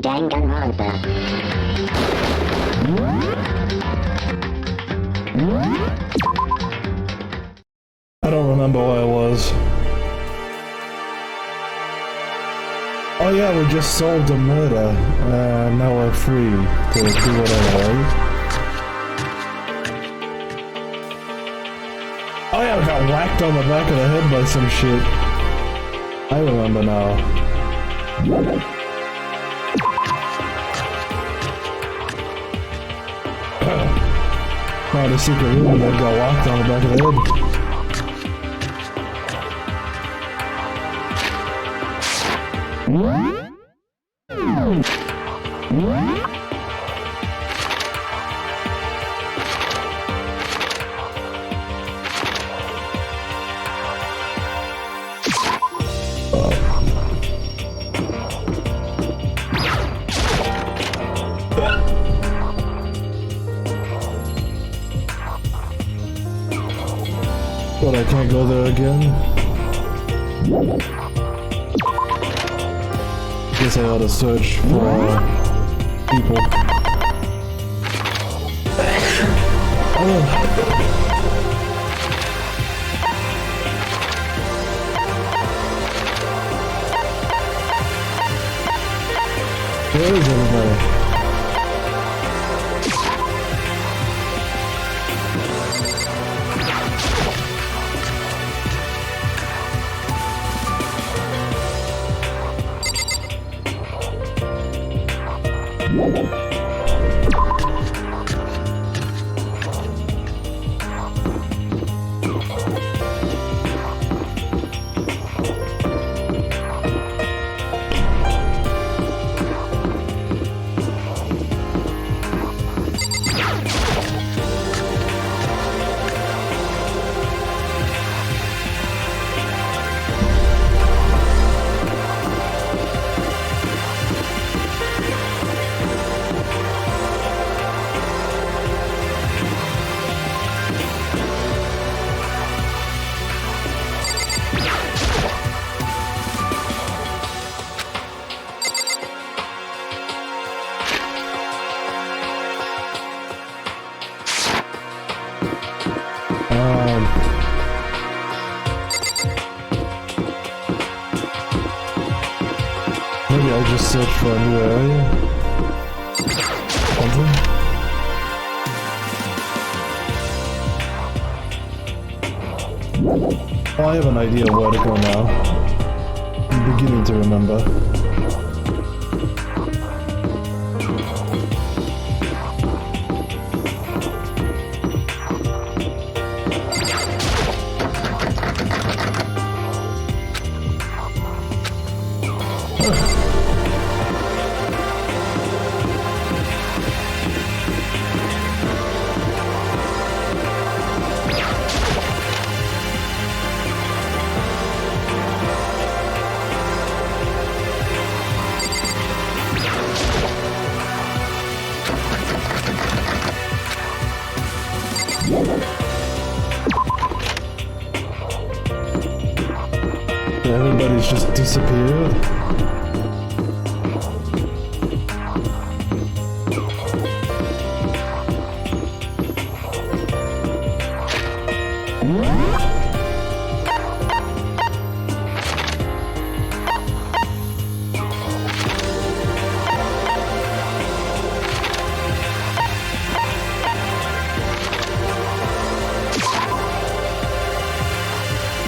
Danganronpa. I don't remember where I was. Oh yeah, we just solved a murder. Now we're free to do whatever, right? Oh yeah, we got whacked on the back of the head by some shit. I remember now. Found a secret room and then got whacked on the back of the head. But I can't go there again. Guess I ought to search for people. Where is everybody? Maybe I'll just search for a new area. Something. Oh, I have an idea of where to go now. I'm beginning to remember. Everybody's just disappeared.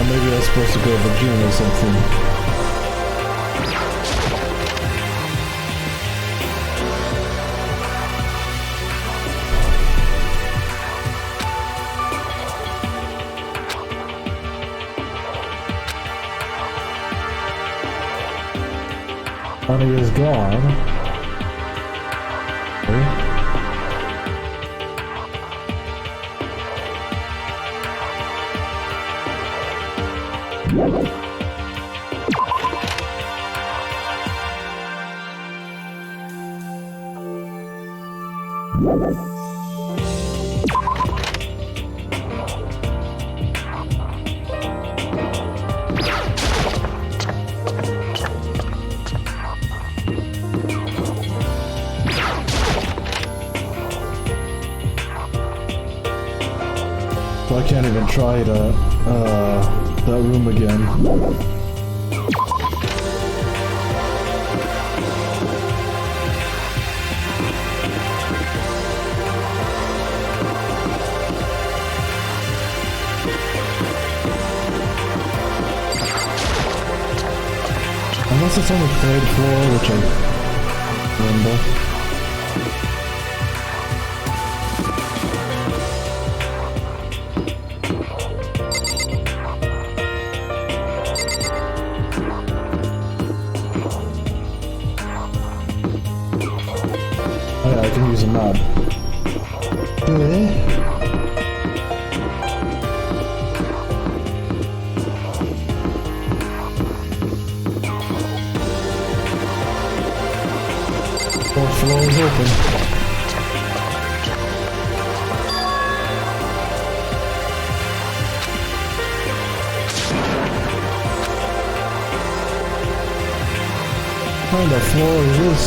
Maybe I was supposed to go to the gym or something. Honey is gone. I can't even try that room again. Unless it's on the third floor, which I remember. Oh yeah, I can use a map. Fourth floor is open. What kind of floor is this?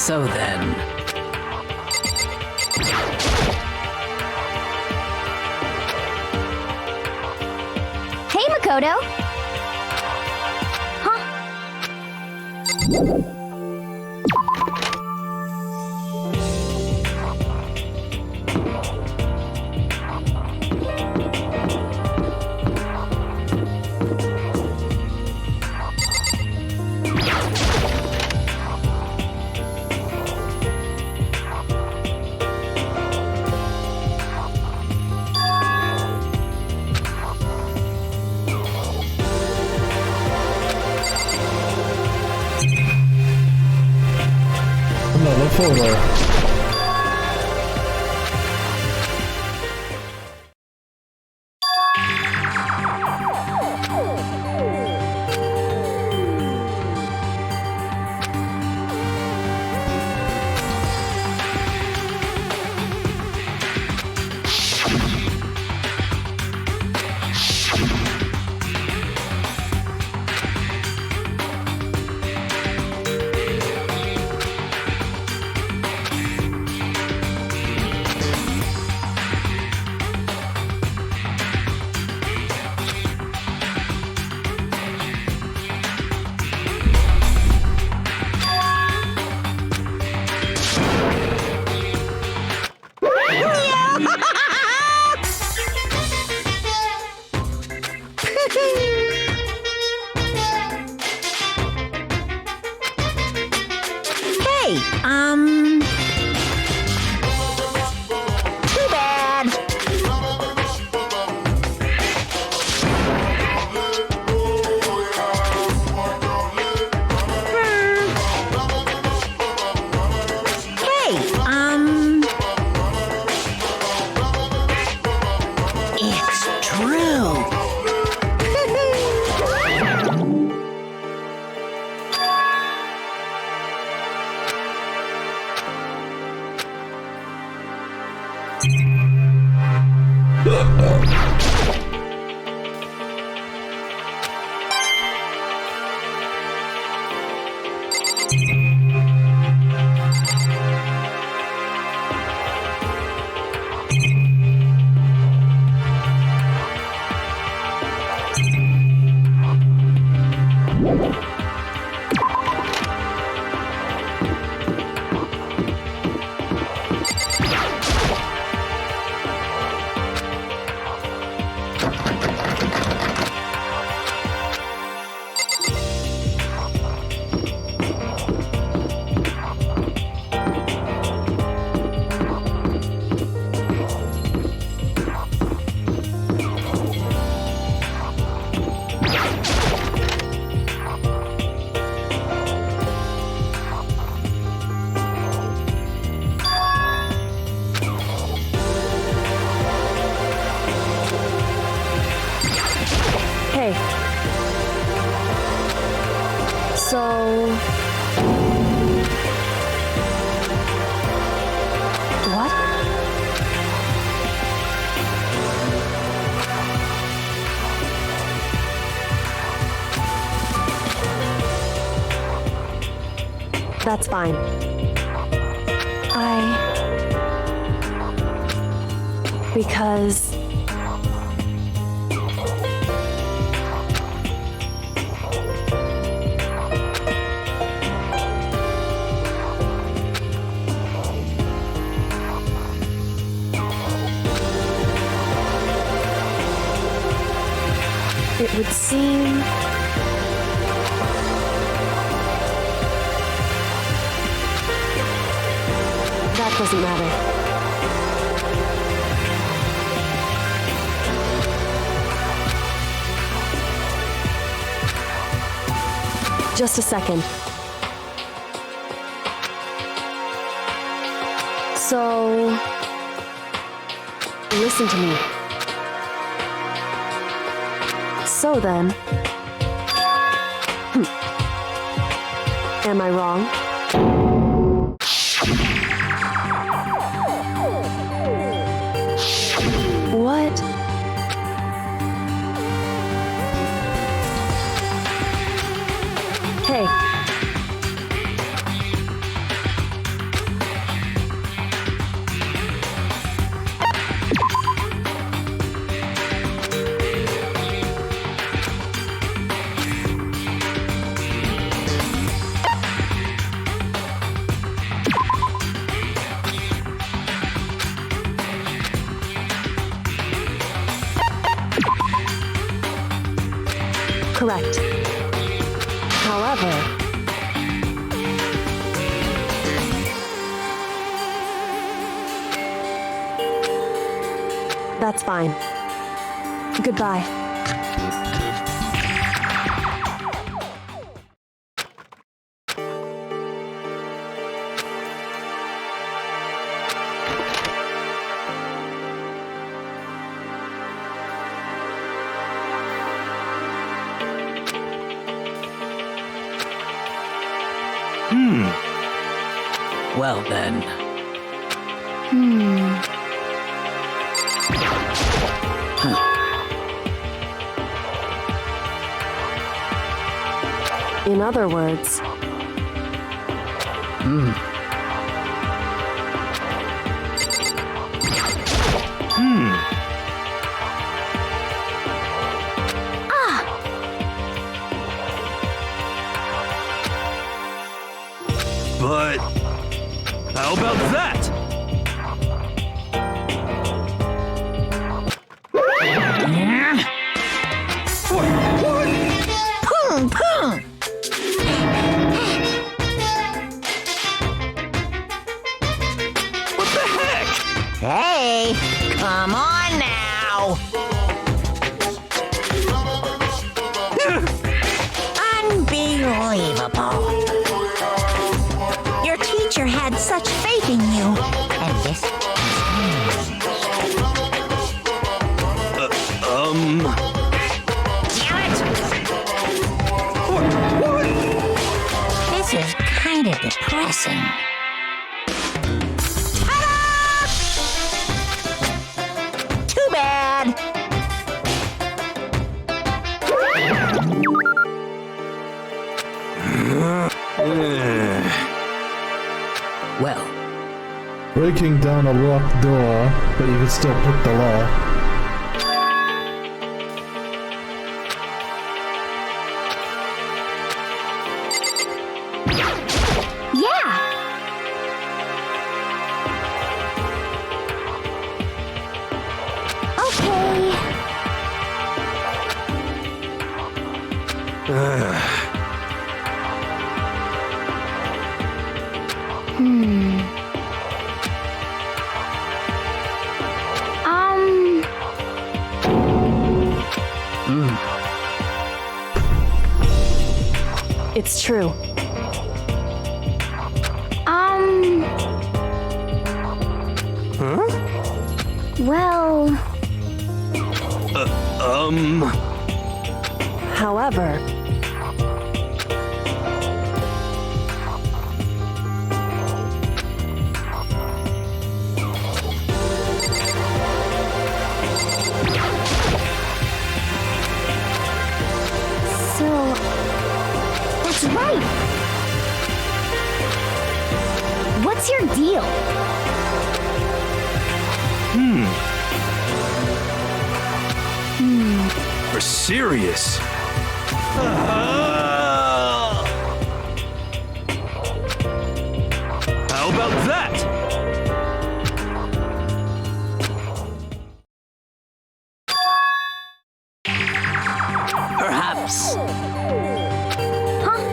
So then... Hey, Makoto! Huh? Hey. So... What? That's fine. Because... It would seem... That doesn't matter. Just a second. So... Listen to me. So then... Am I wrong? What? Hey. Correct. However... That's fine. Goodbye. Well then. In other words... But... How about that? Pum pum! What the heck? Hey, come on now! Unbelievable! Your teacher had such faith in you, and this Damn it! What? This is kind of depressing. Breaking down a locked door, but you can still pick the lock. Yeah! Okay. It's true. Well, However, so that's right. What's your deal? For serious. How about that? Perhaps. Huh?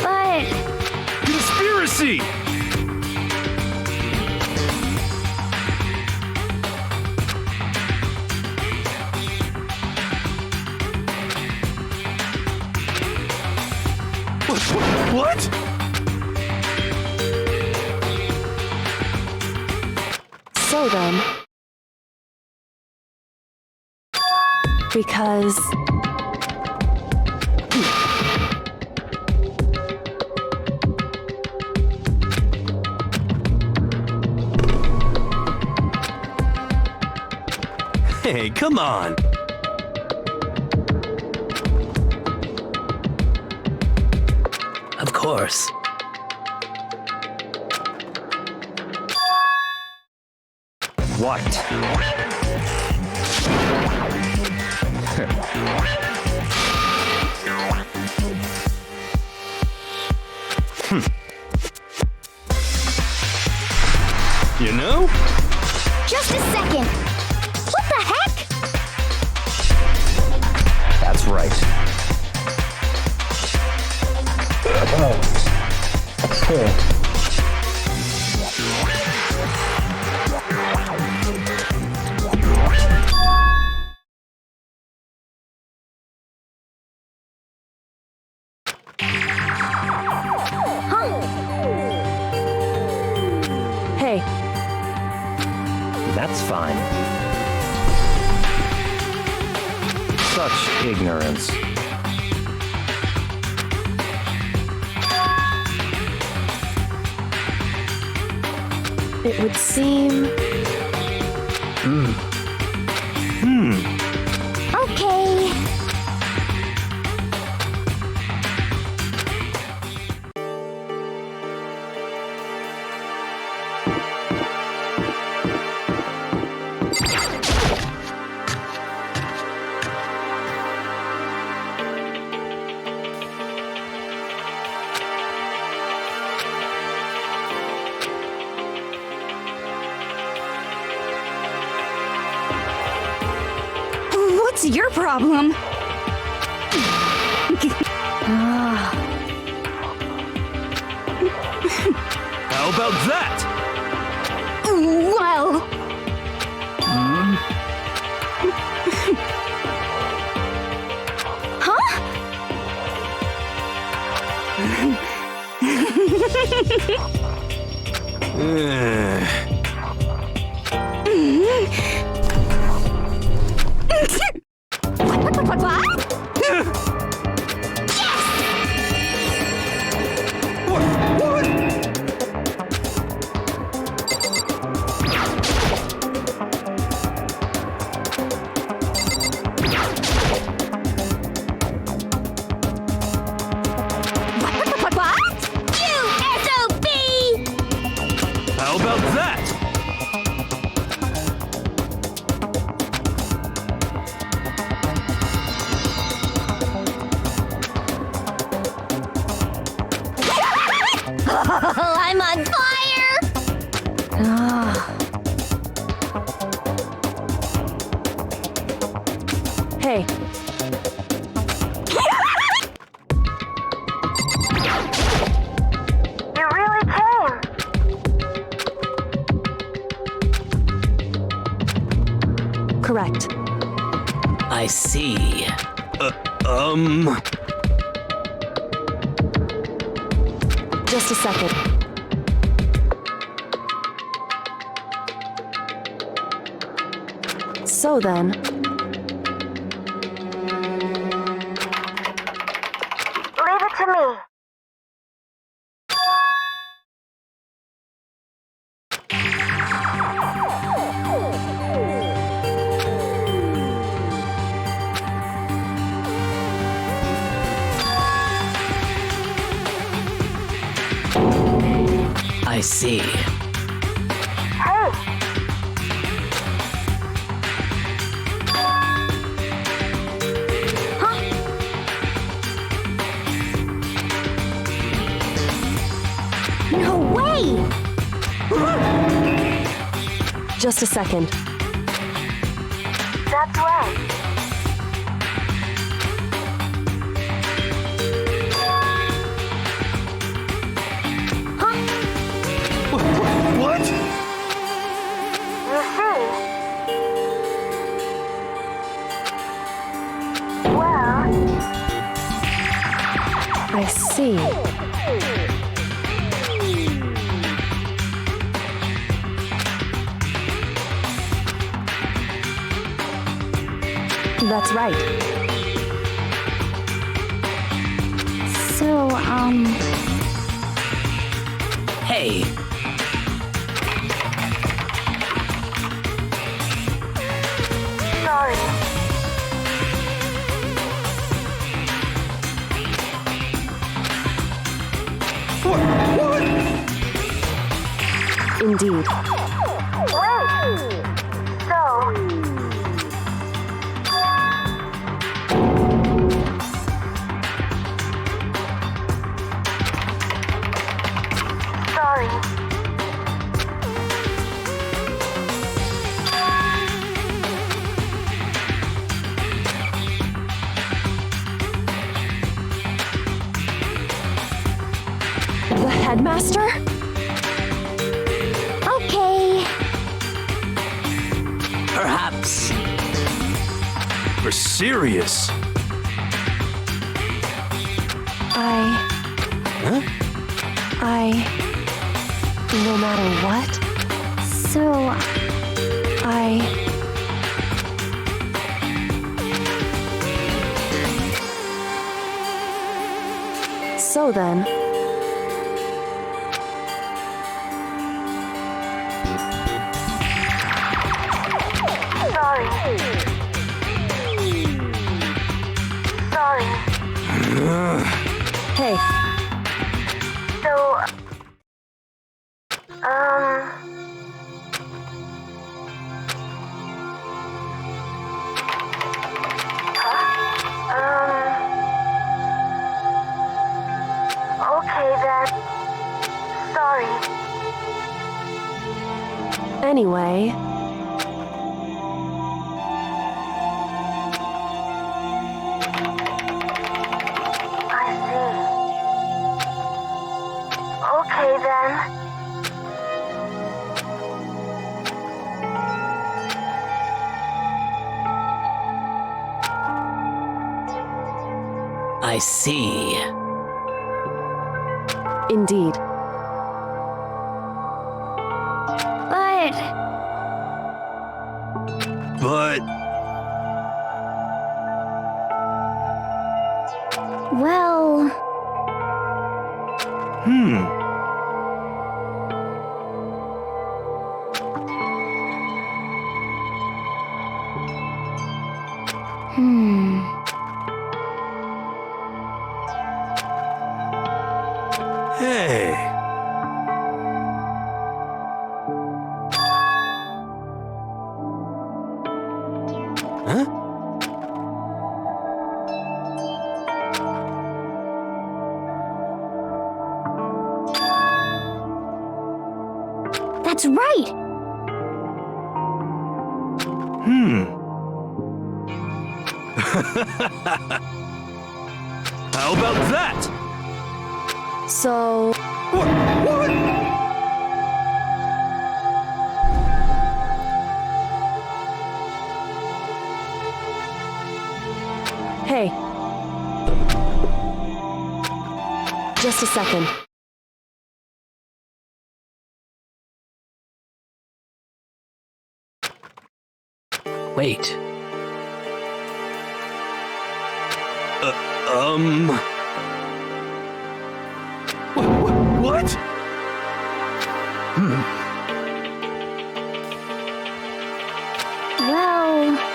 But Conspiracy! What? so then. Because. Hey, come on. Of course. What? You know? just a second. What the heck? That's right. Oh. Cool. Hey, That's fine. Such ignorance. it would seem. Okay. What's your problem? How about that? Well, that? I'm on fire! Ah. Hey, You really came! correct. I see. Just a second. So then, Leave it to me. I see. Hey! No way! just a second. That's right. What? You see? Well, I see. That's right. So, Hey, sorry. Indeed. Wait! So, sorry. The headmaster? Okay. perhaps. You're serious? No matter what, so, So then, Sorry. Sorry. hey, So, okay then. Sorry. anyway, I see. Okay then. I see. indeed. but, But well, hey, Huh? That's right! How about that? So, What? What? hey. Just a second. Wait. What? Well,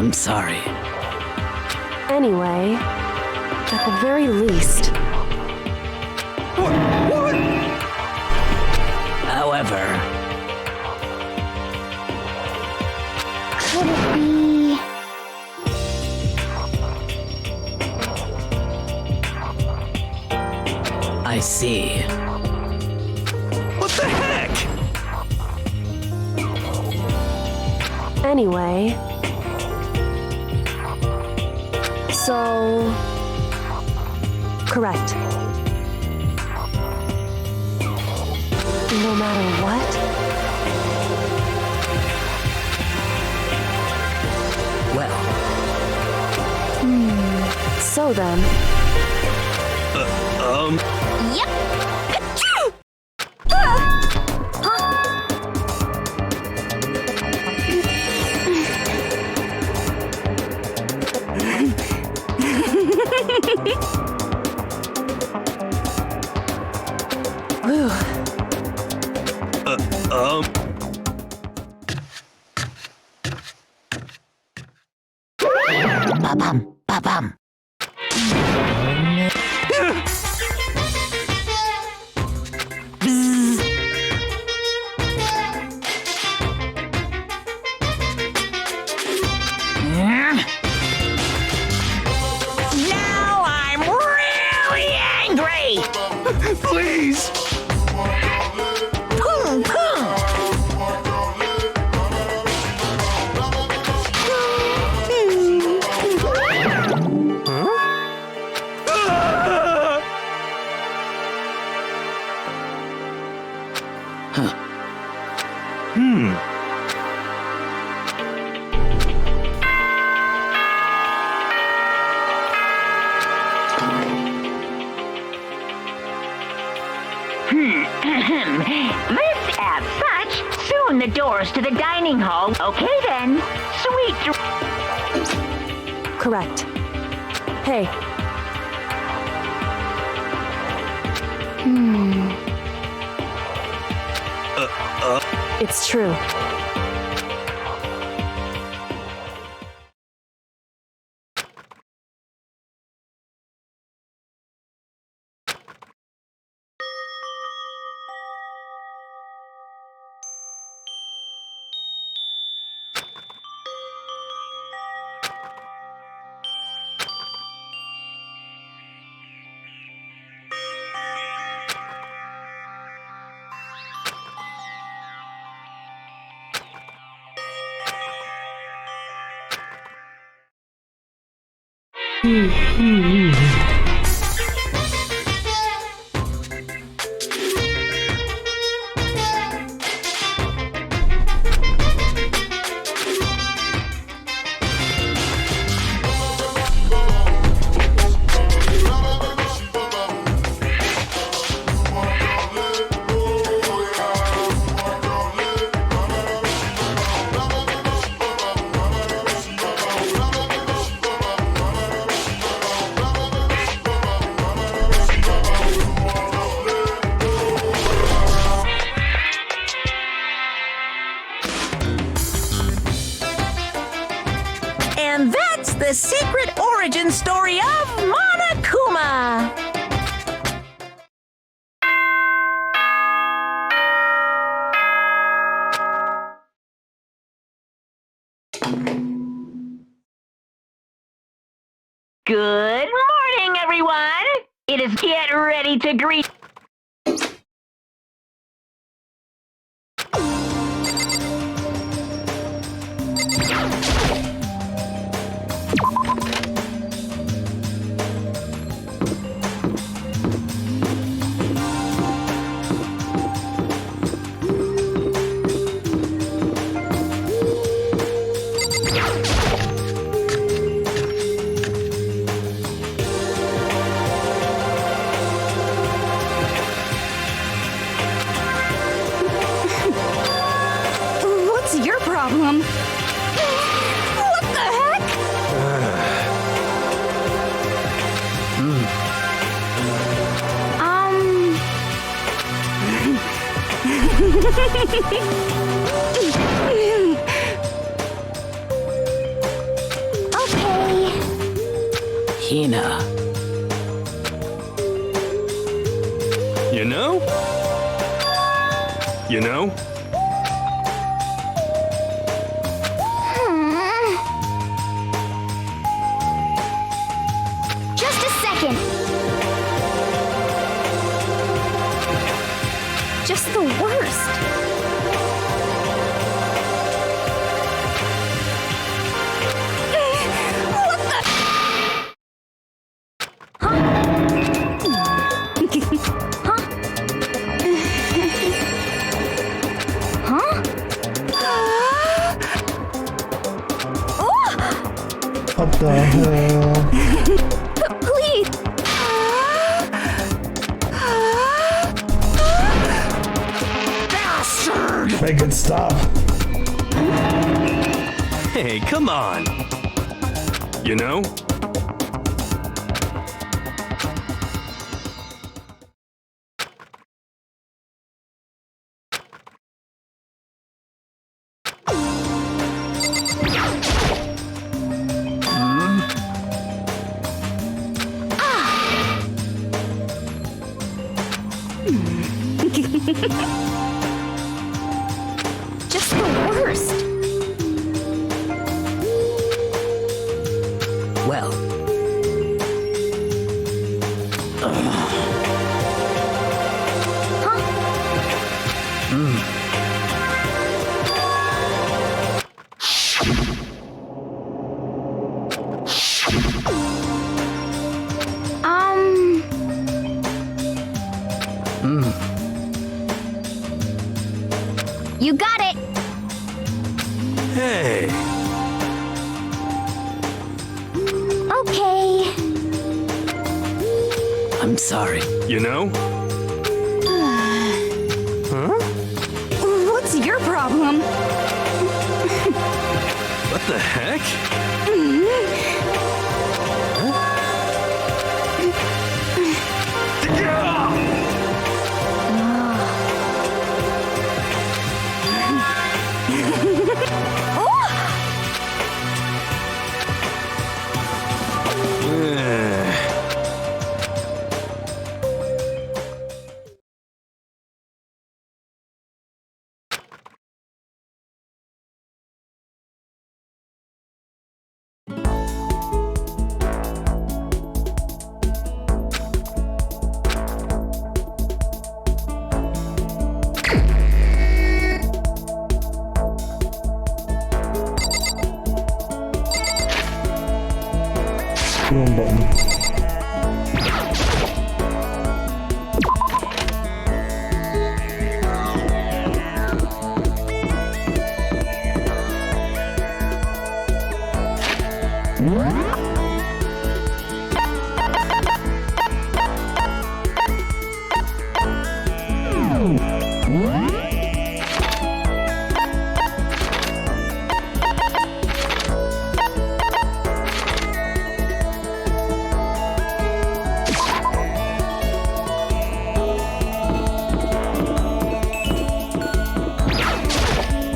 I'm sorry. Anyway, at the very least, What? However, could it be... I see. What the heck? anyway. So, correct. No matter what? Well, So then, Yep! Achoo! whew, Ba-bum, ba-bum. Now I'm really angry! Please! Boom, boom. This as such, soon the doors to the dining hall. Okay then, sweet correct. Hey, it's true. And that's the secret origin story of Monokuma. Good morning, everyone! It is get ready to greet. What's your problem? What the heck? Okay. Hina. You know? You know? Just a second. Just the worst. What the? What the hell? Please. Make it stop. Hey, come on. You know? Just the worst. Well, You got it. Hey. Okay. I'm sorry. You know? What's your problem? What the heck? Wrong button.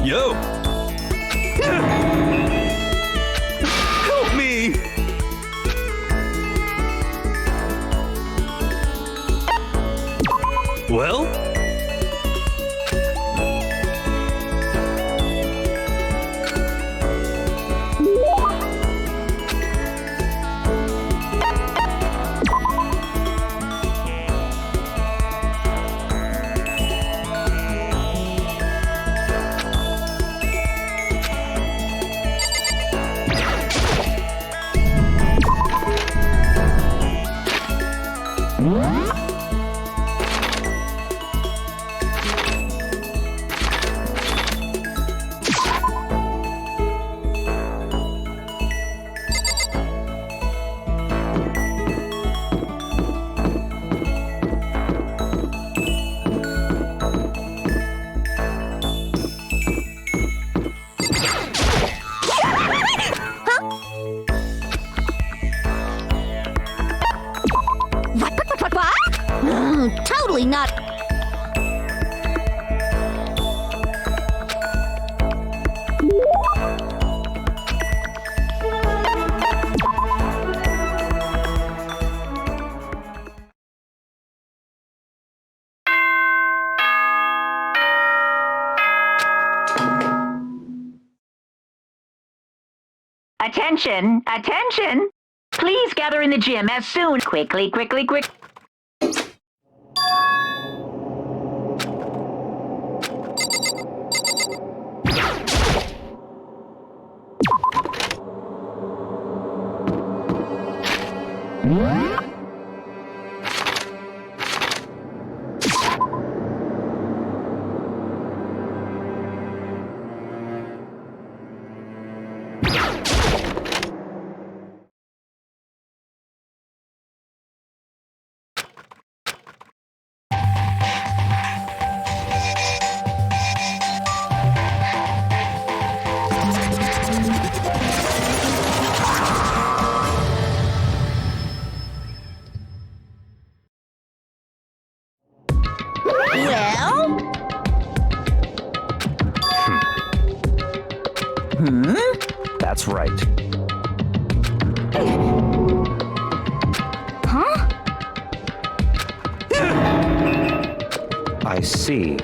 Yo! Well? What? Totally not. Attention! Attention! Please gather in the gym as soon. Quickly, quickly, quick. Well? That's right. Huh? I see.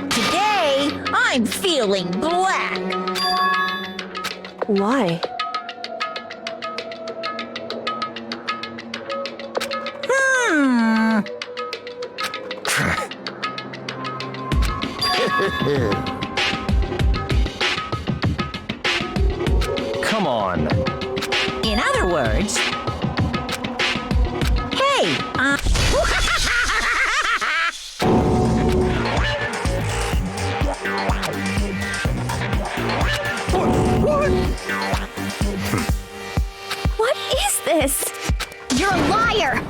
Today, I'm feeling black. Why? Come on. In other words, hey, What is this? You're a liar.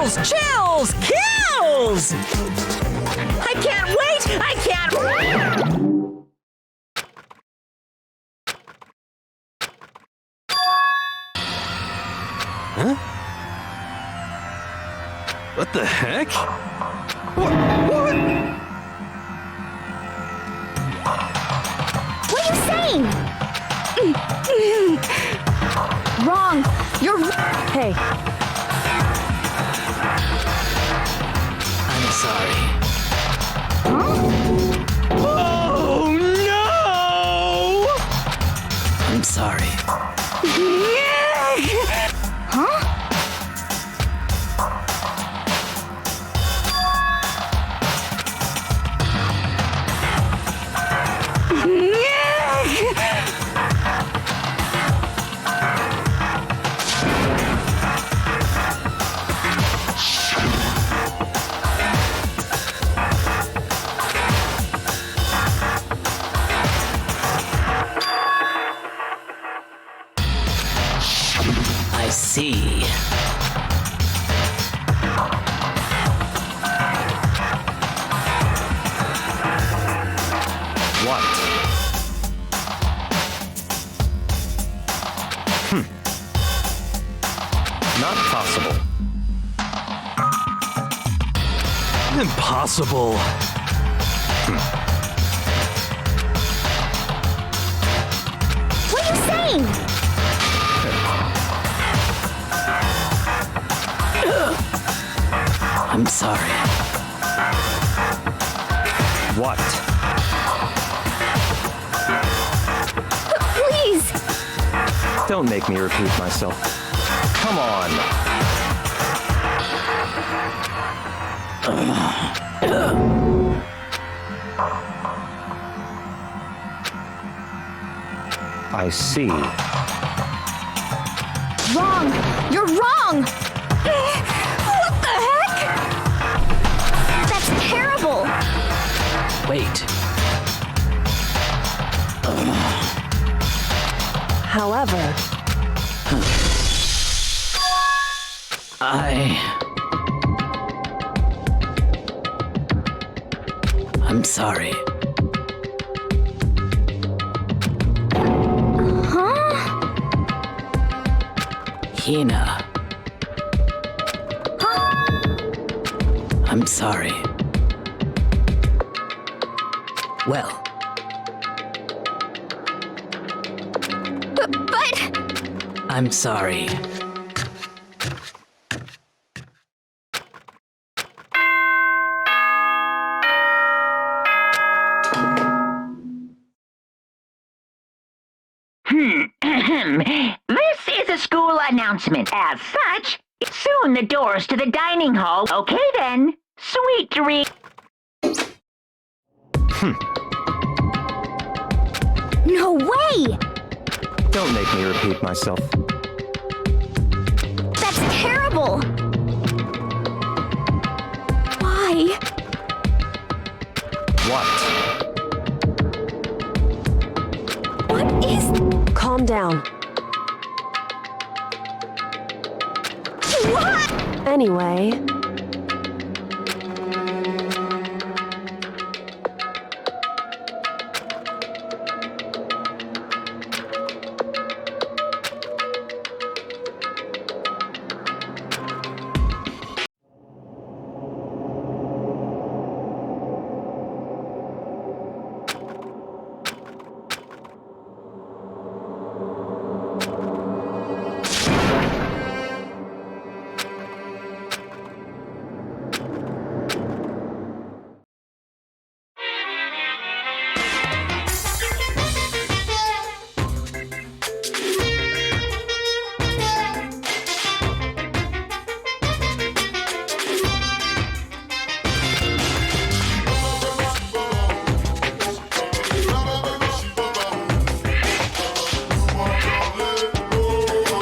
thrills, chills, kills! I can't wait! I can't wait! Huh? What the heck? What? What are you saying? Wrong. You're. Hey, I'm sorry. Oh no! I'm sorry. I see. Not possible. Impossible. What are you saying? I'm sorry. What? Please! Don't make me repeat myself. Come on. I see. Wrong! You're wrong! What the heck? That's terrible! Wait. However, I'm sorry. Huh? Hina. I'm sorry. Well, But... I'm sorry. This is a school announcement. As such, soon the doors to the dining hall. Okay then. Sweet dreams. No way! Don't make me repeat myself. That's terrible! Why? What? What is... calm down. What? Anyway,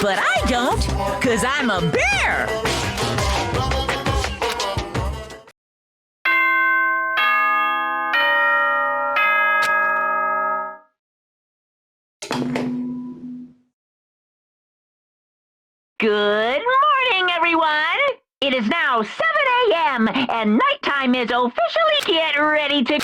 But I don't, 'cause I'm a bear! Good morning, everyone. It is now 7 a.m. and nighttime is officially get ready to...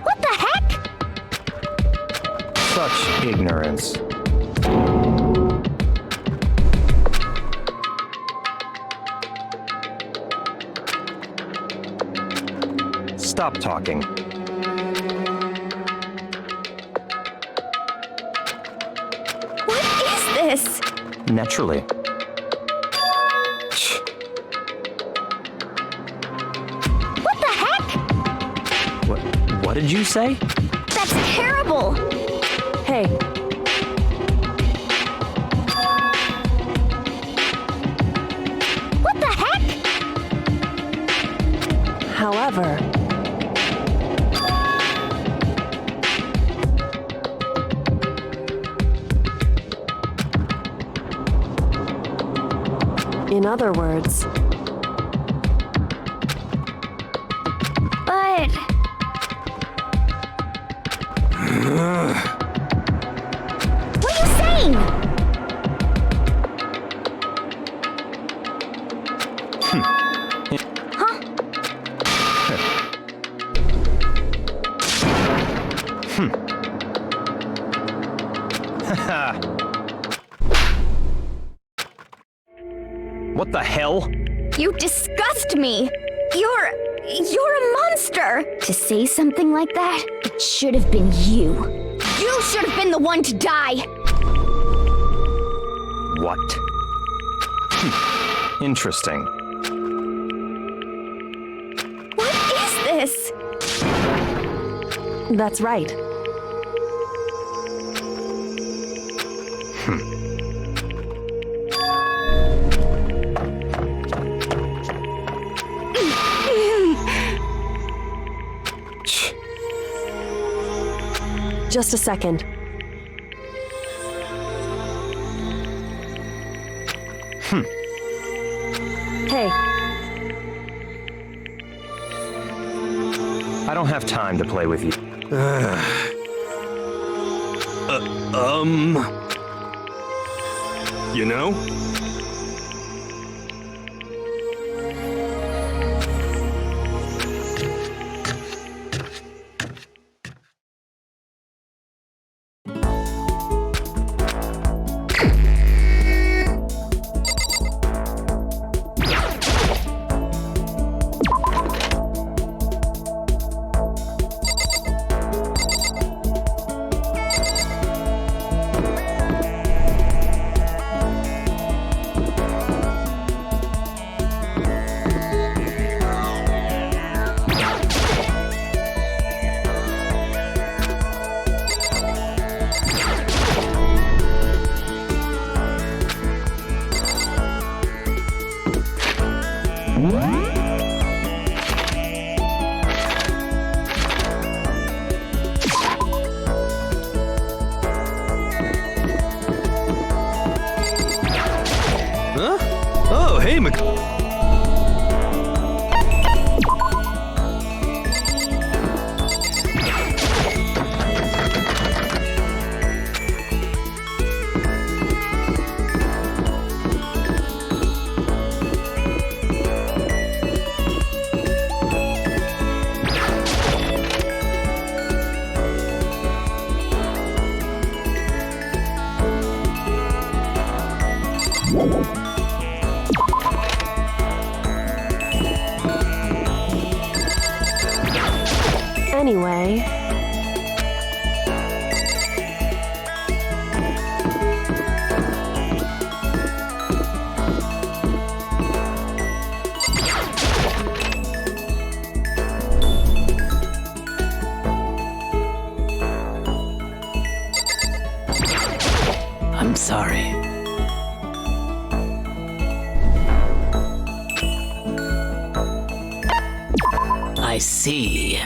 What the heck? Such ignorance. Stop talking. What is this? Naturally. What the heck? What did you say? That's terrible! hey, What the heck? In other words, But what are you saying? What the hell? You disgust me. You're a monster. To say something like that, it should have been you. You should have been the one to die. What? Interesting. What is this? that's right. Just a second. Hey, I don't have time to play with you. You know? Huh? Oh, hey, anyway, I'm sorry. I see.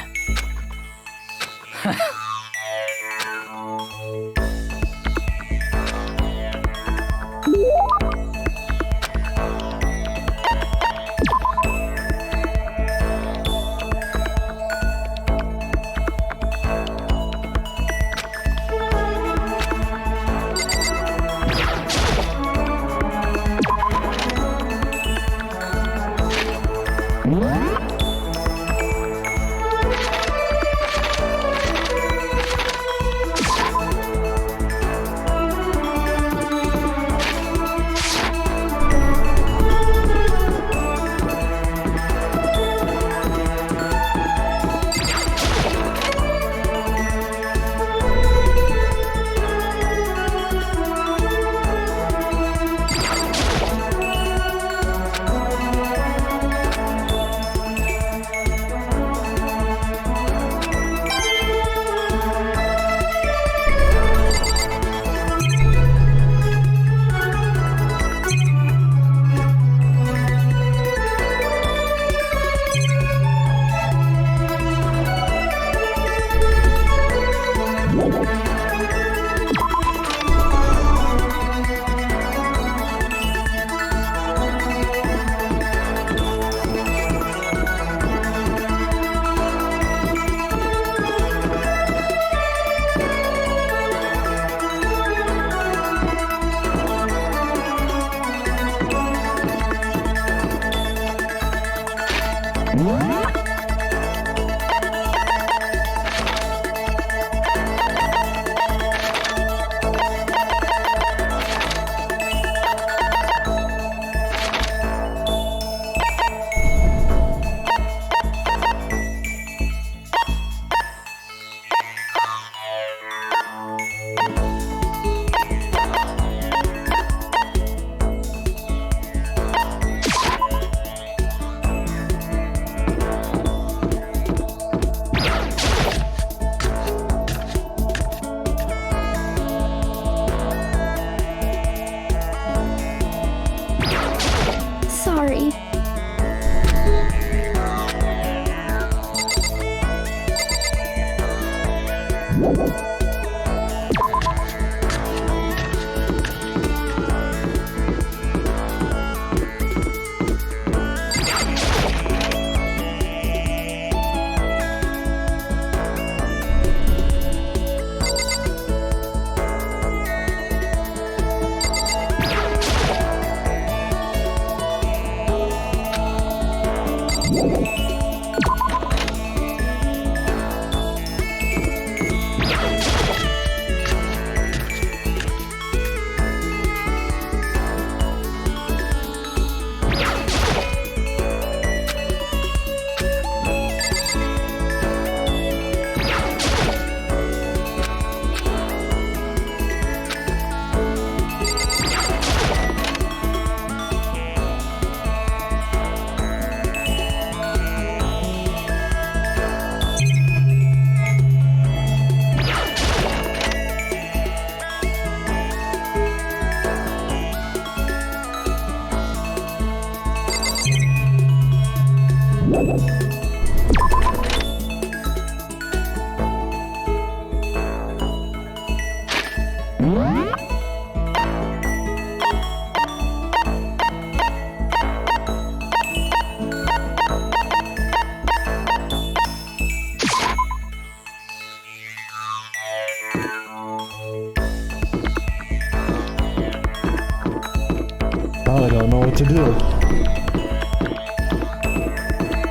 Now I don't know what to do.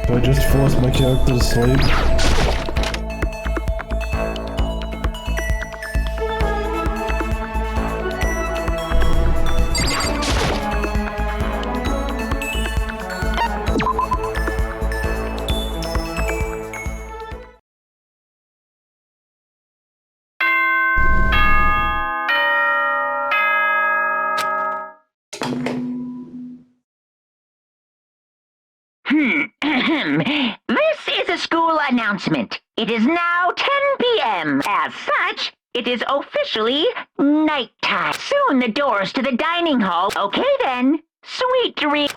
Do I just force my character to sleep? This is a school announcement. It is now 10 p.m. As such, it is officially nighttime. Soon the doors to the dining hall. Okay then. Sweet dreams.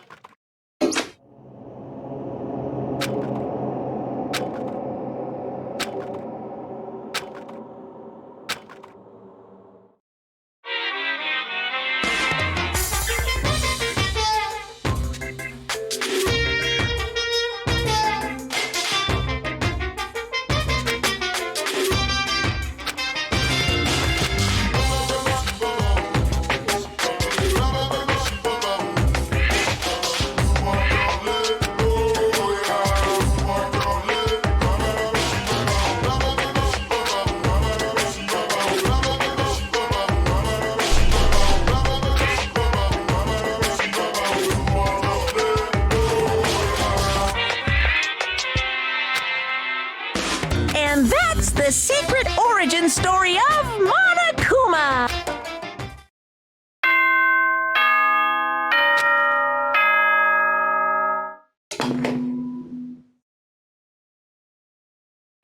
And that's the secret origin story of Monokuma.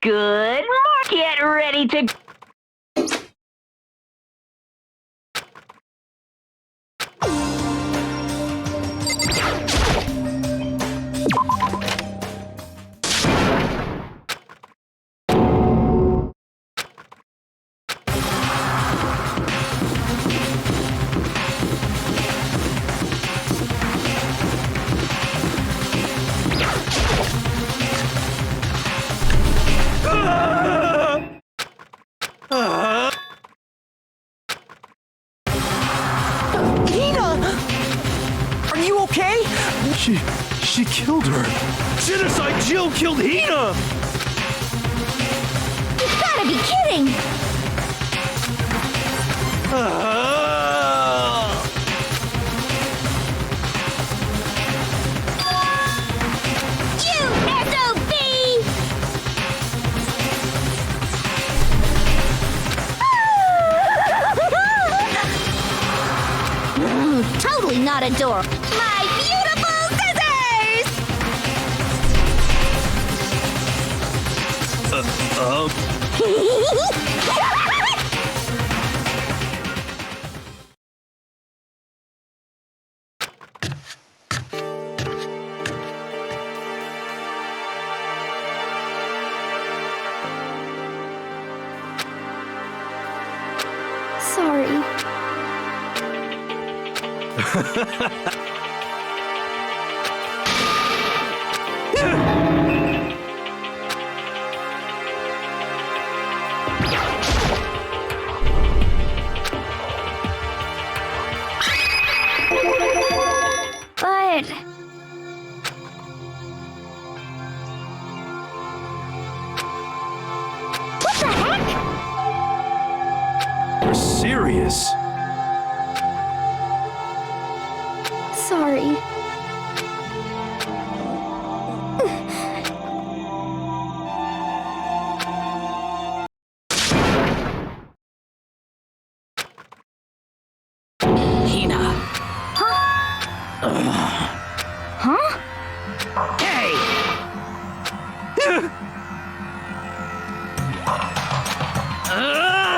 Good morning. Get ready to... Are you okay? She killed her. Genocide Jill killed Hina! You gotta be kidding! You SOB! Totally not a door. My beautiful scissors! Sorry. But... what the heck? You're serious? Sorry. Hina. Huh? Hey!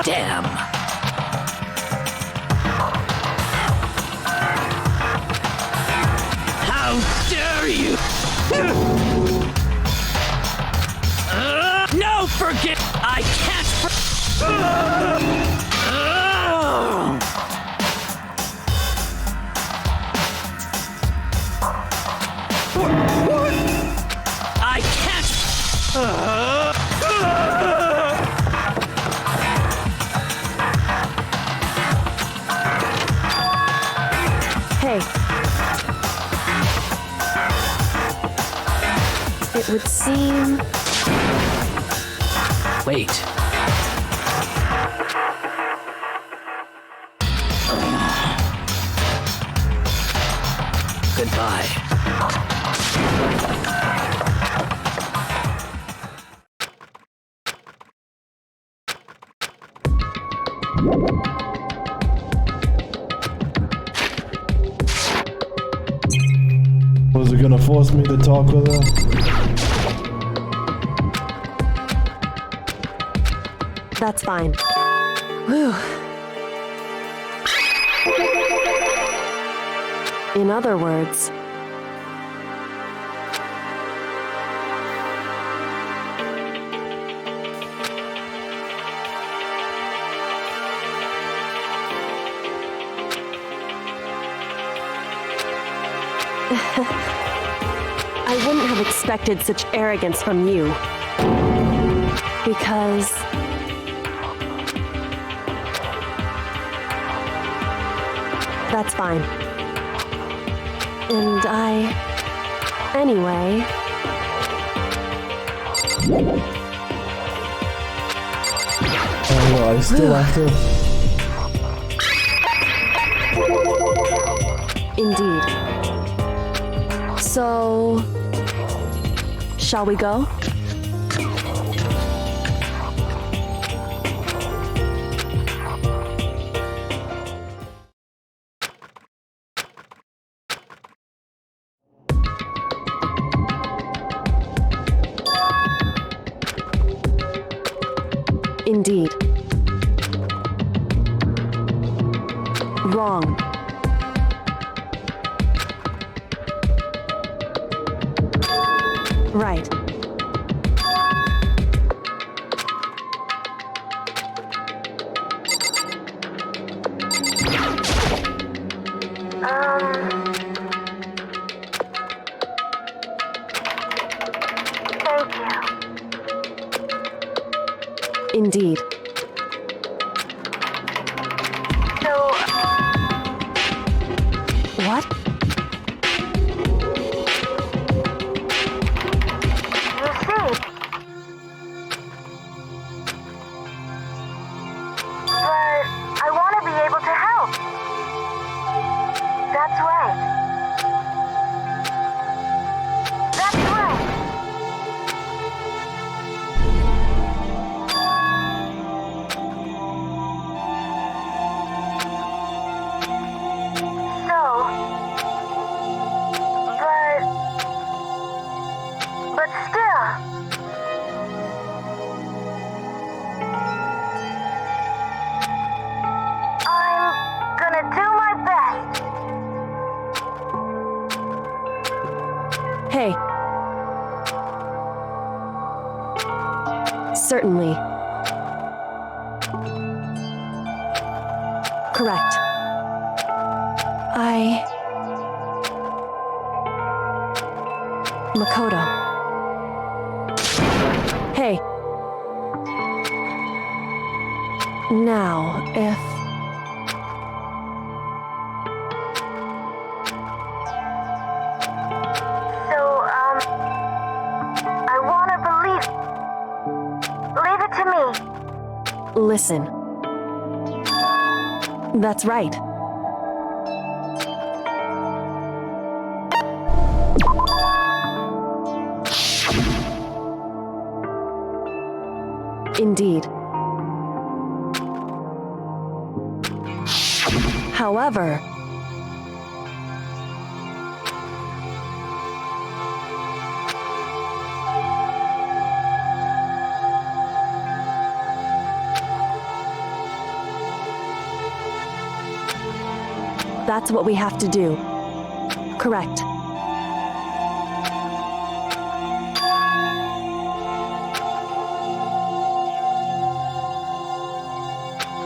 Damn. How dare you! No, forget! I can't I Hey. It would seem... Wait. Goodbye. Was it gonna force me to talk with her? That's fine. Whew. In other words... I wouldn't have expected such arrogance from you. Because... that's fine. And anyway... Oh, well, I still have to... Indeed. So... shall we go? Indeed. Wrong. Right. Thank you. Indeed. So, What? you see, but I want to be able to help. That's right. That's right. So, but still, I'm gonna do my best. Hey. Certainly. Correct. Makoto. Hey. Now, if... I wanna believe. Leave it to me. Listen. That's right. Indeed. However, that's what we have to do. Correct.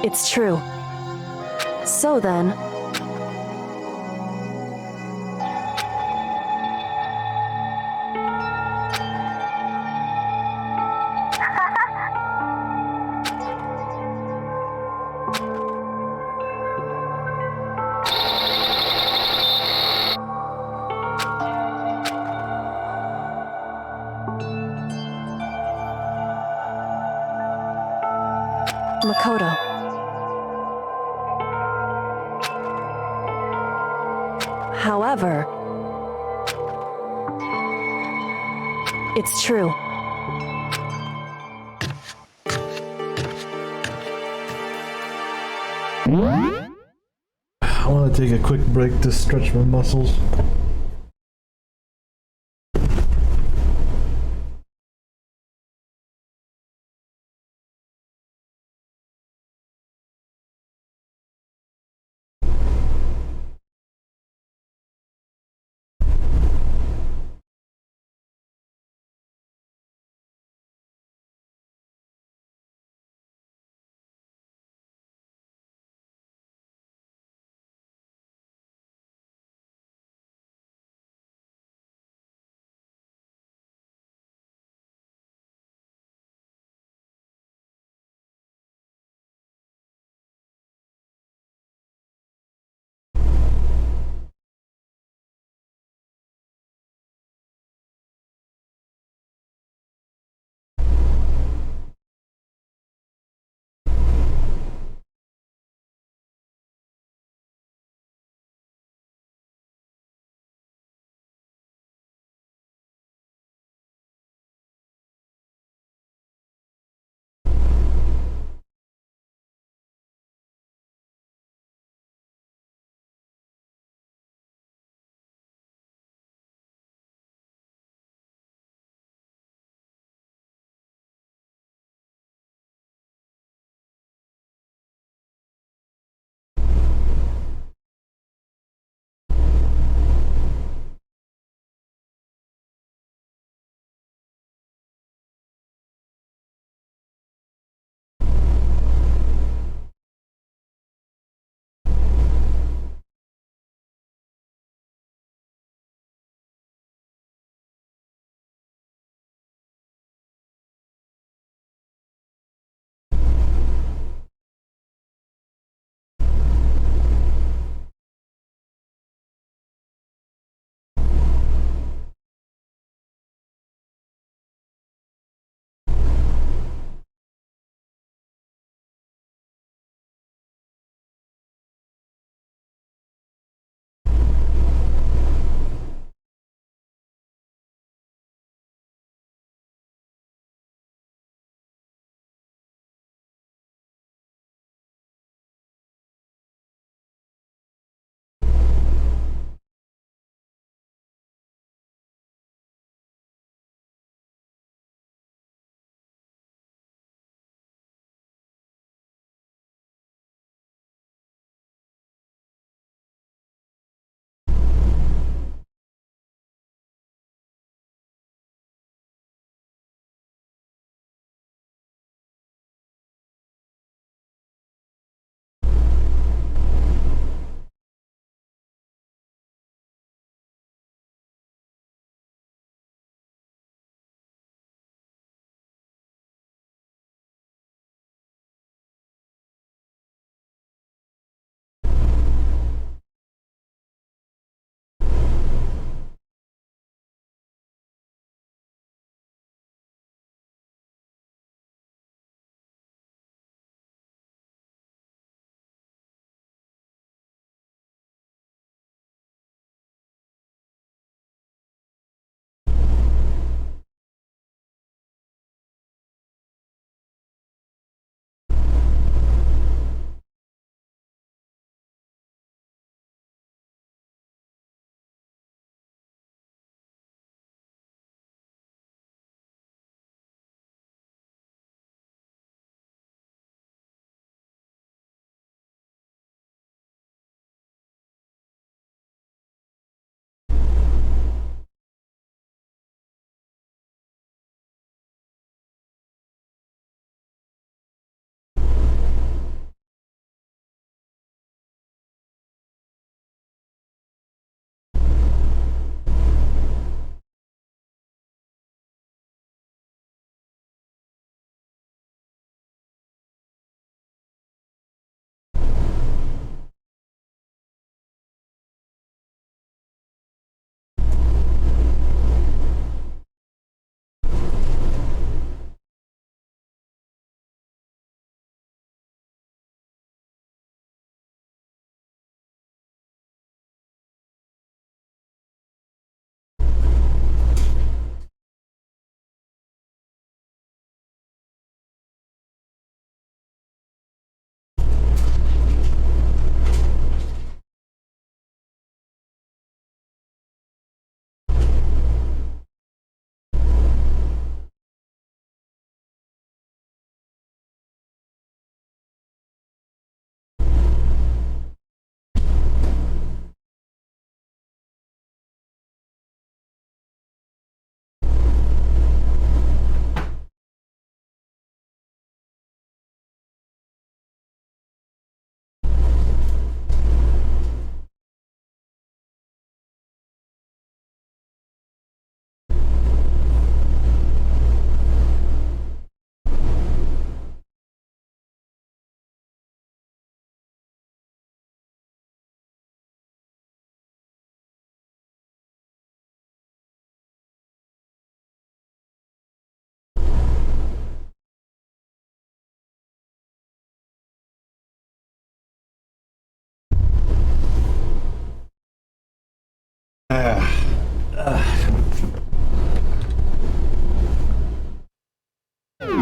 It's true. So then... Makoto. However, it's true. I want to take a quick break to stretch my muscles.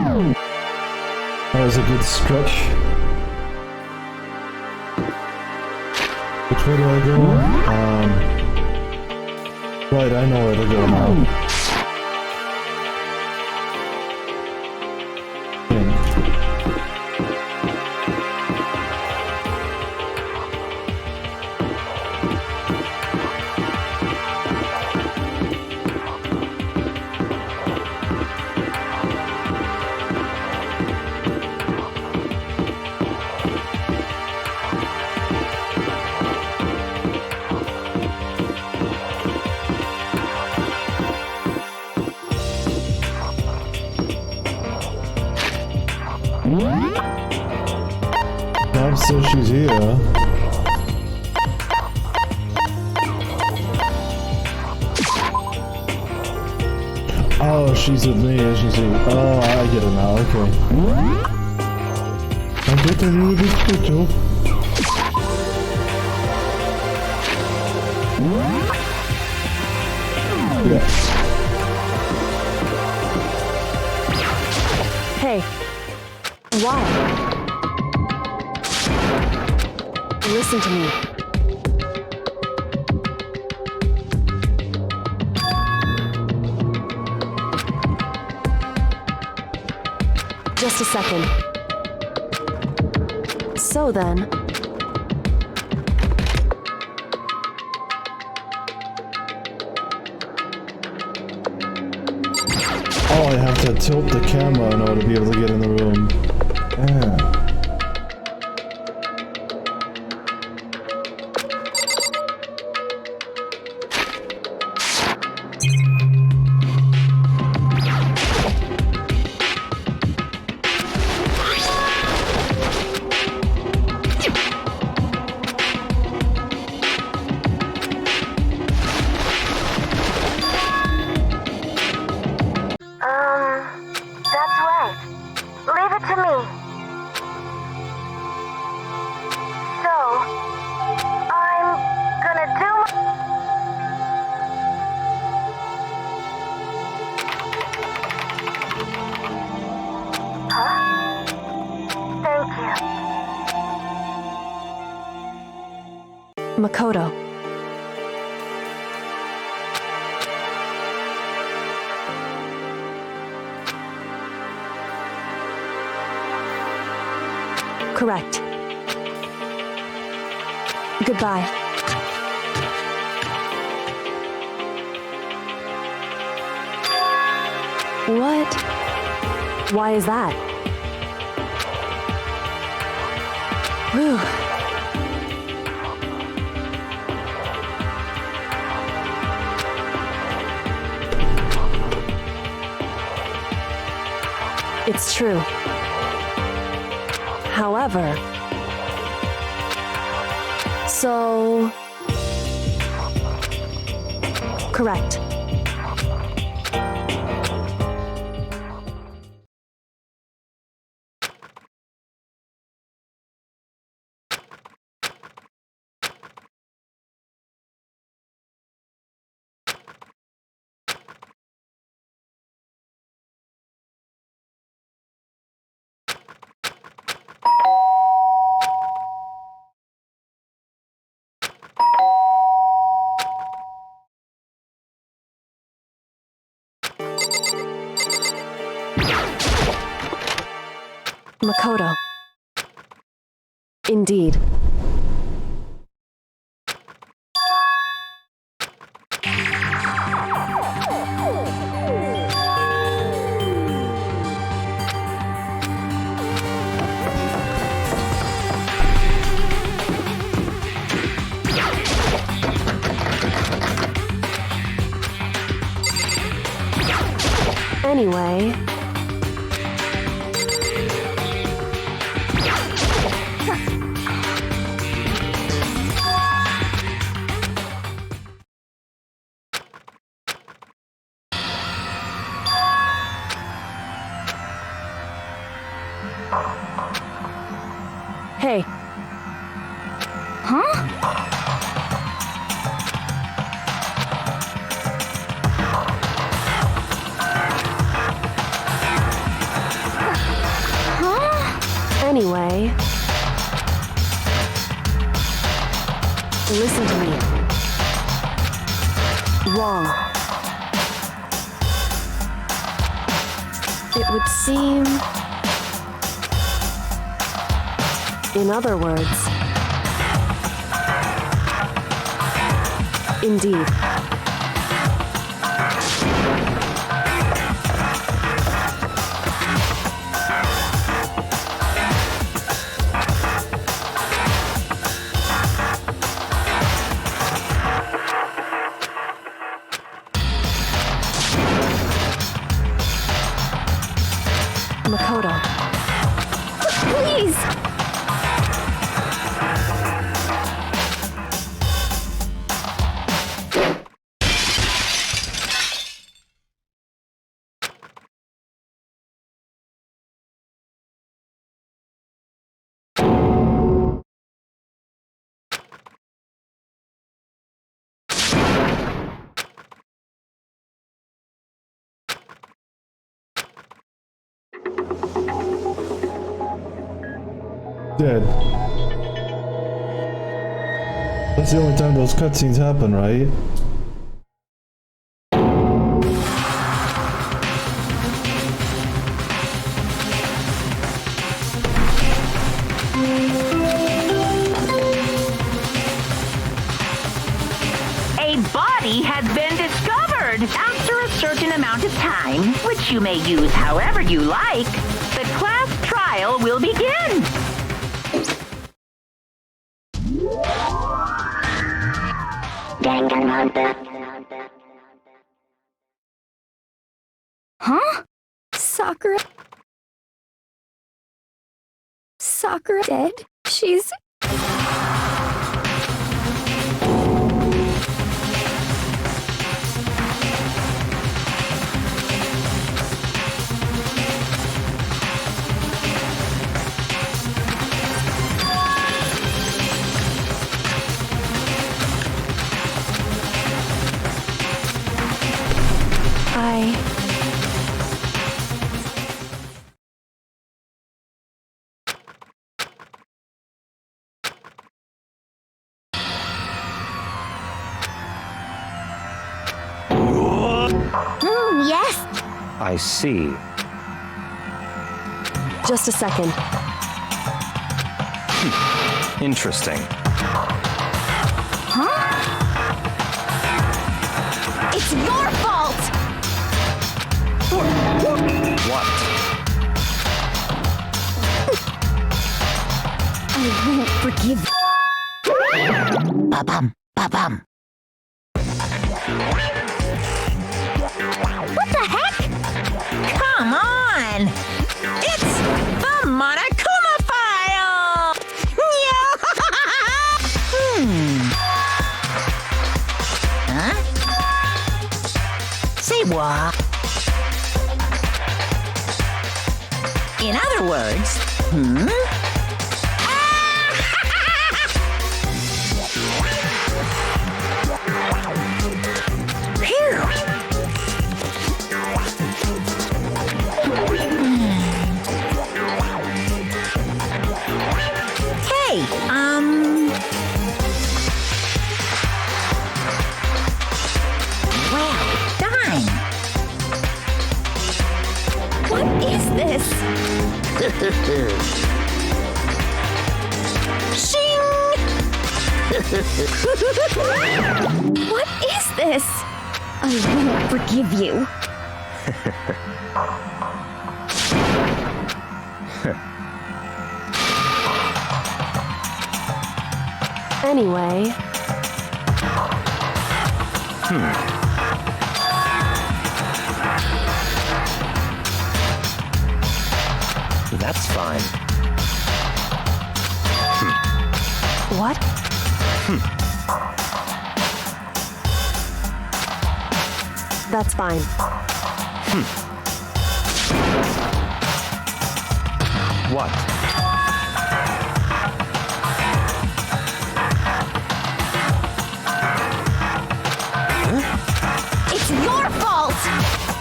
That was a good stretch. Which way do I go? Right, I know where to go now. Bob says she's here. Oh, she's with me, as you see. Oh, I get it now, okay. I get to do this picture. Yeah. Hey. Why? Listen to me. Just a second. So then... Oh, I have to tilt the camera in order to be able to get in the room. Yeah. That's right. Leave it to me. So, I'm gonna do Huh? Thank you. Makoto. Correct. Goodbye. What? Why is that? Whew. It's true. However, so... Correct. Makoto. Indeed. Anyway... Hey. Huh? Anyway, listen to me. Wrong. It would seem... In other words... Indeed. Makoto. Please! Dead. That's the only time those cutscenes happen, right? A body has been discovered after a certain amount of time, which you may use however you like. The class trial will begin. Danganronpa. Huh? Sakura? Sakura dead? She's... Yes! I see. Just a second. Interesting. Huh? It's your fault! What? I won't forgive you. Ba-bum, ba-bum. What the heck? Come on! It's the Monokuma file! Huh? Say what? In other words, well done. What is this? Shing! What is this? I won't forgive you. Anyway... That's fine. What? That's fine. What? It's your fault!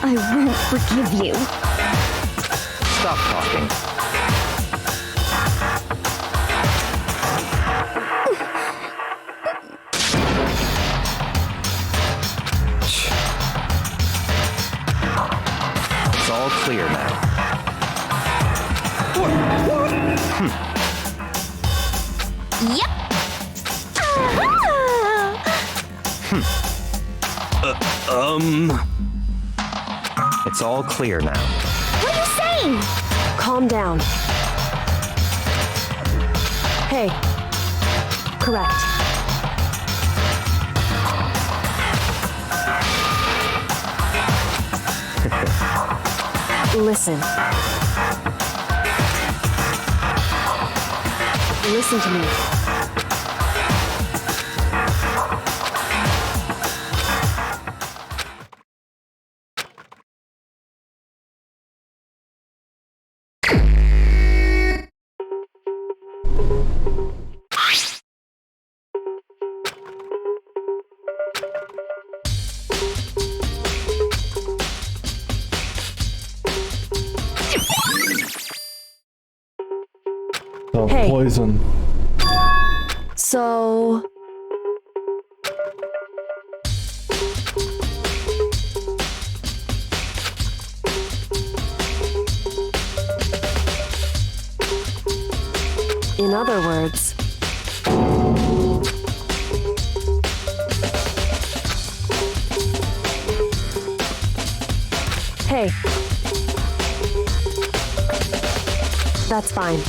I won't forgive you. Stop talking. all clear now. Yep. It's all clear now. What are you saying? Calm down. Hey. Correct. Listen. Listen to me. Oh, Hey. poison. So... In other words... Hey. That's fine.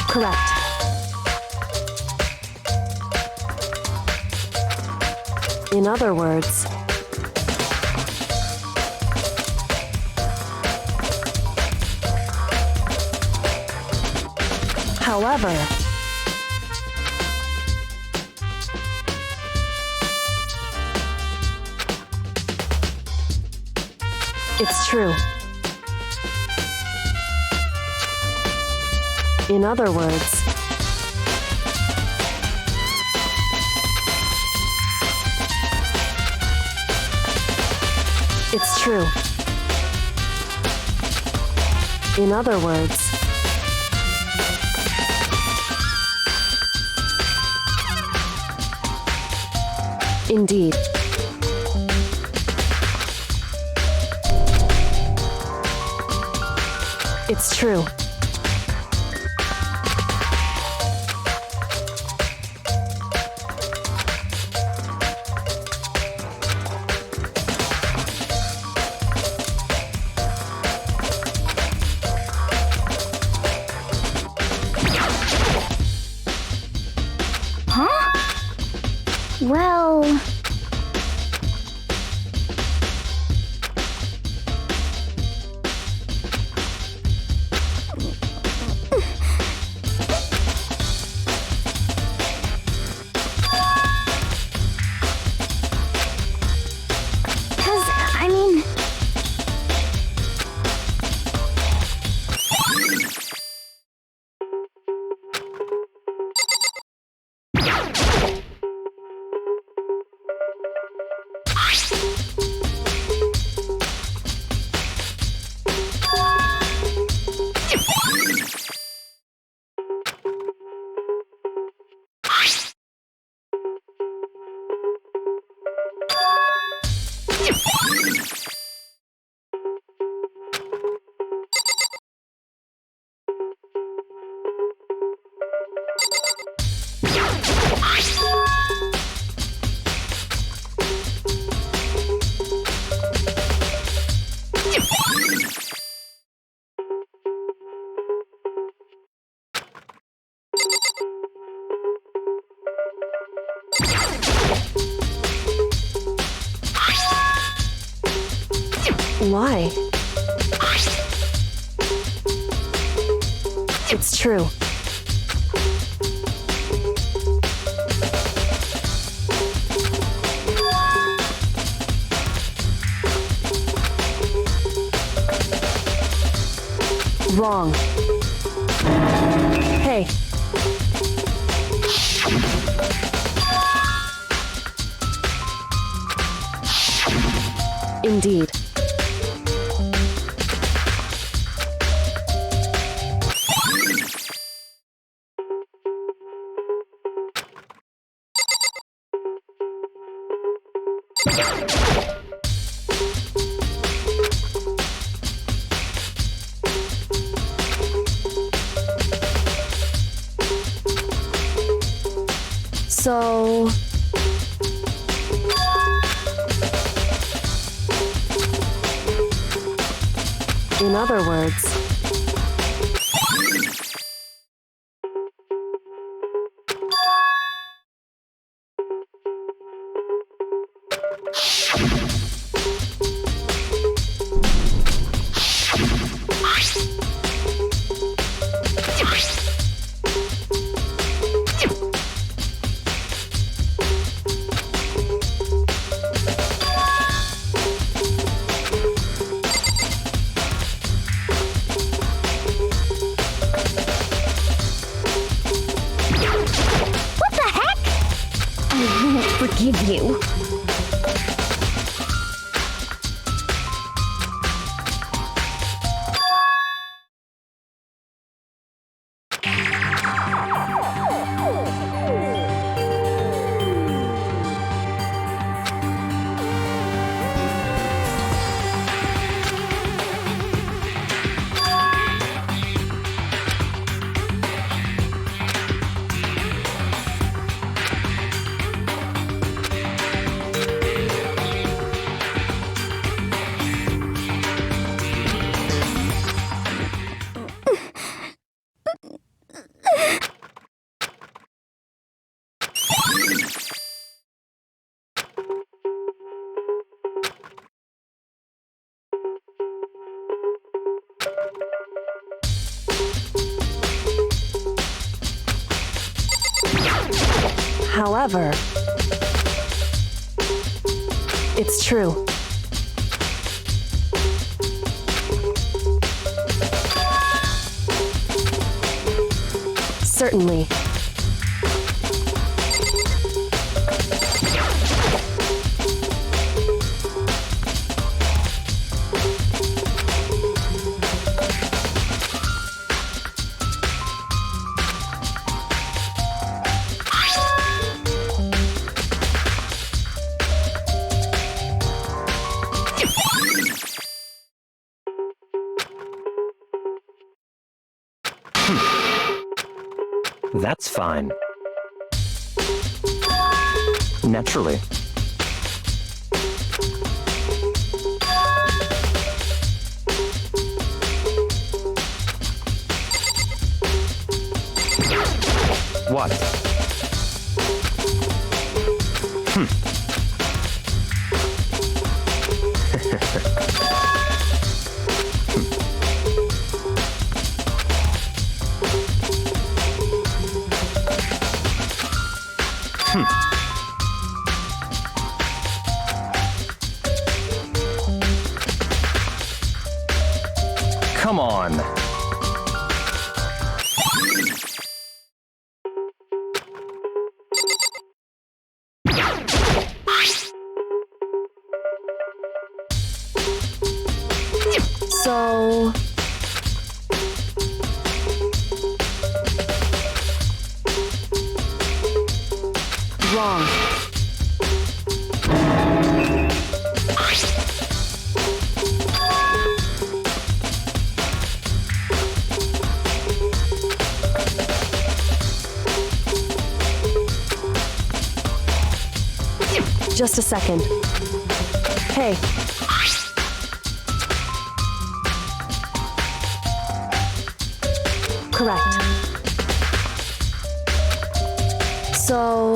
Correct. In other words... However... It's true. In other words... It's true. In other words... Indeed. It's true. Well... Why? It's true. Wrong. Hey. Indeed. So... in other words... What the heck? I won't forgive you. However, it's true. Certainly. That's fine. Naturally. What? Come on. So... wrong. Just a second. Hey. Correct. So...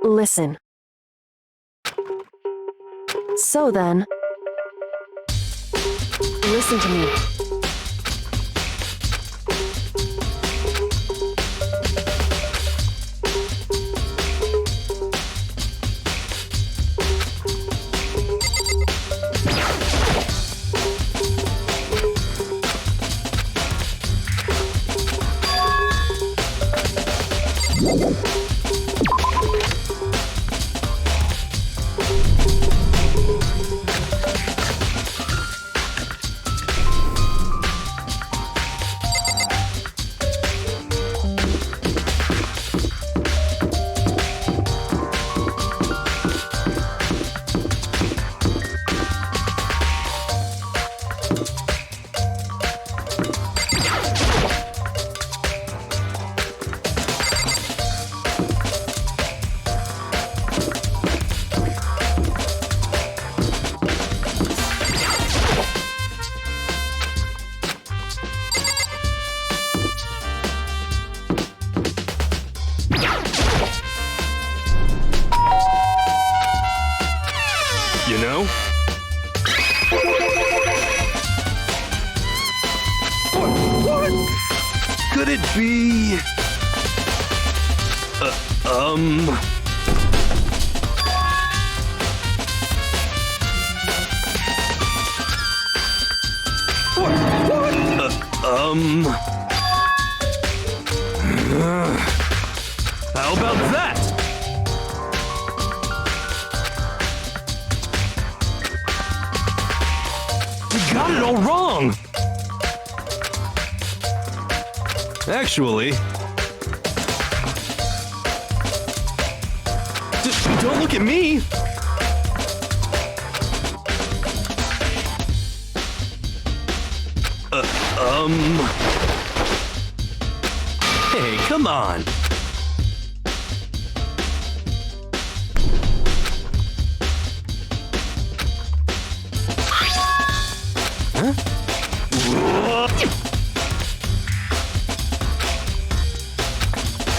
Listen. So then, listen to me. You know? What? Could it be... How about that? We got it all wrong! Actually... Don't look at me! Hey, come on! Huh?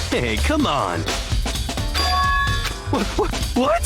Hey, come on! What?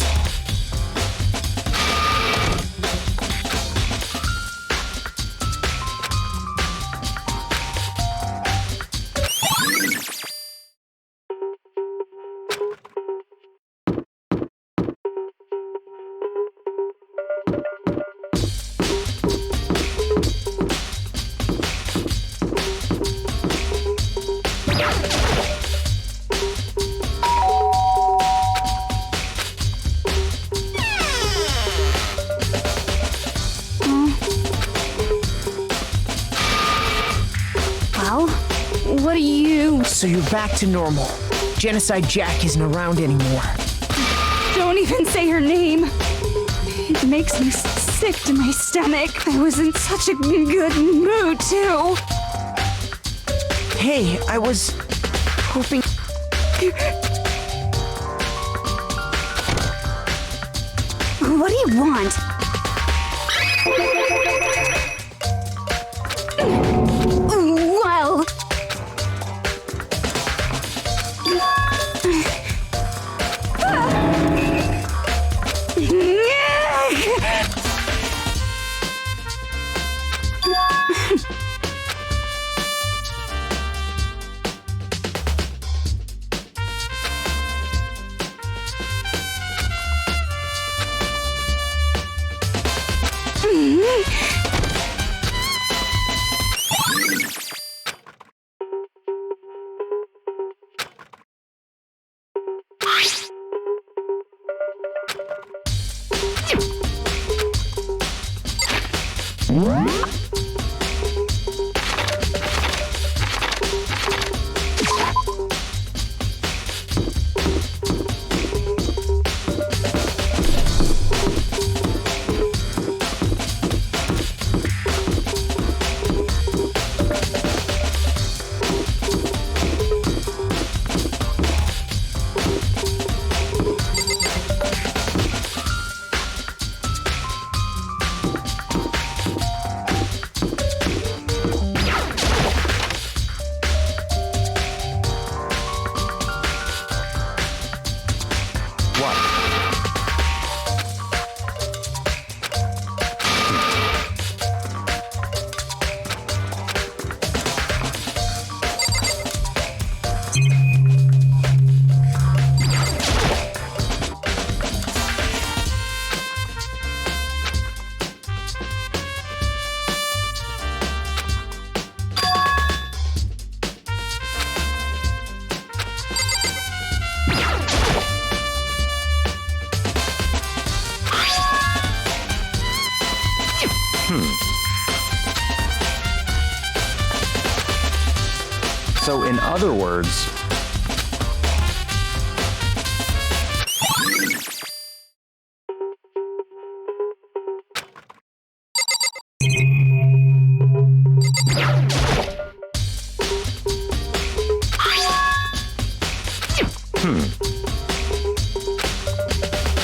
What are you? So you're back to normal. Genocide Jack isn't around anymore. Don't even say her name. It makes me sick to my stomach. I was in such a good mood, too. Hey, I was hoping... What do you want? Well... So in other words,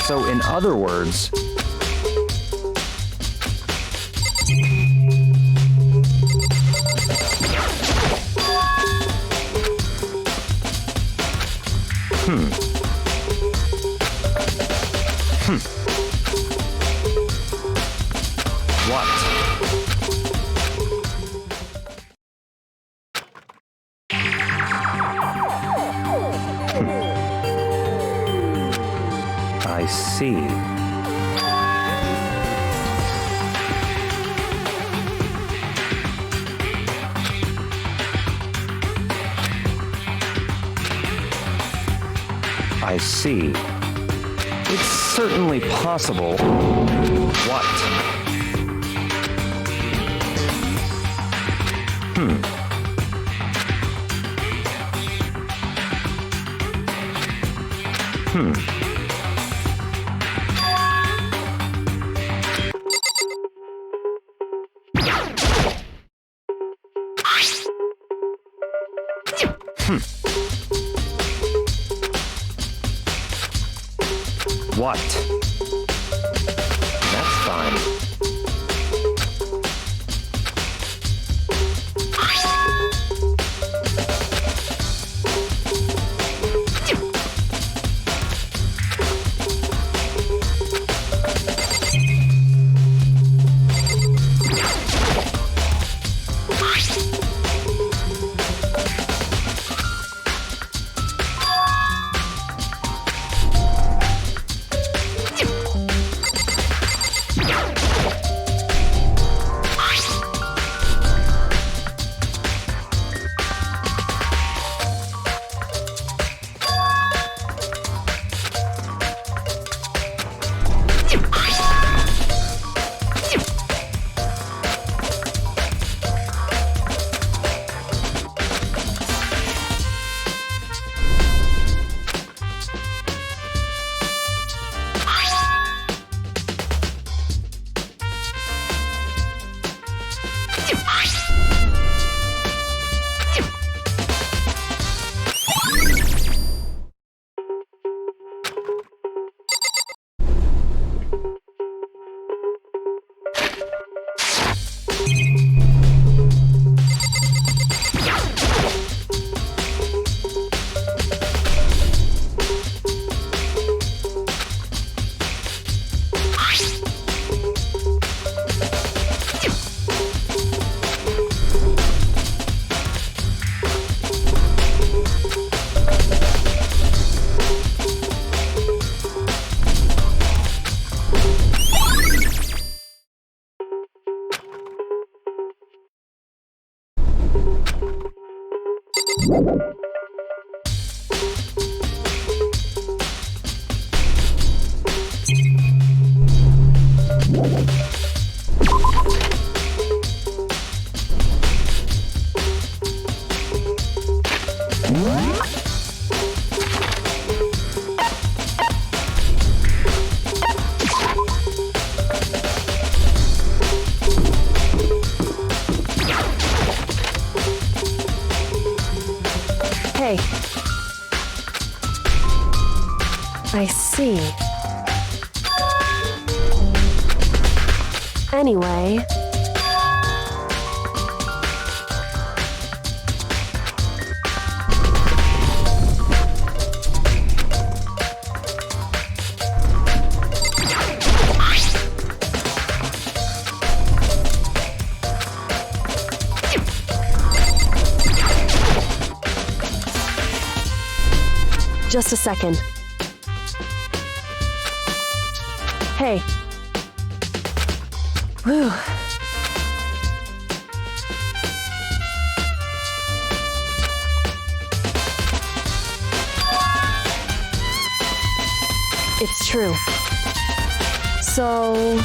So in other words, What? I see. I see. It's certainly possible. What? What? That's fine. Hey. I see. Anyway... Just a second. Hey. Whew. It's true. So...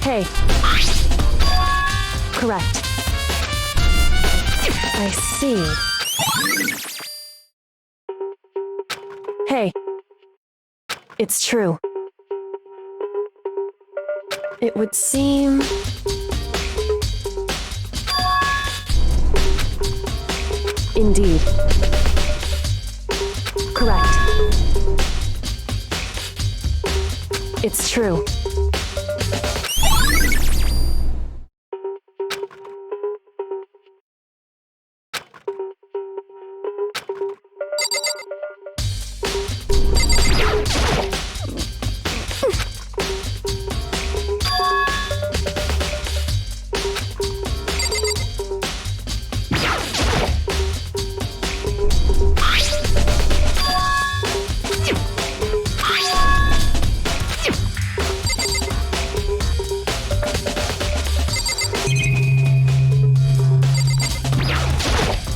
Hey. Correct. I see. Hey. It's true. It would seem... Indeed. Correct. It's true.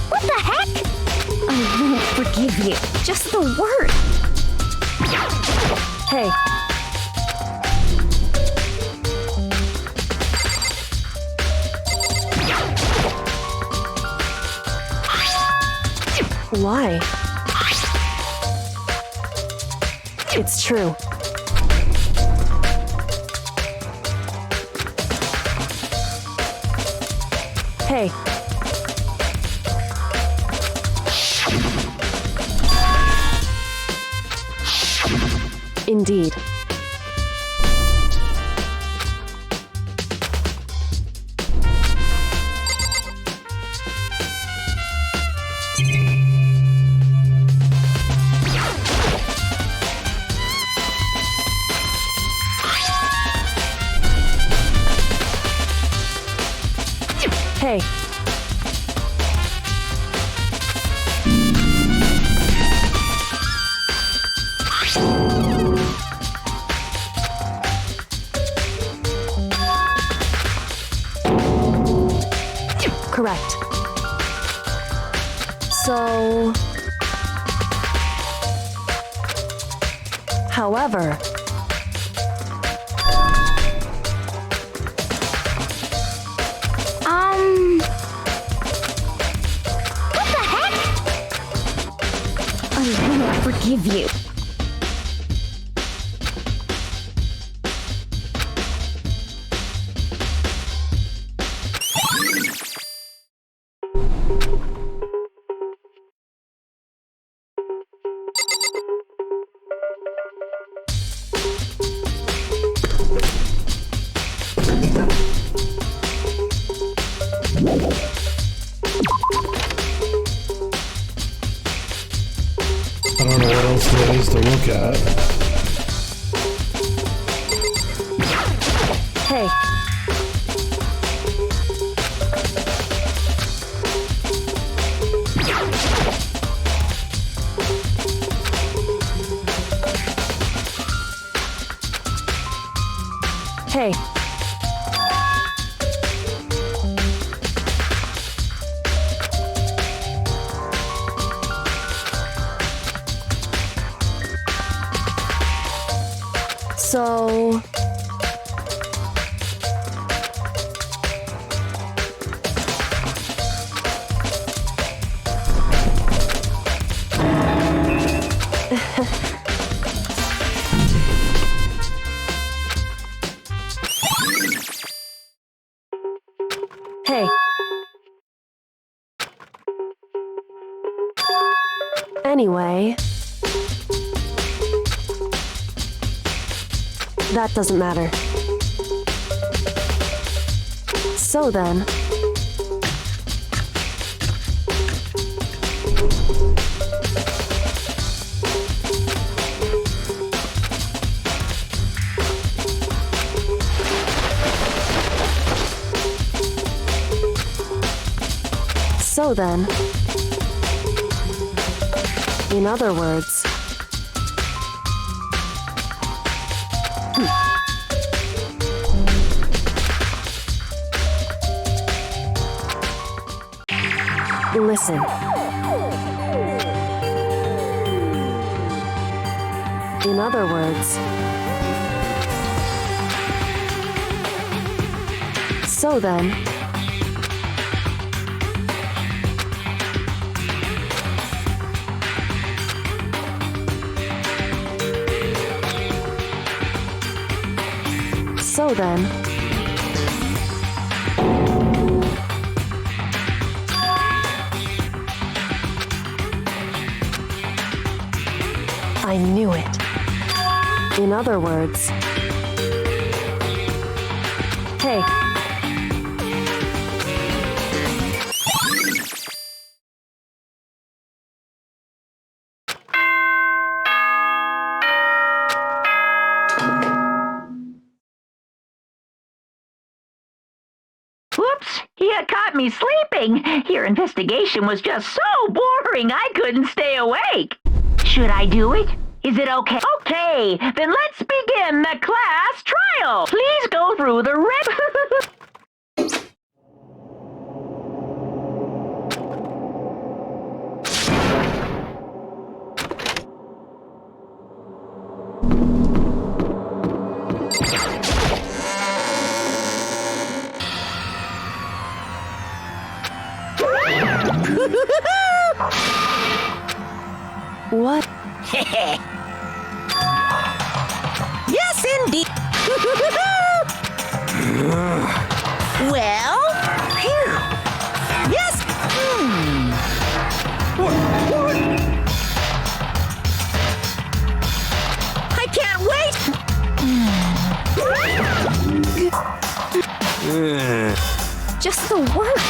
What the heck? I won't forgive you. Just the word. Hey. Why? It's true. Hey. Indeed. Hey. Correct. So... However... What the heck? I won't forgive you. I don't know what else there is to look at. Hey. Hey. So... Hey. Anyway... That doesn't matter. So then... So then... In other words... Listen. In other words... So then... So then... I knew it. In other words... Hey. Whoops, you caught me sleeping. Your investigation was just so boring I couldn't stay awake. Should I do it? Is it okay? Okay, then let's begin the class trial. Please go through the red... What? Yes, indeed. Well, phew. Yes. I can't wait. Just the worst.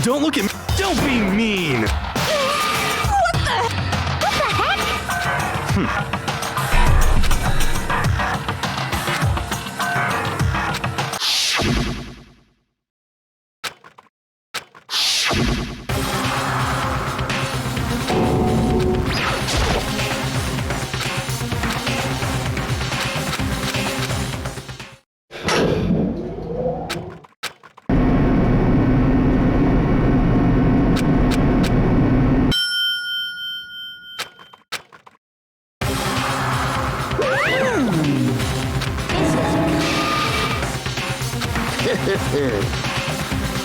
Don't look at me. Don't be mean. What the heck?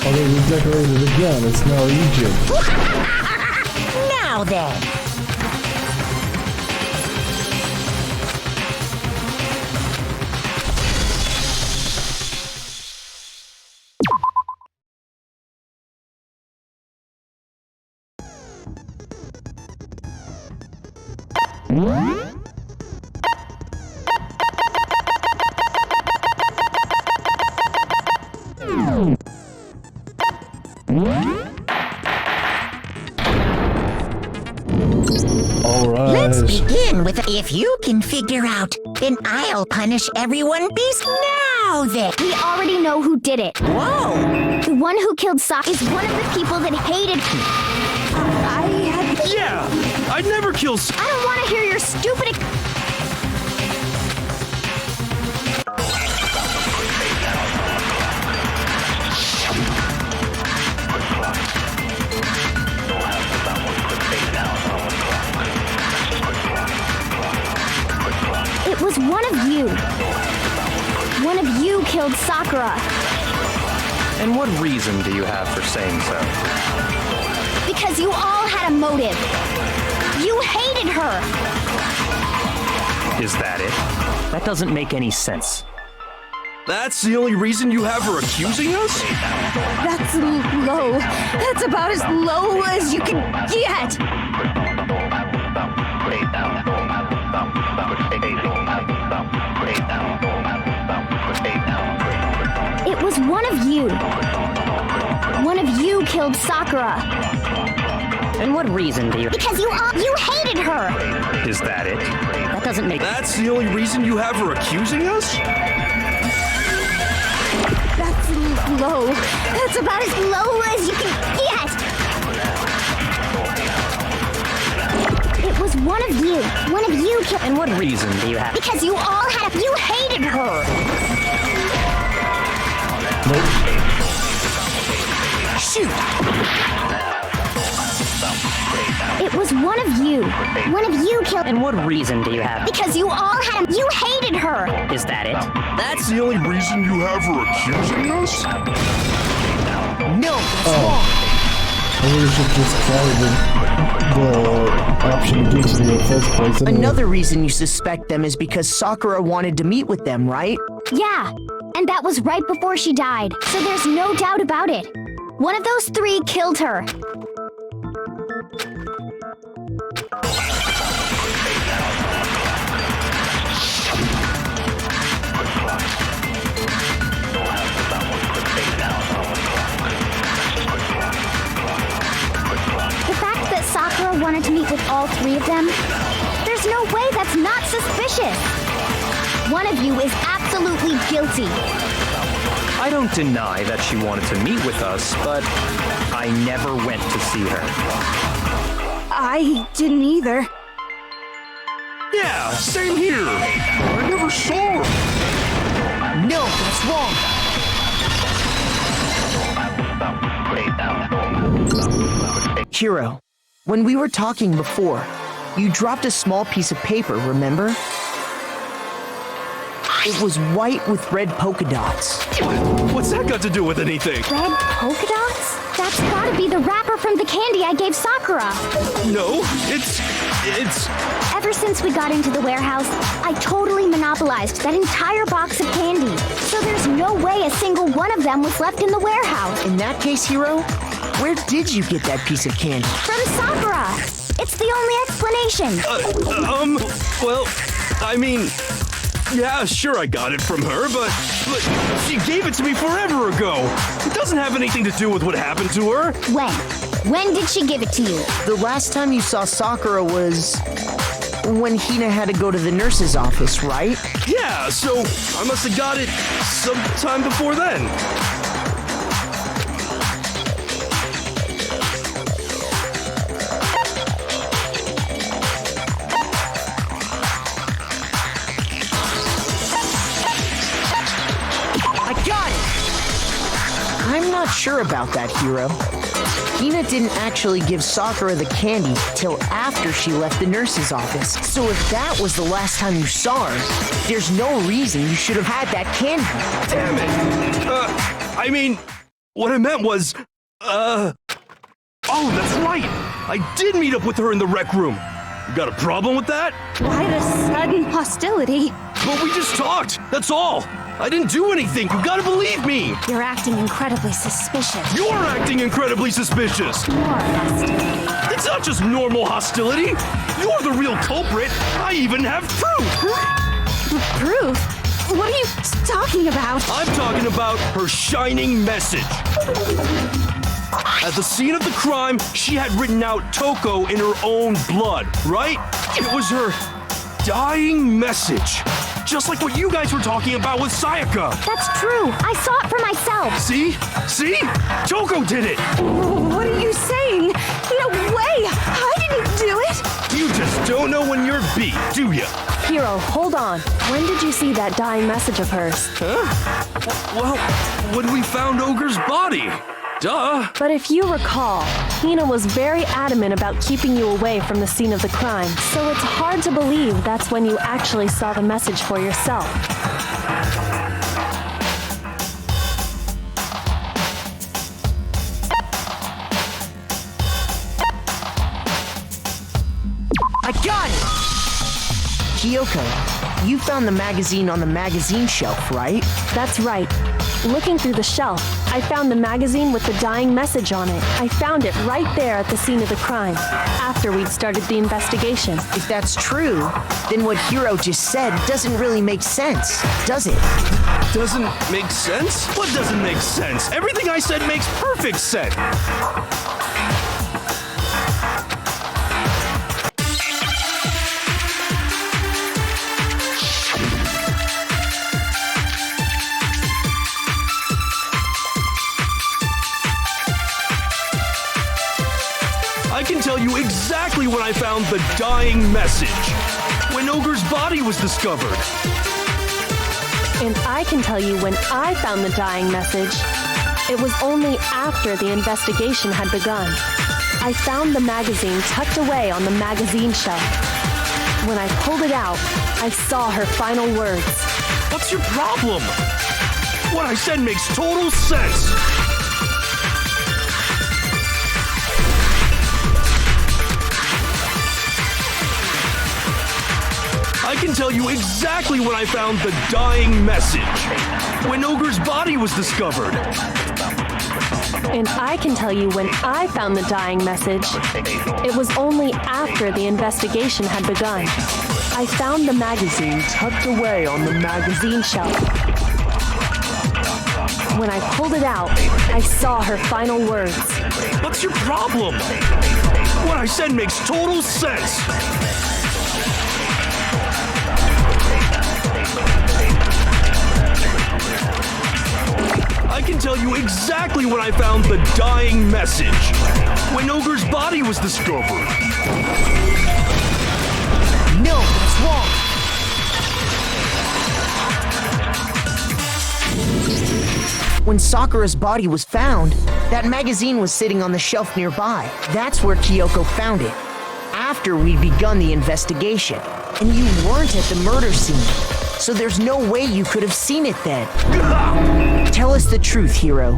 Oh, they redecorated again. It's now Egypt. Now then. Let's begin with if you can figure out, then I'll punish everyone beast now then. We already know who did it. Whoa! The one who killed Sakura is one of the people that hated me. Yeah, I'd never kill. I don't want to hear your stupid... It was one of you. One of you killed Sakura. And what reason do you have for saying so? Because you all had a motive. You hated her. Is that it? That doesn't make any sense. That's the only reason you have her accusing us? That's low. That's about as low as you can get. It was one of you. One of you killed Sakura. And what reason do you... Because you hated her. Is that it? That doesn't make... That's the only reason you have her accusing us? That's low. That's about as low as you can get. It was one of you. One of you killed... And what reason do you have? Because you all had... You hated her. Shoot! It was one of you. One of you killed... And what reason do you have? Because you all had... You hated her. Is that it? That's the only reason you have her accusing us? No, that's wrong. Maybe we should just try the option it gives you in the first place. Anyway. Another reason you suspect them is because Sakura wanted to meet with them, right? Yeah, and that was right before she died, so there's no doubt about it. One of those three killed her. The fact that Sakura wanted to meet with all three of them, there's no way that's not suspicious. One of you is absolutely guilty. I don't deny that she wanted to meet with us, but I never went to see her. I didn't either. Yeah, same here. I never saw her. No, that's wrong. Hiro, when we were talking before, you dropped a small piece of paper, remember? It was white with red polka dots. What's that got to do with anything? Red polka dots? That's gotta be the wrapper from the candy I gave Sakura. No, it's... Ever since we got into the warehouse, I totally monopolized that entire box of candy. So there's no way a single one of them was left in the warehouse. In that case, Hiro, where did you get that piece of candy? From Sakura! It's the only explanation. Well, I mean... Yeah, sure I got it from her, but she gave it to me forever ago. It doesn't have anything to do with what happened to her. When? When did she give it to you? The last time you saw Sakura was when Hina had to go to the nurse's office, right? Yeah, so I must have got it sometime before then. I'm not sure about that, Hiro. Hina didn't actually give Sakura the candy till after she left the nurse's office. So if that was the last time you saw her, there's no reason you should have had that candy. Damn it! I mean, what I meant was, Oh, that's right! I did meet up with her in the rec room. You got a problem with that? Why the sudden hostility? But we just talked, that's all! I didn't do anything, you gotta believe me! You're acting incredibly suspicious. You're acting incredibly suspicious! More hostility. It's not just normal hostility! You're the real culprit! I even have proof! Proof? What are you talking about? I'm talking about her shining message. At the scene of the crime, she had written out Toko in her own blood, right? It was her dying message. Just like what you guys were talking about with Sayaka. That's true. I saw it for myself. See? See? Toko did it! What are you saying? No way! I didn't do it! You just don't know when you're beat, do ya? Hiro, hold on. When did you see that dying message of hers? Huh? Well, when we found Ogre's body. Duh. But if you recall, Hina was very adamant about keeping you away from the scene of the crime, so it's hard to believe that's when you actually saw the message for yourself. I got it! Kyoko, you found the magazine on the magazine shelf, right? That's right. Looking through the shelf, I found the magazine with the dying message on it. I found it right there at the scene of the crime, after we'd started the investigation. If that's true, then what Hiro just said doesn't really make sense, does it? Doesn't make sense? What doesn't make sense? Everything I said makes perfect sense. I can tell you exactly when I found the dying message. When Ogre's body was discovered. And I can tell you when I found the dying message. It was only after the investigation had begun. I found the magazine tucked away on the magazine shelf. When I pulled it out, I saw her final words. What's your problem? What I said makes total sense. I can tell you exactly when I found the dying message. When Ogre's body was discovered. And I can tell you when I found the dying message. It was only after the investigation had begun. I found the magazine tucked away on the magazine shelf. When I pulled it out, I saw her final words. What's your problem? What I said makes total sense. I can tell you exactly when I found the dying message. When Ogre's body was discovered. No, that's wrong. When Sakura's body was found, that magazine was sitting on the shelf nearby. That's where Kyoko found it, after we'd begun the investigation. And you weren't at the murder scene, so there's no way you could have seen it then. Tell us the truth, Hiro.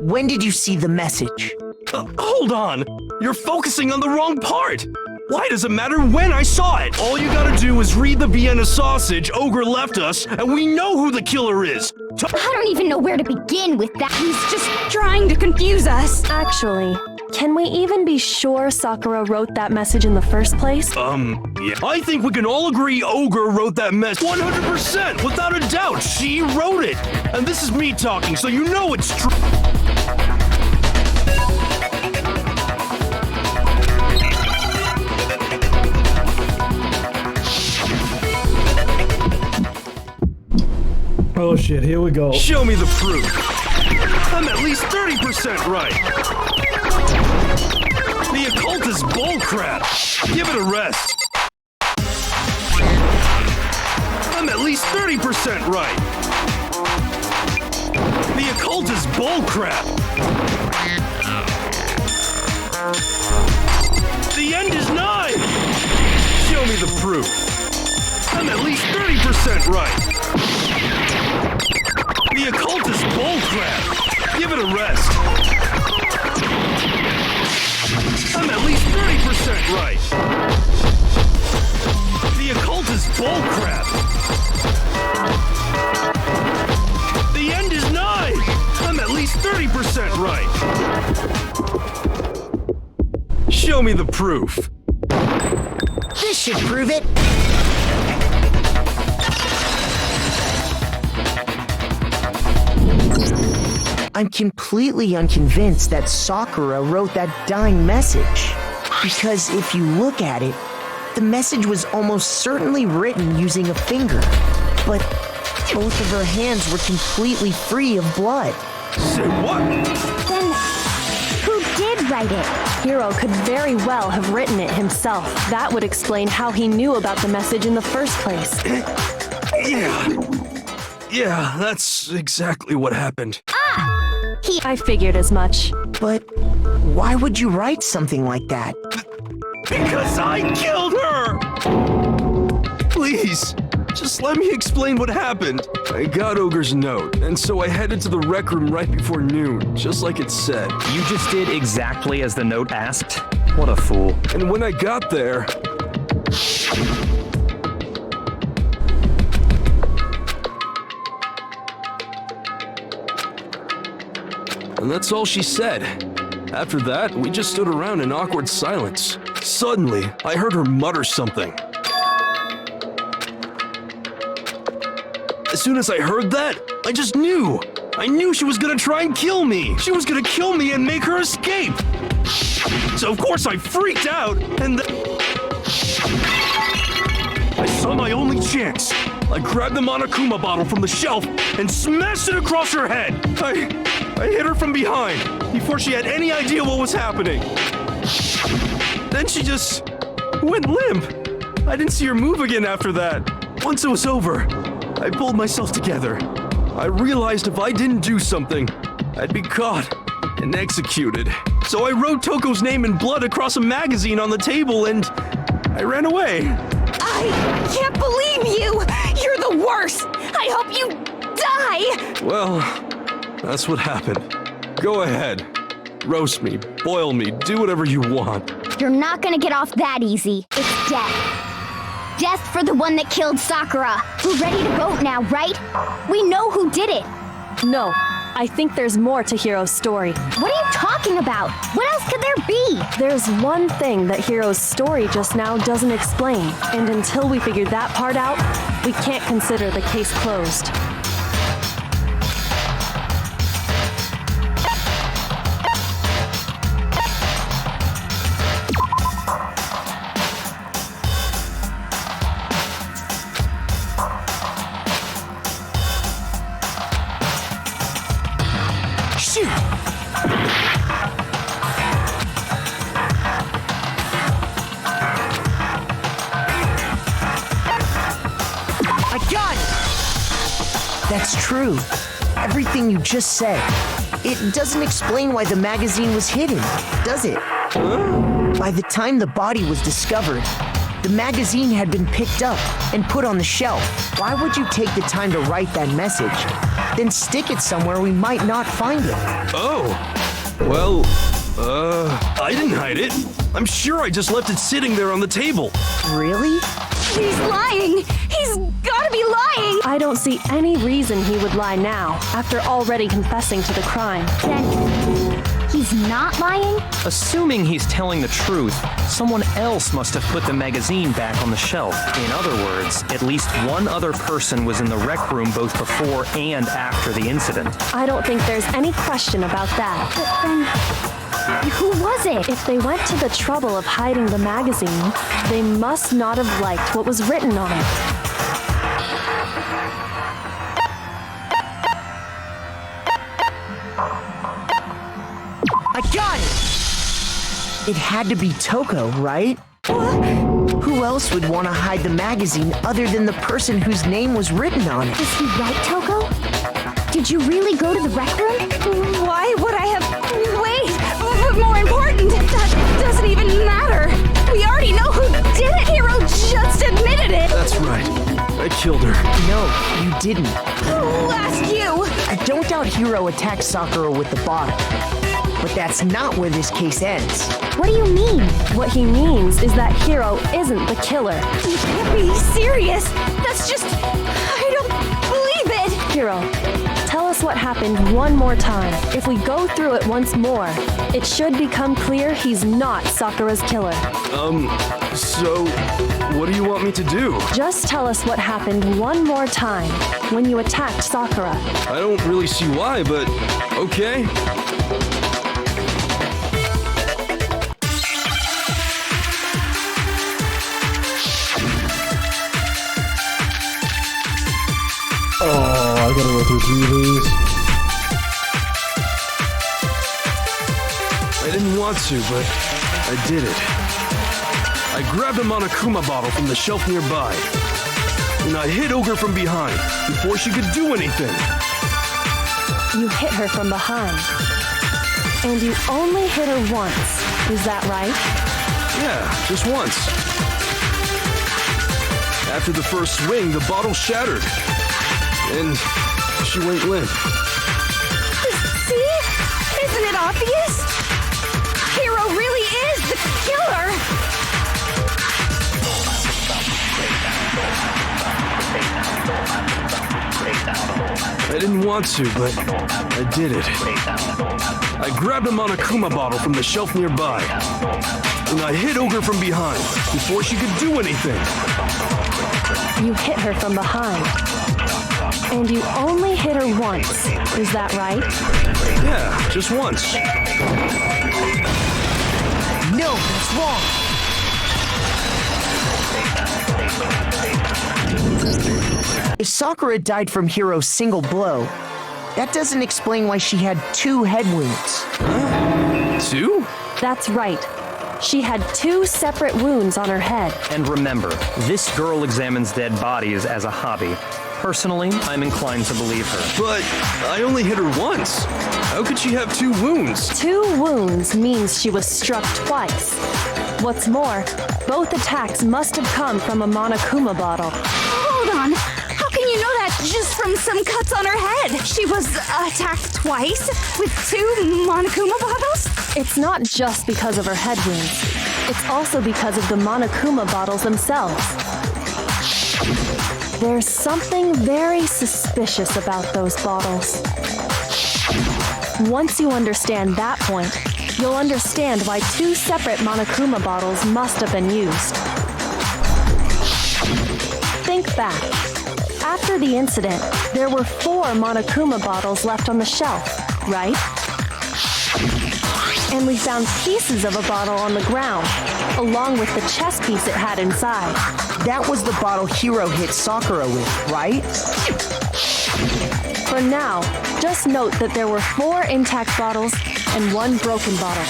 When did you see the message? Hold on! You're focusing on the wrong part! Why does it matter when I saw it? All you gotta do is read the Vienna sausage Ogre left us, and we know who the killer is! I don't even know where to begin with that. He's just trying to confuse us. Actually, can we even be sure Sakura wrote that message in the first place? Yeah. I think we can all agree Ogre wrote that mess 100%, without a doubt. She wrote it. And this is me talking, so you know it's true. Oh shit, here we go. Show me the proof. I'm at least 30% right. The occult is bullcrap. Give it a rest. I'm at least 30% right. The occult is bullcrap. The end is nigh. Show me the proof. I'm at least 30% right. The occult is bullcrap. Give it a rest. I'm at least 30% right. The occult is bullcrap. The end is nigh. I'm at least 30% right. Show me the proof. This should prove it. I'm completely unconvinced that Sakura wrote that dying message. Because if you look at it, the message was almost certainly written using a finger. But both of her hands were completely free of blood. Say what? Then, who did write it? Hiro could very well have written it himself. That would explain how he knew about the message in the first place. Yeah, that's exactly what happened. I figured as much. But why would you write something like that? Because I killed her! Please, just let me explain what happened. I got Ogre's note, and so I headed to the rec room right before noon, just like it said. You just did exactly as the note asked? What a fool. And when I got there... And that's all she said. After that, we just stood around in awkward silence. Suddenly, I heard her mutter something. As soon as I heard that, I just knew. I knew she was gonna try and kill me. She was gonna kill me and make her escape. So of course I freaked out, and I saw my only chance. I grabbed the Monokuma bottle from the shelf and smashed it across her head. I hit her from behind before she had any idea what was happening. Then she just went limp. I didn't see her move again after that. Once it was over, I pulled myself together. I realized if I didn't do something, I'd be caught and executed. So I wrote Toko's name in blood across a magazine on the table and I ran away. I can't believe you! You're the worst! I hope you die! Well, that's what happened. Go ahead. Roast me, boil me, do whatever you want. You're not gonna get off that easy. It's death. Death for the one that killed Sakura. We're ready to vote now, right? We know who did it. No, I think there's more to Hiro's story. What are you talking about? What else could there be? There's one thing that Hiro's story just now doesn't explain, and until we figure that part out, we can't consider the case closed. That's true. Everything you just said. It doesn't explain why the magazine was hidden, does it? By the time the body was discovered, the magazine had been picked up and put on the shelf. Why would you take the time to write that message, then stick it somewhere we might not find it? Oh, well, I didn't hide it. I'm sure I just left it sitting there on the table. Really? He's lying! He's gotta be lying! I don't see any reason he would lie now, after already confessing to the crime. Then he's not lying? Assuming he's telling the truth, someone else must have put the magazine back on the shelf. In other words, at least one other person was in the rec room both before and after the incident. I don't think there's any question about that. But then, who was it? If they went to the trouble of hiding the magazine, they must not have liked what was written on it. I got it! It had to be Toko, right? Who else would want to hide the magazine other than the person whose name was written on it? Is he right, Toko? Did you really go to the rec room? Why would I have... Wait! But more important, that doesn't even matter! We already know who did it! Hiro just admitted it! That's right. I killed her. No, you didn't. Who asked you? I don't doubt Hiro attacked Sakura with the bottle. But that's not where this case ends. What do you mean? What he means is that Hiro isn't the killer. You can't be serious! That's just... I don't believe it! Hiro, tell us what happened one more time. If we go through it once more, it should become clear he's not Sakura's killer. So, what do you want me to do? Just tell us what happened one more time when you attacked Sakura. I don't really see why, but okay. Oh, I gotta go through these. I didn't want to, but I did it. I grabbed a Monokuma bottle from the shelf nearby, and I hit Ogre from behind before she could do anything. You hit her from behind. And you only hit her once. Is that right? Yeah, just once. After the first swing, the bottle shattered, and she went limp. See? Isn't it obvious? Hiro really is the killer! I didn't want to, but I did it. I grabbed a Monokuma bottle from the shelf nearby, and I hit Ogre from behind before she could do anything. You hit her from behind. And you only hit her once. Is that right? Yeah, just once. No, that's wrong. If Sakura died from Hiro's single blow, that doesn't explain why she had 2 head wounds. Huh? 2? That's right. She had 2 separate wounds on her head. And remember, this girl examines dead bodies as a hobby. Personally, I'm inclined to believe her. But I only hit her once. How could she have 2 wounds? 2 wounds means she was struck twice. What's more, both attacks must have come from a Monokuma bottle. Hold on. How can you know that just from some cuts on her head? She was attacked twice with 2 Monokuma bottles? It's not just because of her head wounds. It's also because of the Monokuma bottles themselves. There's something very suspicious about those bottles. Once you understand that point, you'll understand why 2 separate Monokuma bottles must have been used. Think back. After the incident, there were 4 Monokuma bottles left on the shelf, right? And we found pieces of a bottle on the ground, along with the chess piece it had inside. That was the bottle Hiro hit Sakura with, right? For now, just note that there were 4 intact bottles and 1 broken bottle.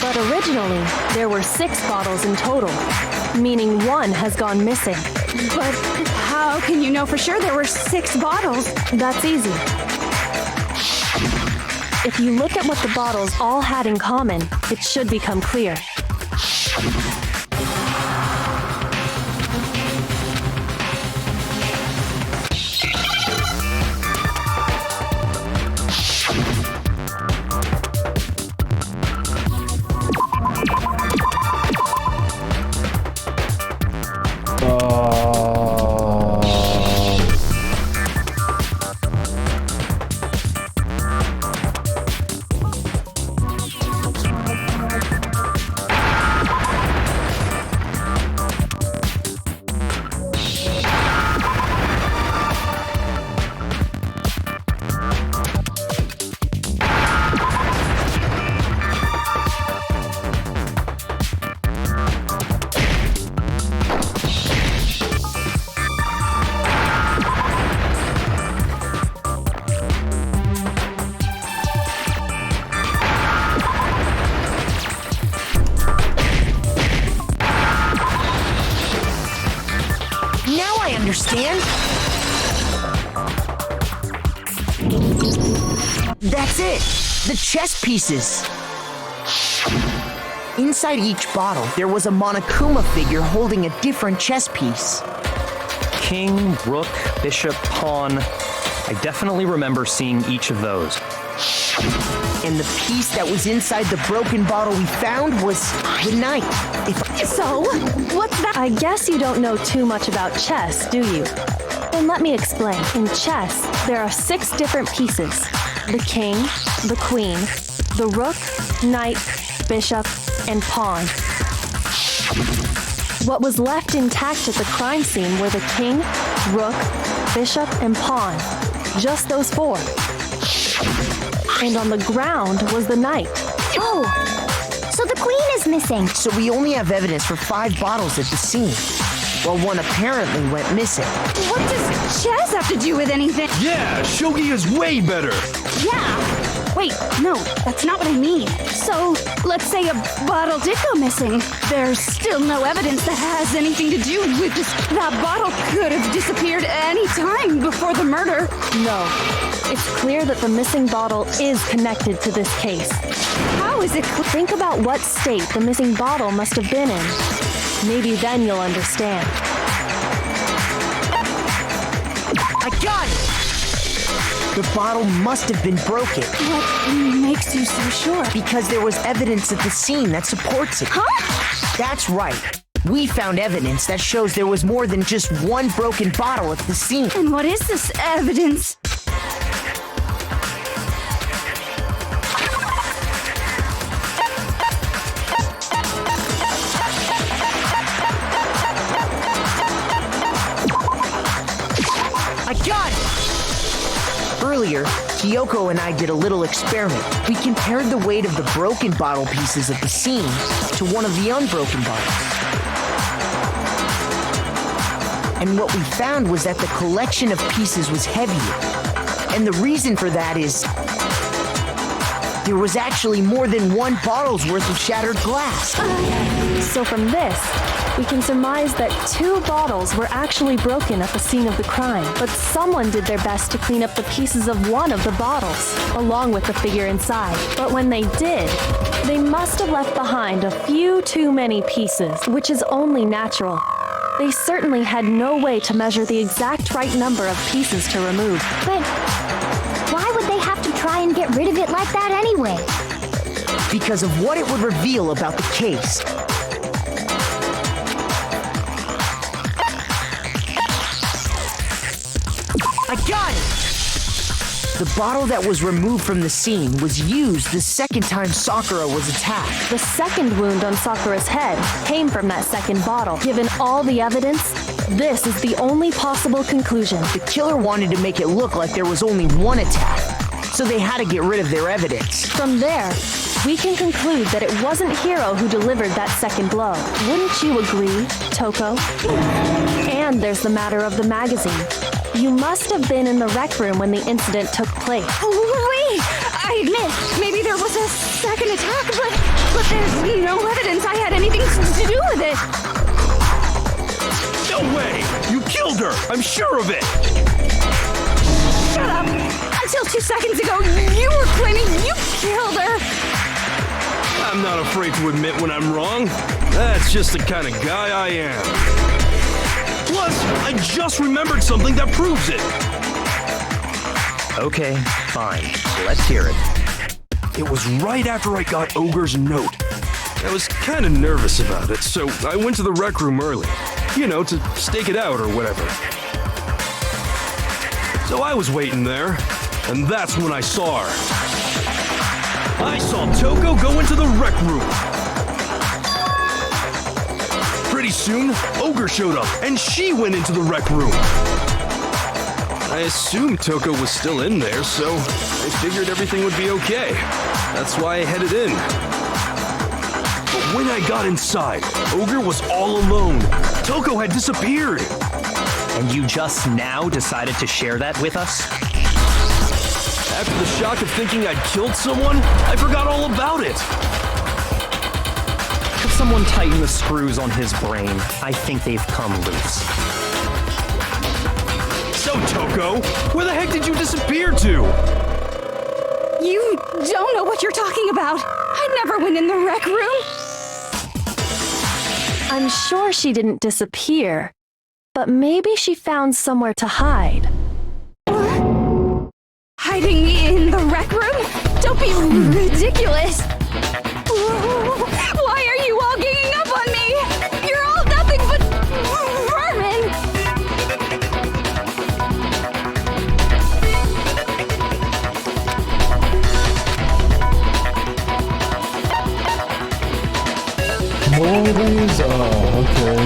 But originally, there were 6 bottles in total, meaning 1 has gone missing. But how can you know for sure there were 6 bottles? That's easy. If you look at what the bottles all had in common, it should become clear. Understand? That's it! The chess pieces! Inside each bottle, there was a Monokuma figure holding a different chess piece. King, rook, bishop, pawn. I definitely remember seeing each of those. And the piece that was inside the broken bottle we found was the knight. So, what's that? I guess you don't know too much about chess, do you? Then let me explain. In chess, there are 6 different pieces. The king, the queen, the rook, knight, bishop, and pawn. What was left intact at the crime scene were the king, rook, bishop, and pawn. Just those 4. And on the ground was the knight. Oh, so the queen is missing. So we only have evidence for 5 bottles at the scene, while 1 apparently went missing. What does chess have to do with anything? Yeah, shogi is way better. Yeah. Wait, no, that's not what I mean. So, let's say a bottle did go missing. There's still no evidence that has anything to do with this. That bottle could have disappeared any time before the murder. No. It's clear that the missing bottle is connected to this case. How is it Think about what state the missing bottle must have been in. Maybe then you'll understand. I got it! The bottle must have been broken. What makes you so sure? Because there was evidence at the scene that supports it. Huh? That's right. We found evidence that shows there was more than just 1 broken bottle at the scene. And what is this evidence? I got it! Earlier, Kyoko and I did a little experiment. We compared the weight of the broken bottle pieces at the scene to one of the unbroken bottles. And what we found was that the collection of pieces was heavier. And the reason for that is there was actually more than 1 bottle's worth of shattered glass. So from this, we can surmise that 2 bottles were actually broken at the scene of the crime, but someone did their best to clean up the pieces of 1 of the bottles, along with the figure inside. But when they did, they must have left behind a few too many pieces, which is only natural. They certainly had no way to measure the exact right number of pieces to remove. But why would they have to try and get rid of it like that anyway? Because of what it would reveal about the case. I got it! The bottle that was removed from the scene was used the second time Sakura was attacked. The second wound on Sakura's head came from that second bottle. Given all the evidence, this is the only possible conclusion. The killer wanted to make it look like there was only one attack, so they had to get rid of their evidence. From there, we can conclude that it wasn't Hiro who delivered that second blow. Wouldn't you agree, Toko? And there's the matter of the magazine. You must have been in the rec room when the incident took place. Wait! I admit, maybe there was a second attack, but there's no evidence I had anything to do with it. No way! You killed her! I'm sure of it! Shut up! Until 2 seconds ago, you were claiming you killed her! I'm not afraid to admit when I'm wrong. That's just the kind of guy I am. Plus, I just remembered something that proves it. Okay, fine. Let's hear it. It was right after I got Ogre's note. I was kind of nervous about it, so I went to the rec room early. You know, to stake it out or whatever. So I was waiting there, and that's when I saw her. I saw Toko go into the rec room. Pretty soon, Ogre showed up, and she went into the rec room. I assumed Toko was still in there, so I figured everything would be okay. That's why I headed in. But when I got inside, Ogre was all alone. Toko had disappeared. And you just now decided to share that with us? After the shock of thinking I'd killed someone, I forgot all about it. If someone tightened the screws on his brain, I think they've come loose. So, Toko, where the heck did you disappear to? You don't know what you're talking about. I never went in the rec room. I'm sure she didn't disappear, but maybe she found somewhere to hide. Hiding in the rec room? Don't be ridiculous. Why are you all ganging up on me? You're all nothing but vermin. Moldies? Oh, okay.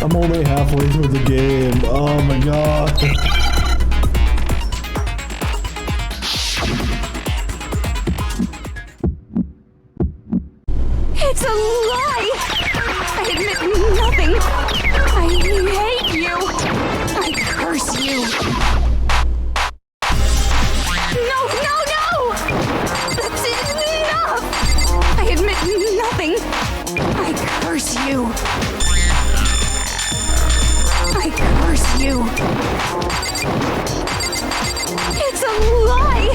I'm only halfway through the game. Oh my god. It's a lie! I admit nothing. I hate you. I curse you. No, no, no! That's enough! I admit nothing. I curse you. I curse you. It's a lie!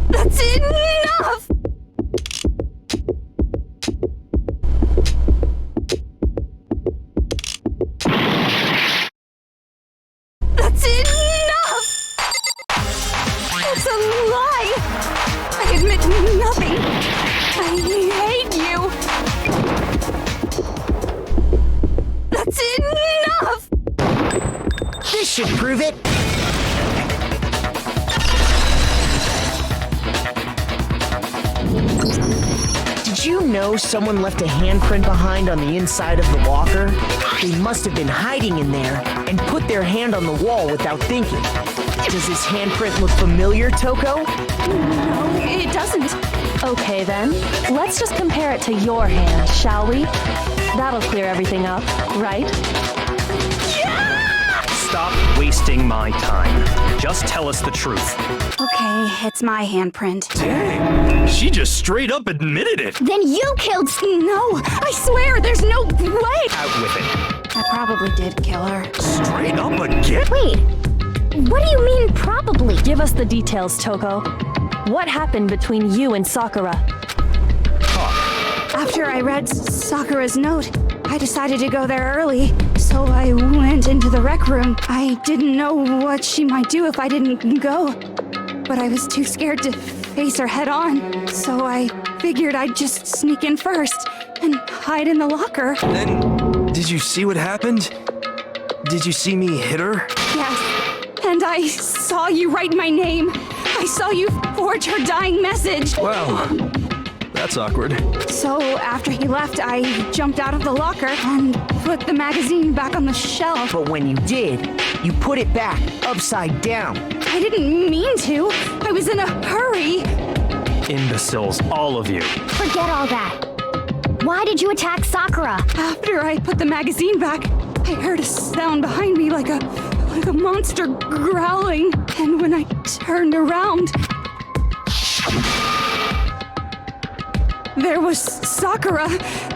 That's enough! That's enough! It's a lie! I admit nothing. I hate you. That's enough! This should prove it. Did you know someone left a handprint behind on the inside of the locker? They must have been hiding in there and put their hand on the wall without thinking. Does this handprint look familiar, Toko? No, it doesn't. Okay then, let's just compare it to your hand, shall we? That'll clear everything up, right? Stop wasting my time. Just tell us the truth. Okay, it's my handprint. Dang, she just straight up admitted it. Then you killed... No, I swear, there's no way! Out with it. I probably did kill her. Straight up again? Wait, what do you mean probably? Give us the details, Toko. What happened between you and Sakura? After I read Sakura's note, I decided to go there early, so I went into the rec room. I didn't know what she might do if I didn't go, but I was too scared to face her head on, so I figured I'd just sneak in first and hide in the locker. Then, did you see what happened? Did you see me hit her? Yes, and I saw you write my name. I saw you forge her dying message. Well, that's awkward. So after he left, I jumped out of the locker and put the magazine back on the shelf. But when you did, you put it back, upside down. I didn't mean to. I was in a hurry. Imbeciles, all of you. Forget all that. Why did you attack Sakura? After I put the magazine back, I heard a sound behind me like a monster growling. And when I turned around, there was Sakura,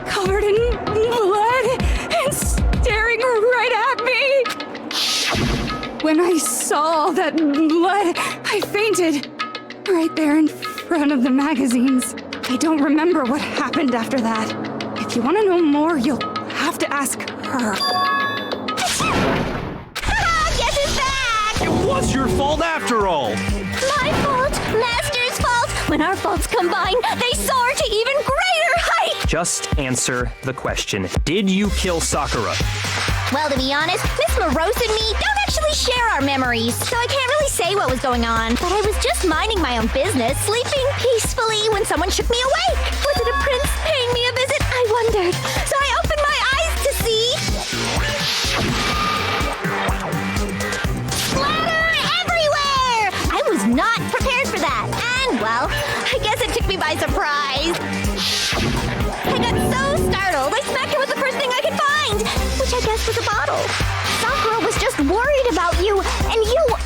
covered in blood and staring right at me. When I saw that blood, I fainted right there in front of the magazines. I don't remember what happened after that. If you want to know more, you'll have to ask her. Guess who's back? It was your fault after all! My fault, Master's fault. When our faults combine, they soar to even greater height. Just answer the question. Did you kill Sakura? Well, to be honest, Miss Morose and me don't actually share our memories, so I can't really say what was going on. But I was just minding my own business, sleeping peacefully when someone shook me awake. Was it a prince paying me a visit? I wondered. So I opened my eyes to see... splatter everywhere! I was not prepared for that. And, well, I guess it took me by surprise. I got so startled, I smacked her with the first thing I could find, which I guess was a bottle. Sakura was just worried about you, and you're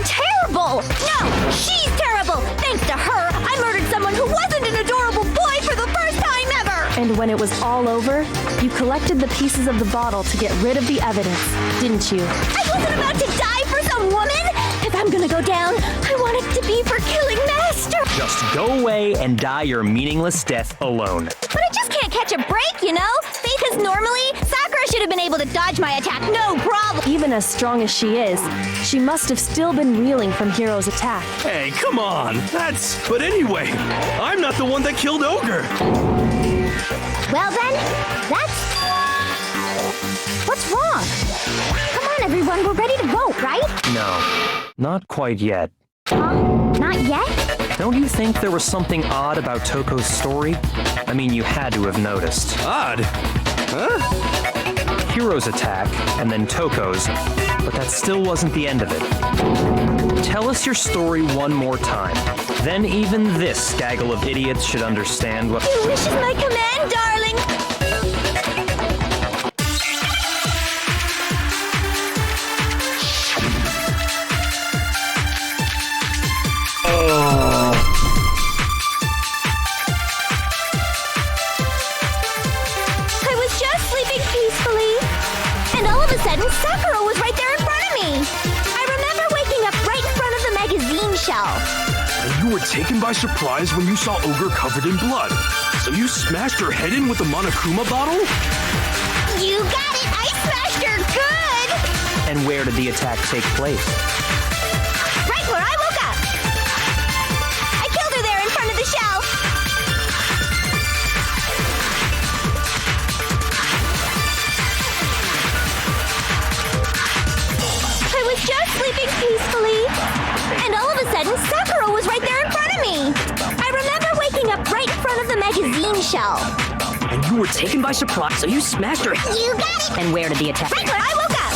terrible! No, she's terrible! Thanks to her, I murdered someone who wasn't an adorable boy for the first time ever! And when it was all over, you collected the pieces of the bottle to get rid of the evidence, didn't you? I wasn't about to die for some woman! If I'm gonna go down, I want it to be for killing Master! Just go away and die your meaningless death alone. But I just can't catch a break, you know? Because normally, Sakura should have been able to dodge my attack, no problem! Even as strong as she is, she must have still been reeling from Hiro's attack. Hey, come on! But anyway, I'm not the one that killed Ogre! Well then, what's wrong? Come on, everyone, we're ready to vote, right? No, not quite yet. Not yet? Don't you think there was something odd about Toko's story? I mean, you had to have noticed. Odd? Huh? Hiro's attack, and then Toko's, but that still wasn't the end of it. Tell us your story one more time. Then even this gaggle of idiots should understand what— Your wish is my command, darling! I was just sleeping peacefully, and all of a sudden, Sakura was right there in front of me. I remember waking up right in front of the magazine shelf. And you were taken by surprise when you saw Ogre covered in blood. So you smashed her head in with the Monokuma bottle? You got it! I smashed her good! And where did the attack take place? Right where I woke up. I killed her there in front of the shelf. I was just sleeping peacefully, and all of a sudden, Sakura was right there in front of me. I remember waking up right in front of the magazine shelf. And you were taken by surprise, so you smashed her. You got it! And where did the attack? Right where I woke up.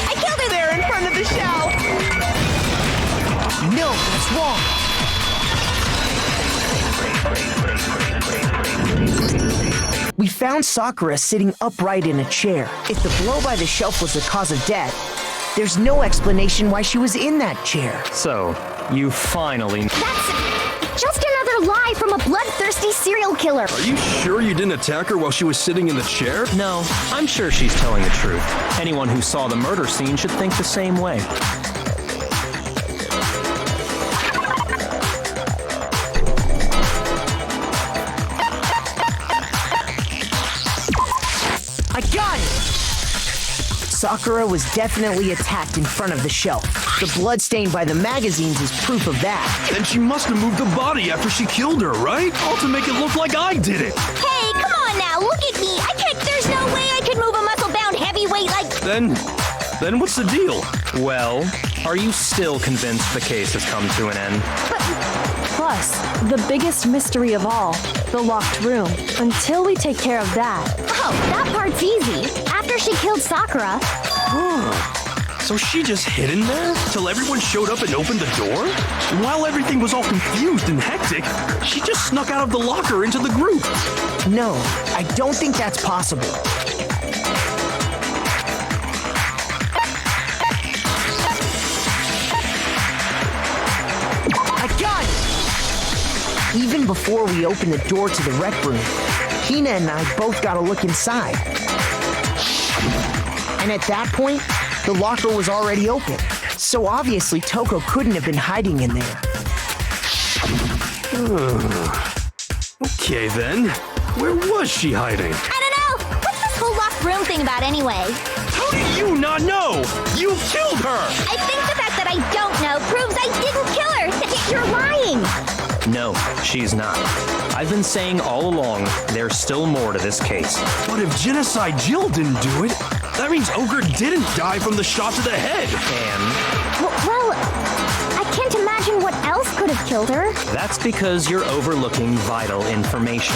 I killed her there in front of the shelf. No, that's wrong. We found Sakura sitting upright in a chair. If the blow by the shelf was the cause of death, there's no explanation why she was in that chair. So, you finally— That's just another lie from a bloodthirsty bloodthirsty serial killer. Are you sure you didn't attack her while she was sitting in the chair? No, I'm sure she's telling the truth. Anyone who saw the murder scene should think the same way. I got it! Sakura was definitely attacked in front of the shelf. The blood stain by the magazines is proof of that. Then she must have moved the body after she killed her, right? All to make it look like I did it. Hey, come on now, look at me. There's no way I could move a muscle-bound heavyweight like... Then what's the deal? Well, are you still convinced the case has come to an end? Plus, the biggest mystery of all, the locked room. Until we take care of that. Oh, that part's easy. After she killed Sakura... So she just hid in there till everyone showed up and opened the door? And while everything was all confused and hectic, she just snuck out of the locker into the group. No, I don't think that's possible. I got it! Even before we opened the door to the rec room, Hina and I both got a look inside. And at that point, the locker was already open. So obviously Toko couldn't have been hiding in there. Okay then, where was she hiding? I don't know. What's this whole locked room thing about anyway? How do you not know? You killed her! I think the fact that I don't know proves I didn't kill her. You're lying. No, she's not. I've been saying all along, there's still more to this case. But if Genocide Jill didn't do it, that means Ogre didn't die from the shot to the head. And Well, I can't imagine what else could have killed her. that's because you're overlooking vital information.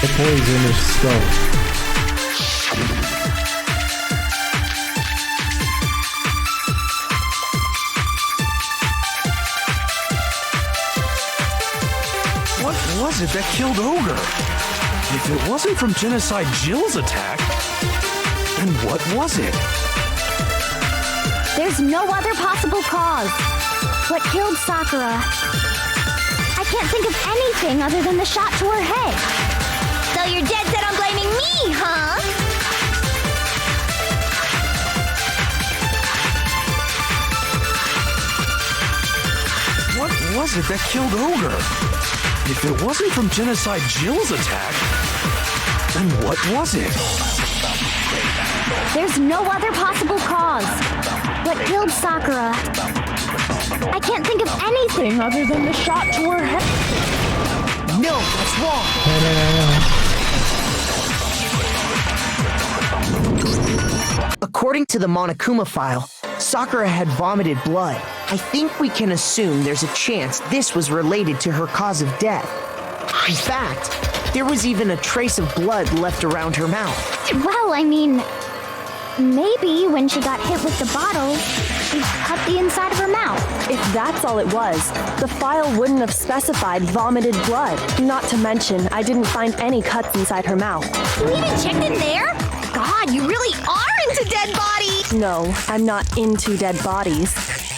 The poison is stuff. What was it that killed Ogre? If it wasn't from Genocide Jill's attack, then what was it? There's no other possible cause. What killed Sakura? I can't think of anything other than the shot to her head. So you're dead set on blaming me, huh? What was it that killed Ogre? If it wasn't from Genocide Jill's attack, then what was it? There's no other possible cause. What killed Sakura? I can't think of anything other than the shot to her head. No, that's wrong. According to the Monokuma file, Sakura had vomited blood. I think we can assume there's a chance this was related to her cause of death. In fact, there was even a trace of blood left around her mouth. Well, I mean, maybe when she got hit with the bottle, she cut the inside of her mouth. If that's all it was, the file wouldn't have specified vomited blood. Not to mention, I didn't find any cuts inside her mouth. You even checked in there? God, you really are into dead bodies! No, I'm not into dead bodies.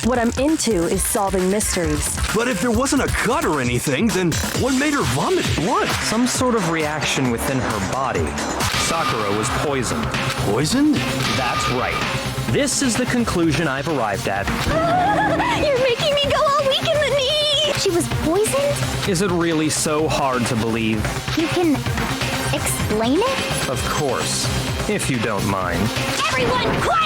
What I'm into is solving mysteries. But if there wasn't a cut or anything, then what made her vomit blood? Some sort of reaction within her body. Sakura was poisoned. Poisoned? That's right. This is the conclusion I've arrived at. You're making me go all weak in the knee! She was poisoned? Is it really so hard to believe? You can explain it? Of course, if you don't mind. Everyone, quiet!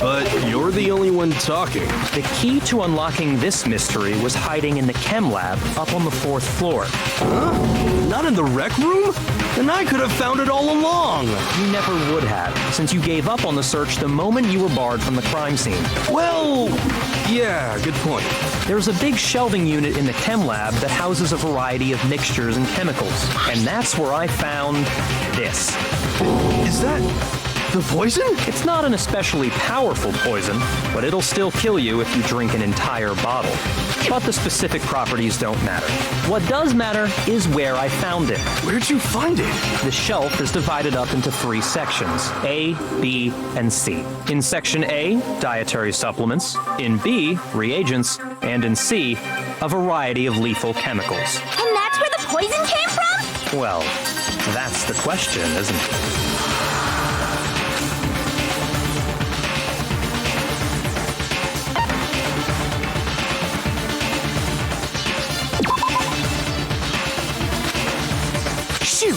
But you're the only one talking. The key to unlocking this mystery was hiding in the chem lab up on the 4th floor. Huh? Not in the rec room? Then I could have found it all along. You never would have, since you gave up on the search the moment you were barred from the crime scene. Well, yeah, good point. There's a big shelving unit in the chem lab that houses a variety of mixtures and chemicals. And that's where I found this. Is The poison? It's not an especially powerful poison, but it'll still kill you if you drink an entire bottle. But the specific properties don't matter. What does matter is where I found it. Where'd you find it? The shelf is divided up into 3 sections, A, B, and C. In section A, dietary supplements. In B, reagents. And in C, a variety of lethal chemicals. And that's where the poison came from? Well, that's the question, isn't it? Shoot!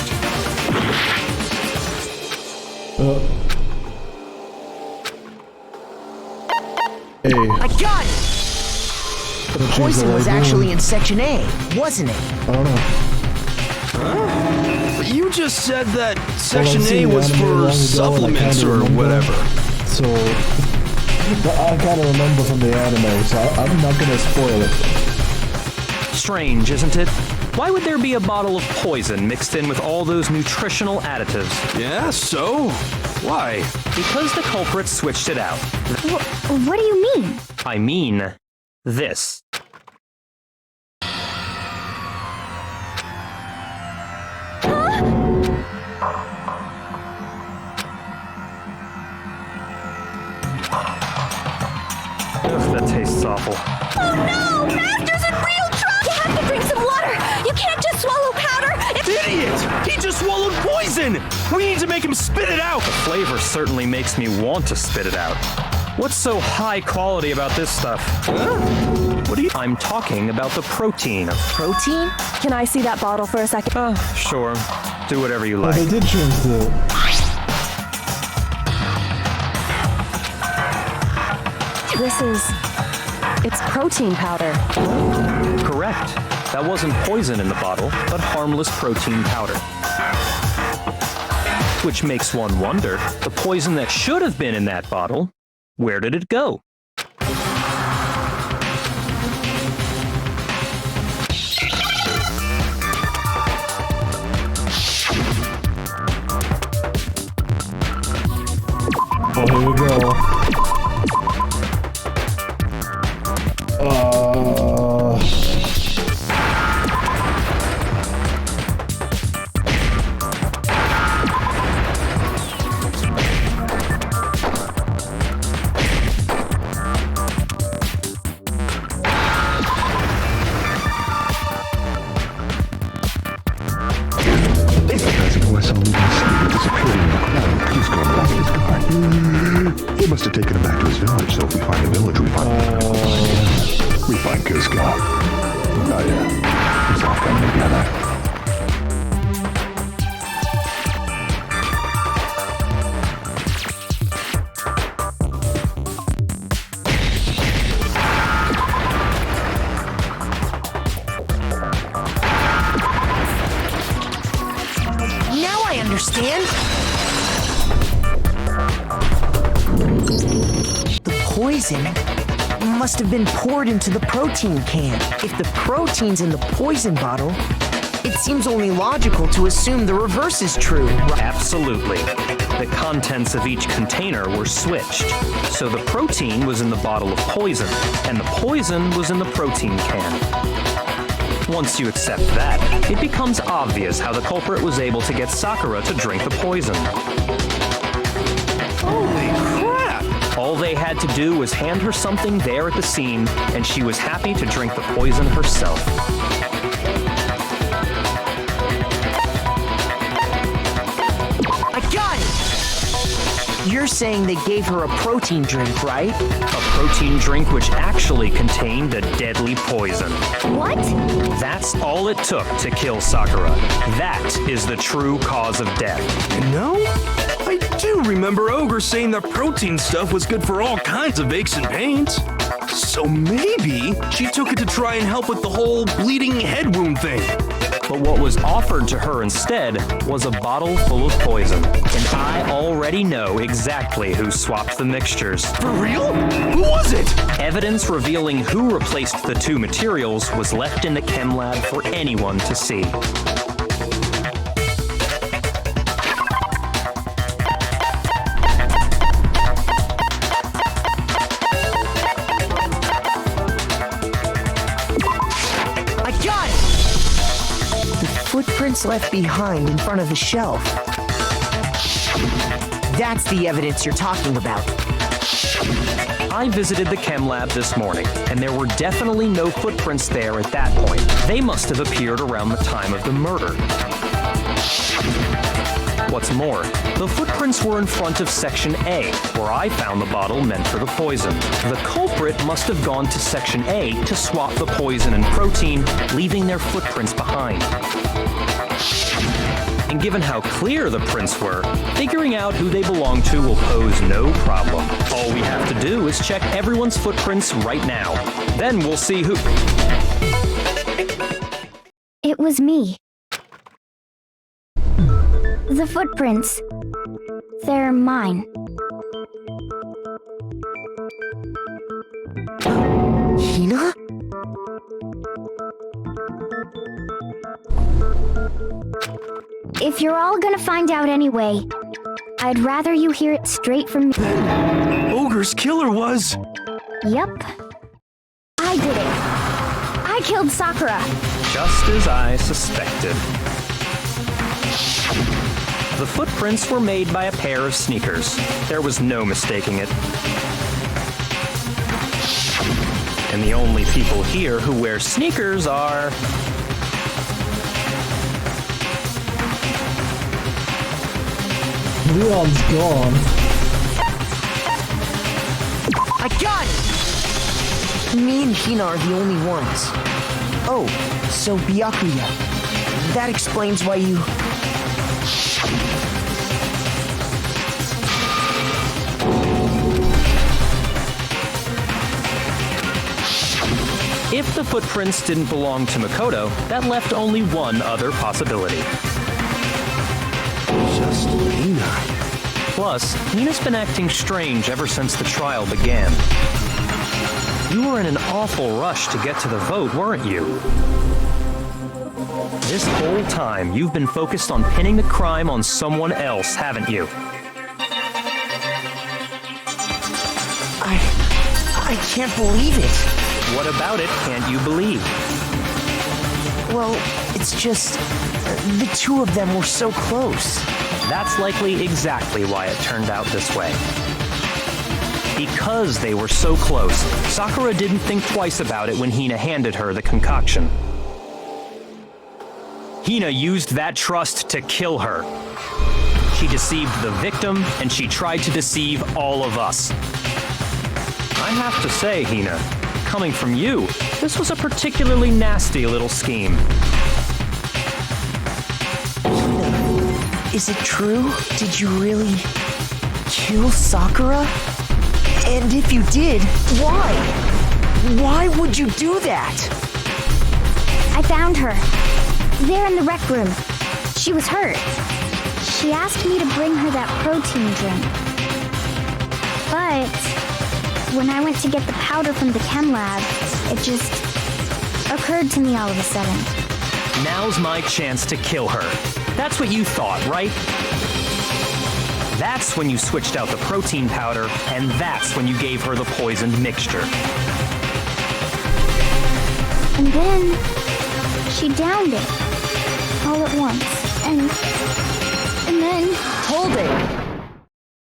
Hey. I got it! The poison was actually in section A, wasn't it? I don't know. But you just said that section I've seen A the was anime long for ago, and I supplements kinda or remember. whatever. So, but I gotta remember from the anime, so I'm not gonna spoil it. Strange, isn't it? Why would there be a bottle of poison mixed in with all those nutritional additives? Yeah, so? Why? Because the culprit switched it out. What do you mean? I mean, this. Ugh, that tastes awful. Oh no! Master's in real trouble! You have to drink some water! You can't just swallow powder! Idiot! He just swallowed poison! We need to make him spit it out! The flavor certainly makes me want to spit it out. What's so high quality about this stuff? Huh? What are you... I'm talking about the protein. Protein? Can I see that bottle for a second? Sure. Do whatever you Well, like. they did change the... It's protein powder. Correct. That wasn't poison in the bottle, but harmless protein powder. Which makes one wonder, the poison that should have been in that bottle, where did it go? Oh, here we go. He must have taken him back to his village, so if we find the village, we find Cusco. Oh yeah, it's all coming together. Now I understand. The poison must have been poured into the protein can. If the protein's in the poison bottle, it seems only logical to assume the reverse is true. Absolutely. The contents of each container were switched. So the protein was in the bottle of poison, and the poison was in the protein can. Once you accept that, it becomes obvious how the culprit was able to get Sakura to drink the poison. Holy crap! All they had to do was hand her something there at the scene, and she was happy to drink the poison herself. I got it! You're saying they gave her a protein drink, right? A protein drink which actually contained a deadly poison. What? That's all it took to kill Sakura. That is the true cause of death. You know, I do remember Ogre saying that protein stuff was good for all kinds of aches and pains. So maybe she took it to try and help with the whole bleeding head wound thing. But what was offered to her instead was a bottle full of poison. And I already know exactly who swapped the mixtures. For real? Who was it? Evidence revealing who replaced the two materials was left in the chem lab for anyone to see. footprints left behind in front of the shelf. That's the evidence you're talking about. I visited the chem lab this morning, and there were definitely no footprints there at that point. They must have appeared around the time of the murder. What's more, the footprints were in front of Section A, where I found the bottle meant for the poison. The culprit must have gone to Section A to swap the poison and protein, leaving their footprints behind. And given how clear the prints were, figuring out who they belong to will pose no problem. All we have to do is check everyone's footprints right now. Then we'll see who... It was me. The footprints. They're mine. Hina? If you're all gonna find out anyway, I'd rather you hear it straight from me. Ogre's killer was... Yep. I did it. I killed Sakura. Just as I suspected. The footprints were made by a pair of sneakers. There was no mistaking it. And the only people here who wear sneakers are... Leon's gone. I got it! Me and Hina are the only ones. Oh, so Byakuya. That explains why you... If the footprints didn't belong to Makoto, that left only one other possibility. Just Hina. Plus, Hina's been acting strange ever since the trial began. You were in an awful rush to get to the vote, weren't you? This whole time, you've been focused on pinning the crime on someone else, haven't you? I can't believe it. What about it can't you believe? Well, it's just... the two of them were so close. That's likely exactly why it turned out this way. Because they were so close, Sakura didn't think twice about it when Hina handed her the concoction. Hina used that trust to kill her. She deceived the victim, and she tried to deceive all of us. I have to say, Hina, coming from you, this was a particularly nasty little scheme. Is it true? Did you really kill Sakura? And if you did, why? Why would you do that? I found her. There in the rec room. She was hurt. She asked me to bring her that protein drink. But when I went to get the powder from the chem lab, it just occurred to me all of a sudden. Now's my chance to kill her. That's what you thought, right? That's when you switched out the protein powder, and that's when you gave her the poisoned mixture. And then she downed it all at once. And then... Hold it.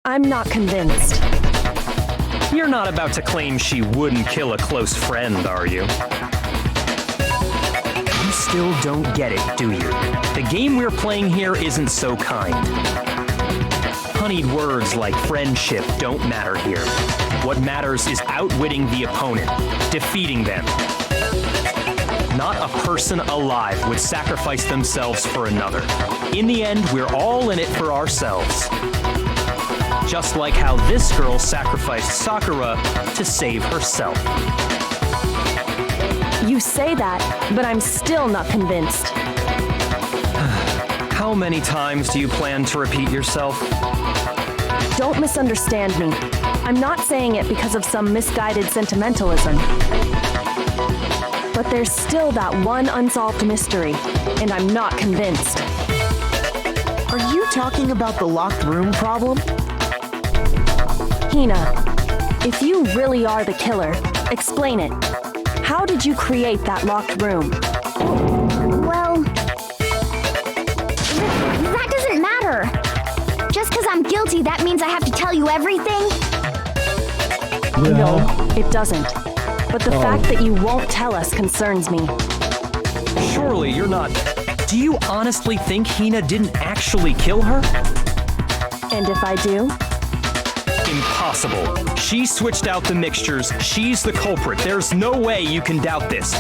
I'm not convinced. You're not about to claim she wouldn't kill a close friend, are you? You still don't get it, do you? The game we're playing here isn't so kind. Honeyed words like friendship don't matter here. What matters is outwitting the opponent, defeating them. Not a person alive would sacrifice themselves for another. In the end, we're all in it for ourselves. Just like how this girl sacrificed Sakura to save herself. You say that, but I'm still not convinced. How many times do you plan to repeat yourself? Don't misunderstand me. I'm not saying it because of some misguided sentimentalism. But there's still that one unsolved mystery, and I'm not convinced. Are you talking about the locked room problem? Hina, if you really are the killer, explain it. How did you create that locked room? Well, you everything? No, it doesn't. But the fact that you won't tell us concerns me. Surely you're not... Do you honestly think Hina didn't actually kill her? And if I do? Impossible. She switched out the mixtures. She's the culprit. There's no way you can doubt this.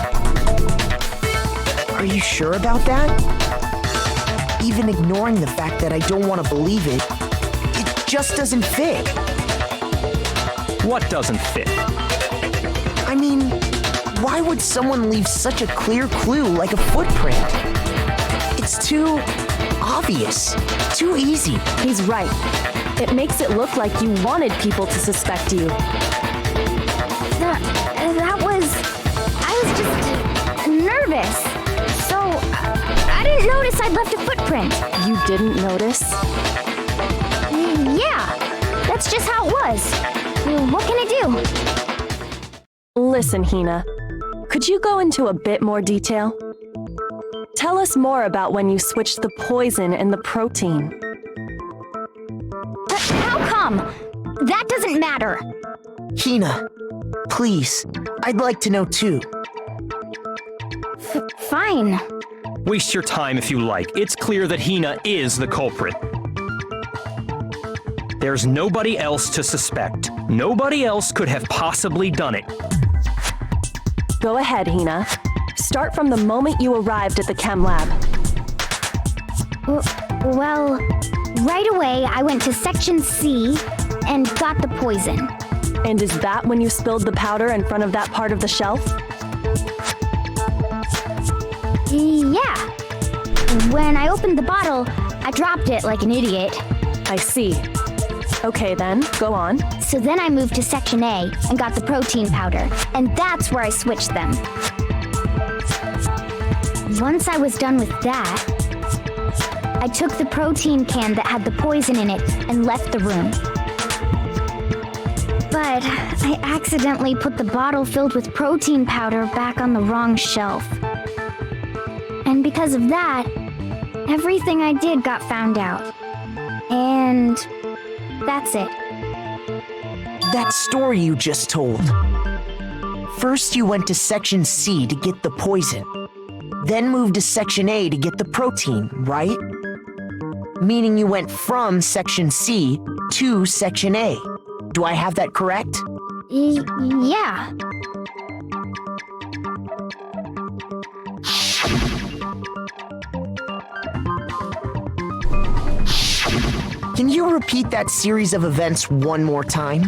Are you sure about that? Even ignoring the fact that I don't want to believe it, it just doesn't fit. What doesn't fit? I mean, why would someone leave such a clear clue like a footprint? It's too obvious, too easy. He's right. It makes it look like you wanted people to suspect you. I was just nervous. So, I didn't notice I'd left a footprint. You didn't notice? Yeah, that's just how it was. What can I do? Listen, Hina. Could you go into a bit more detail? Tell us more about when you switched the poison and the protein. How come? That doesn't matter. Hina, please, I'd like to know too. Fine. Waste your time if you like. It's clear that Hina is the culprit. There's nobody else to suspect. Nobody else could have possibly done it. Go ahead, Hina. Start from the moment you arrived at the chem lab. Well, right away I went to Section C and got the poison. And is that when you spilled the powder in front of that part of the shelf? Yeah. When I opened the bottle, I dropped it like an idiot. I see. Okay then, go on. So then I moved to Section A and got the protein powder, and that's where I switched them. Once I was done with that, I took the protein can that had the poison in it and left the room. But I accidentally put the bottle filled with protein powder back on the wrong shelf. And because of that, everything I did got found out. And that's it. That story you just told. First you went to Section C to get the poison, then moved to Section A to get the protein, right? Meaning you went from Section C to Section A. Do I have that correct? Yeah. Can you repeat that series of events one more time?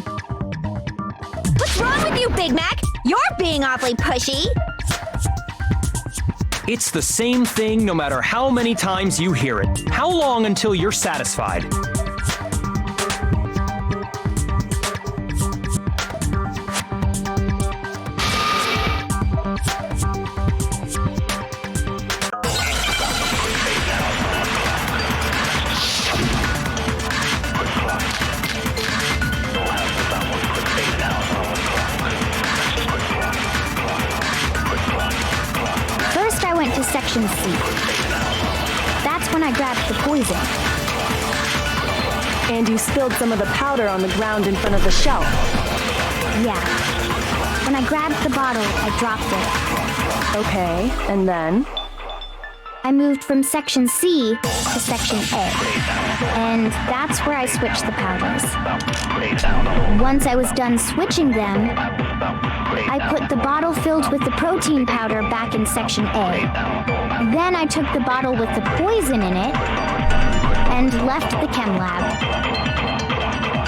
What's wrong with you, Big Mac? You're being awfully pushy. It's the same thing no matter how many times you hear it. How long until you're satisfied? Section C. That's when I grabbed the poison. And you spilled some of the powder on the ground in front of the shelf. Yeah. When I grabbed the bottle, I dropped it. Okay, and then? I moved from Section C to Section A. And that's where I switched the powders. Once I was done switching them, I put the bottle filled with the protein powder back in Section A. Then I took the bottle with the poison in it and left the chem lab.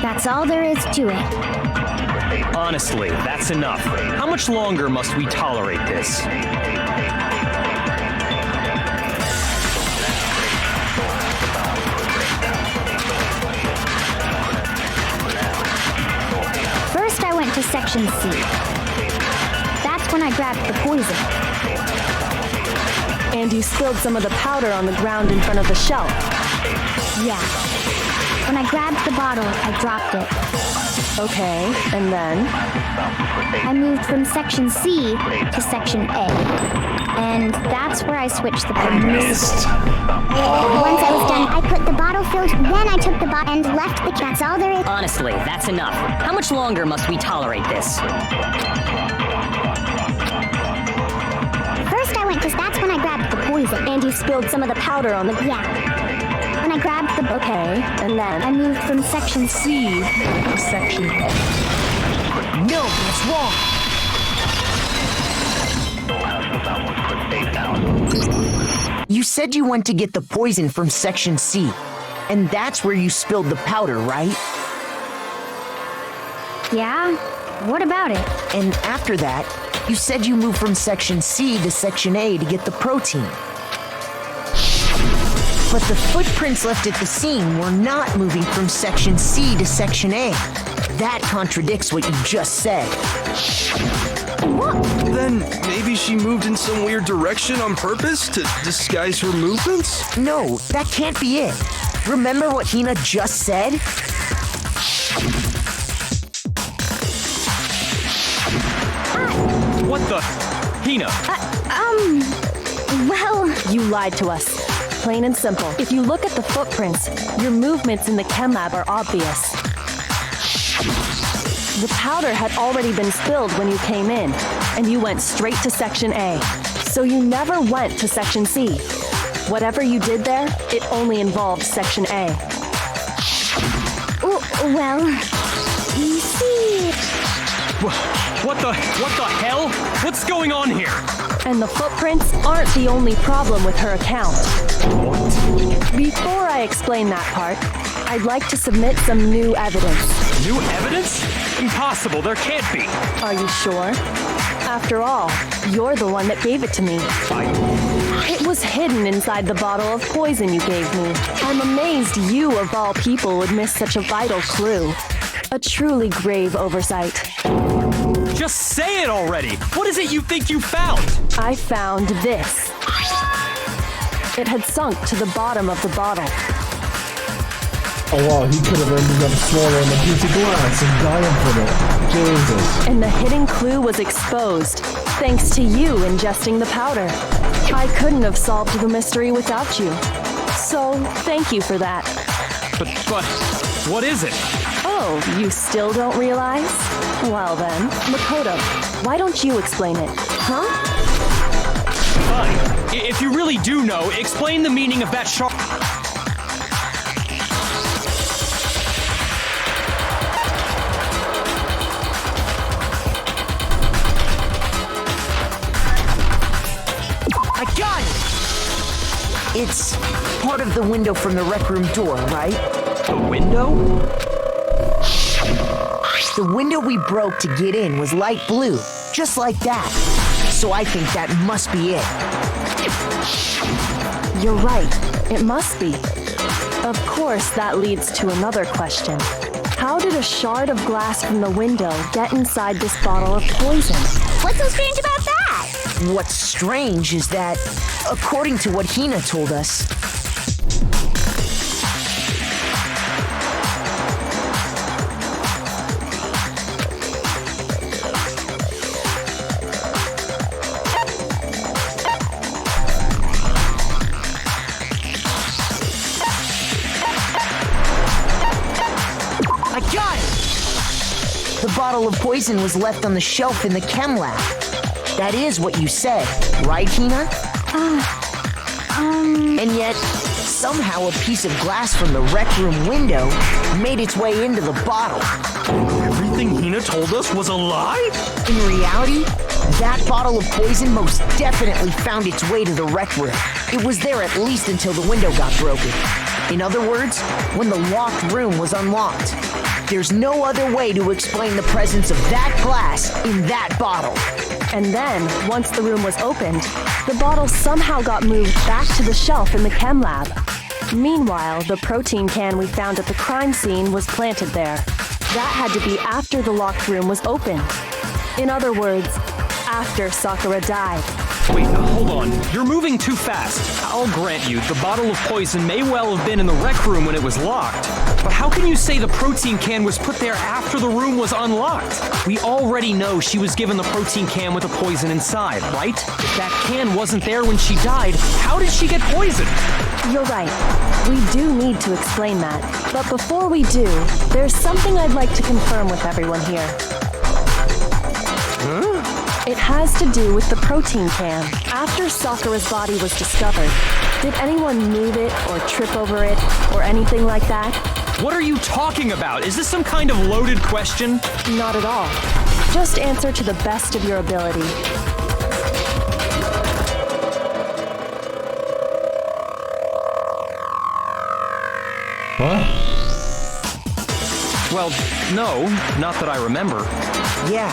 That's all there is to it. Honestly, that's enough. How much longer must we tolerate this? First, I went to Section C. That's when I grabbed the poison. And you spilled some of the powder on the ground in front of the shelf. Yeah. When I grabbed the bottle, I dropped it. Okay, and then? I moved from Section C to Section A. and that's where I switched the purpose. Missed. Once I was done, I put the bottle filled, then I took the bottle and left the cat. That's all there is. Honestly, that's enough. How much longer must we tolerate this? First I went to... That's when I grabbed the poison. And you spilled some of the powder on the... Yeah. When I grabbed the... Okay, and then... I moved from section C to section... No, that's wrong. You said you went to get the poison from section C, and that's where you spilled the powder, right? Yeah? What about it? And after that, you said you moved from section C to section A to get the protein. But the footprints left at the scene were not moving from section C to section A. That contradicts what you just said. What? Then maybe she moved in some weird direction on purpose to disguise her movements? No, that can't be it. Remember what Hina just said? What the? Hina! Well... You lied to us. Plain and simple. If you look at the footprints, your movements in the chem lab are obvious. The powder had already been spilled when you came in, and you went straight to Section A. So you never went to Section C. Whatever you did there, it only involved Section A. Well, you see... What the hell? What's going on here? And the footprints aren't the only problem with her account. Before I explain that part, I'd like to submit some new evidence. New evidence? Impossible, there can't be. Are you sure? After all, you're the one that gave it to me. It was hidden inside the bottle of poison you gave me. I'm amazed you, of all people, would miss such a vital clue. A truly grave oversight. Just say it already! What is it you think you found? I found this. It had sunk to the bottom of the bottle. Oh wow, he could have ended up swallowing a piece of glass and dying from it. Jesus. And the hidden clue was exposed, thanks to you ingesting the powder. I couldn't have solved the mystery without you. So, thank you for that. But, what is it? Oh, you still don't realize? Well then, Makoto, why don't you explain it? Huh? Fine. If you really do know, explain the meaning of that sharp... I got it! It's part of the window from the rec room door, right? The window? The window we broke to get in was light blue, just like that. So I think that must be it. You're right. It must be. Of course, that leads to another question. How did a shard of glass from the window get inside this bottle of poison? What's so strange about that? What's strange is that, according to what Hina told us, the bottle of poison was left on the shelf in the chem lab. That is what you said, right, Hina? And yet, somehow a piece of glass from the rec room window made its way into the bottle. Everything Hina told us was a lie? In reality, that bottle of poison most definitely found its way to the rec room. It was there at least until the window got broken. In other words, when the locked room was unlocked. There's no other way to explain the presence of that glass in that bottle. And then, once the room was opened, the bottle somehow got moved back to the shelf in the chem lab. Meanwhile, the protein can we found at the crime scene was planted there. That had to be after the locked room was opened. In other words, after Sakura died. Wait, hold on. You're moving too fast. I'll grant you, the bottle of poison may well have been in the rec room when it was locked. But how can you say the protein can was put there after the room was unlocked? We already know she was given the protein can with the poison inside, right? If that can wasn't there when she died, how did she get poisoned? You're right. We do need to explain that. But before we do, there's something I'd like to confirm with everyone here. Huh? It has to do with the protein can. After Sakura's body was discovered, did anyone move it or trip over it or anything like that? What are you talking about? Is this some kind of loaded question? Not at all. Just answer to the best of your ability. What? Well, no, not that I remember. Yeah,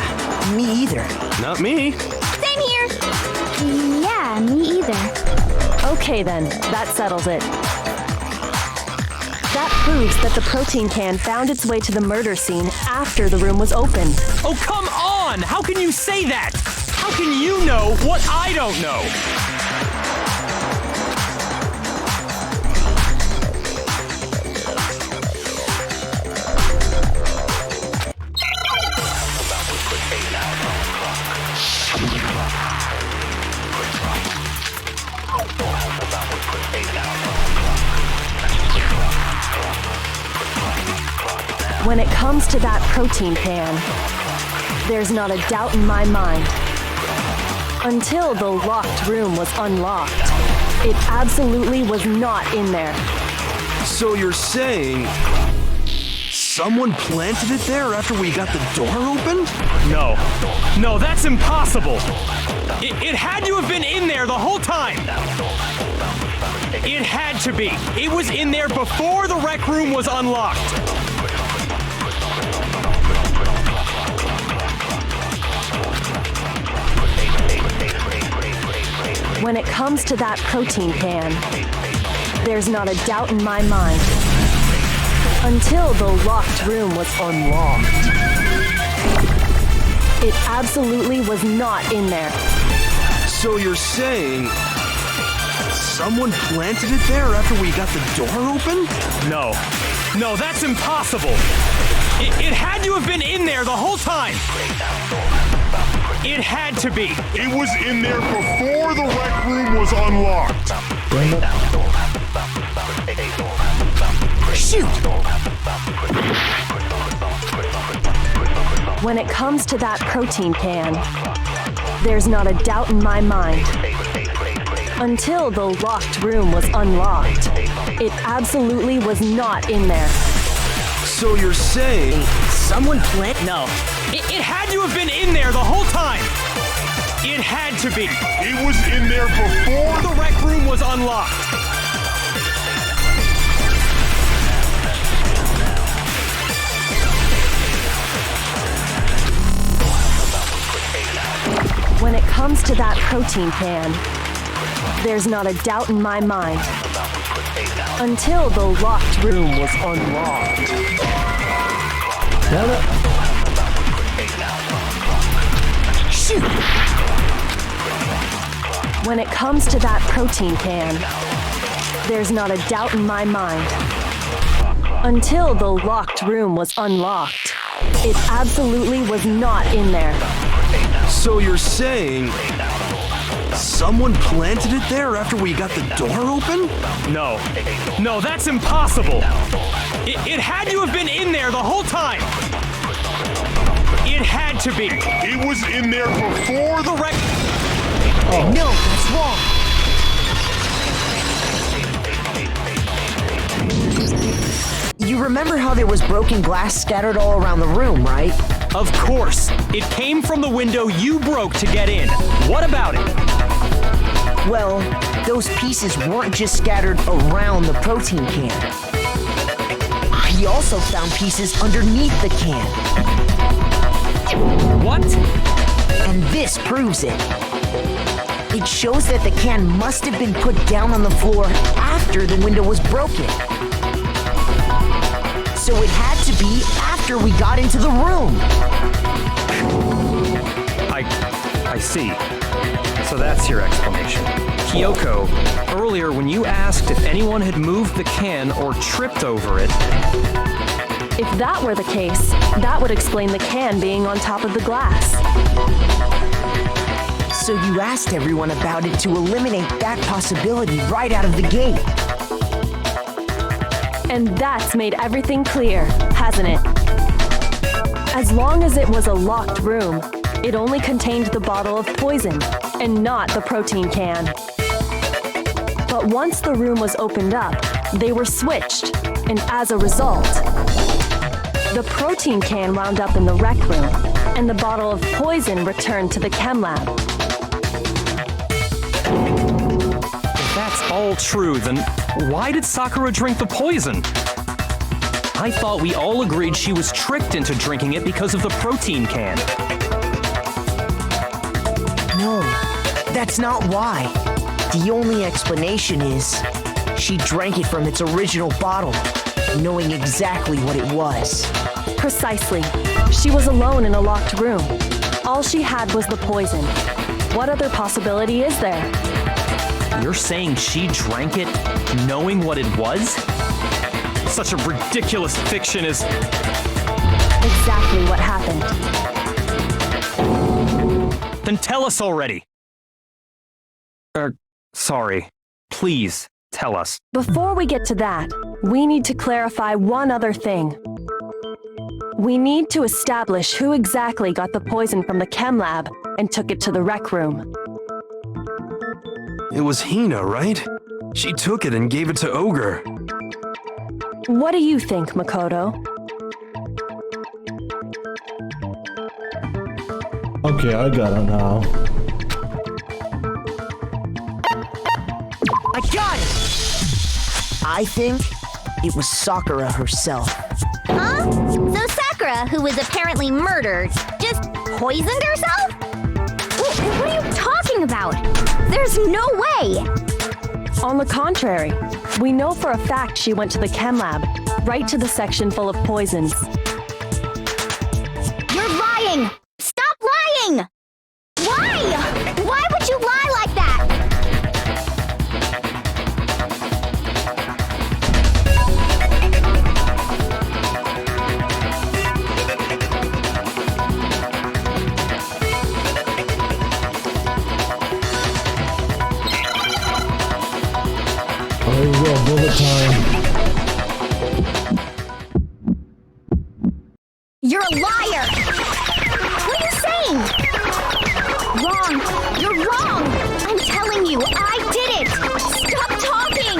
me either. Not me. Same here. Yeah, me either. Okay then, that settles it. That proves that the protein can found its way to the murder scene after the room was opened. Oh, come on! How can you say that? How can you know what I don't know? When it comes to that protein can, there's not a doubt in my mind. Until the locked room was unlocked, it absolutely was not in there. So you're saying someone planted it there after we got the door open? No, that's impossible. It had to have been in there the whole time. It had to be. It was in there before the rec room was unlocked. When it comes to that protein can, there's not a doubt in my mind. Until the locked room was unlocked. It absolutely was not in there. So you're saying someone planted it there after we got the door open? No, that's impossible. It had to have been in there the whole time. It had to be. It was in there before the rec room was unlocked. Shoot! When it comes to that protein can, there's not a doubt in my mind. Until the locked room was unlocked, it absolutely was not in there. So you're saying Someone planted? No. It had to have been in there the whole time. It had to be. It was in there before The rec room was unlocked. When it comes to that protein can, there's not a doubt in my mind. Until the locked room was unlocked. Shoot! When it comes to that protein can, there's not a doubt in my mind. Until the locked room was unlocked, it absolutely was not in there. So you're saying someone planted it there after we got the door open? No, that's impossible. It had to have been in there the whole time. It had to be. It was in there before The rec. No, that's wrong. You remember how there was broken glass scattered all around the room, right? Of course. It came from the window you broke to get in. What about it? Well, those pieces weren't just scattered around the protein can. He also found pieces underneath the can. What? And this proves it. It shows that the can must have been put down on the floor after the window was broken. So it had to be after we got into the room. I see. So that's your explanation. Kyoko, earlier when you asked if anyone had moved the can or tripped over it... If that were the case, that would explain the can being on top of the glass. So you asked everyone about it to eliminate that possibility right out of the gate. And that's made everything clear, hasn't it? As long as it was a locked room, it only contained the bottle of poison, and not the protein can. But once the room was opened up, they were switched, and as a result, the protein can wound up in the rec room, and the bottle of poison returned to the chem lab. If that's all true, then why did Sakura drink the poison? I thought we all agreed she was tricked into drinking it because of the protein can. No, that's not why. The only explanation is she drank it from its original bottle, knowing exactly what it was. Precisely. She was alone in a locked room. All she had was the poison. What other possibility is there? You're saying she drank it knowing what it was? Such a ridiculous fiction is... Exactly what happened. Then tell us already! Sorry. Please, tell us. Before we get to that, we need to clarify one other thing. We need to establish who exactly got the poison from the chem lab and took it to the rec room. It was Hina, right? She took it and gave it to Ogre. What do you think, Makoto? Okay, I got it now. I got it! I think it was Sakura herself. Huh? So Sakura, who was apparently murdered, just poisoned herself? What are you talking about? There's no way! On the contrary, we know for a fact she went to the chem lab, right to the section full of poisons. You're lying! Stop lying! Why? Why would you lie like that? There you go, bullet time. You're a liar! What are you saying? Wrong! You're wrong! I'm telling you, I did it! Stop talking!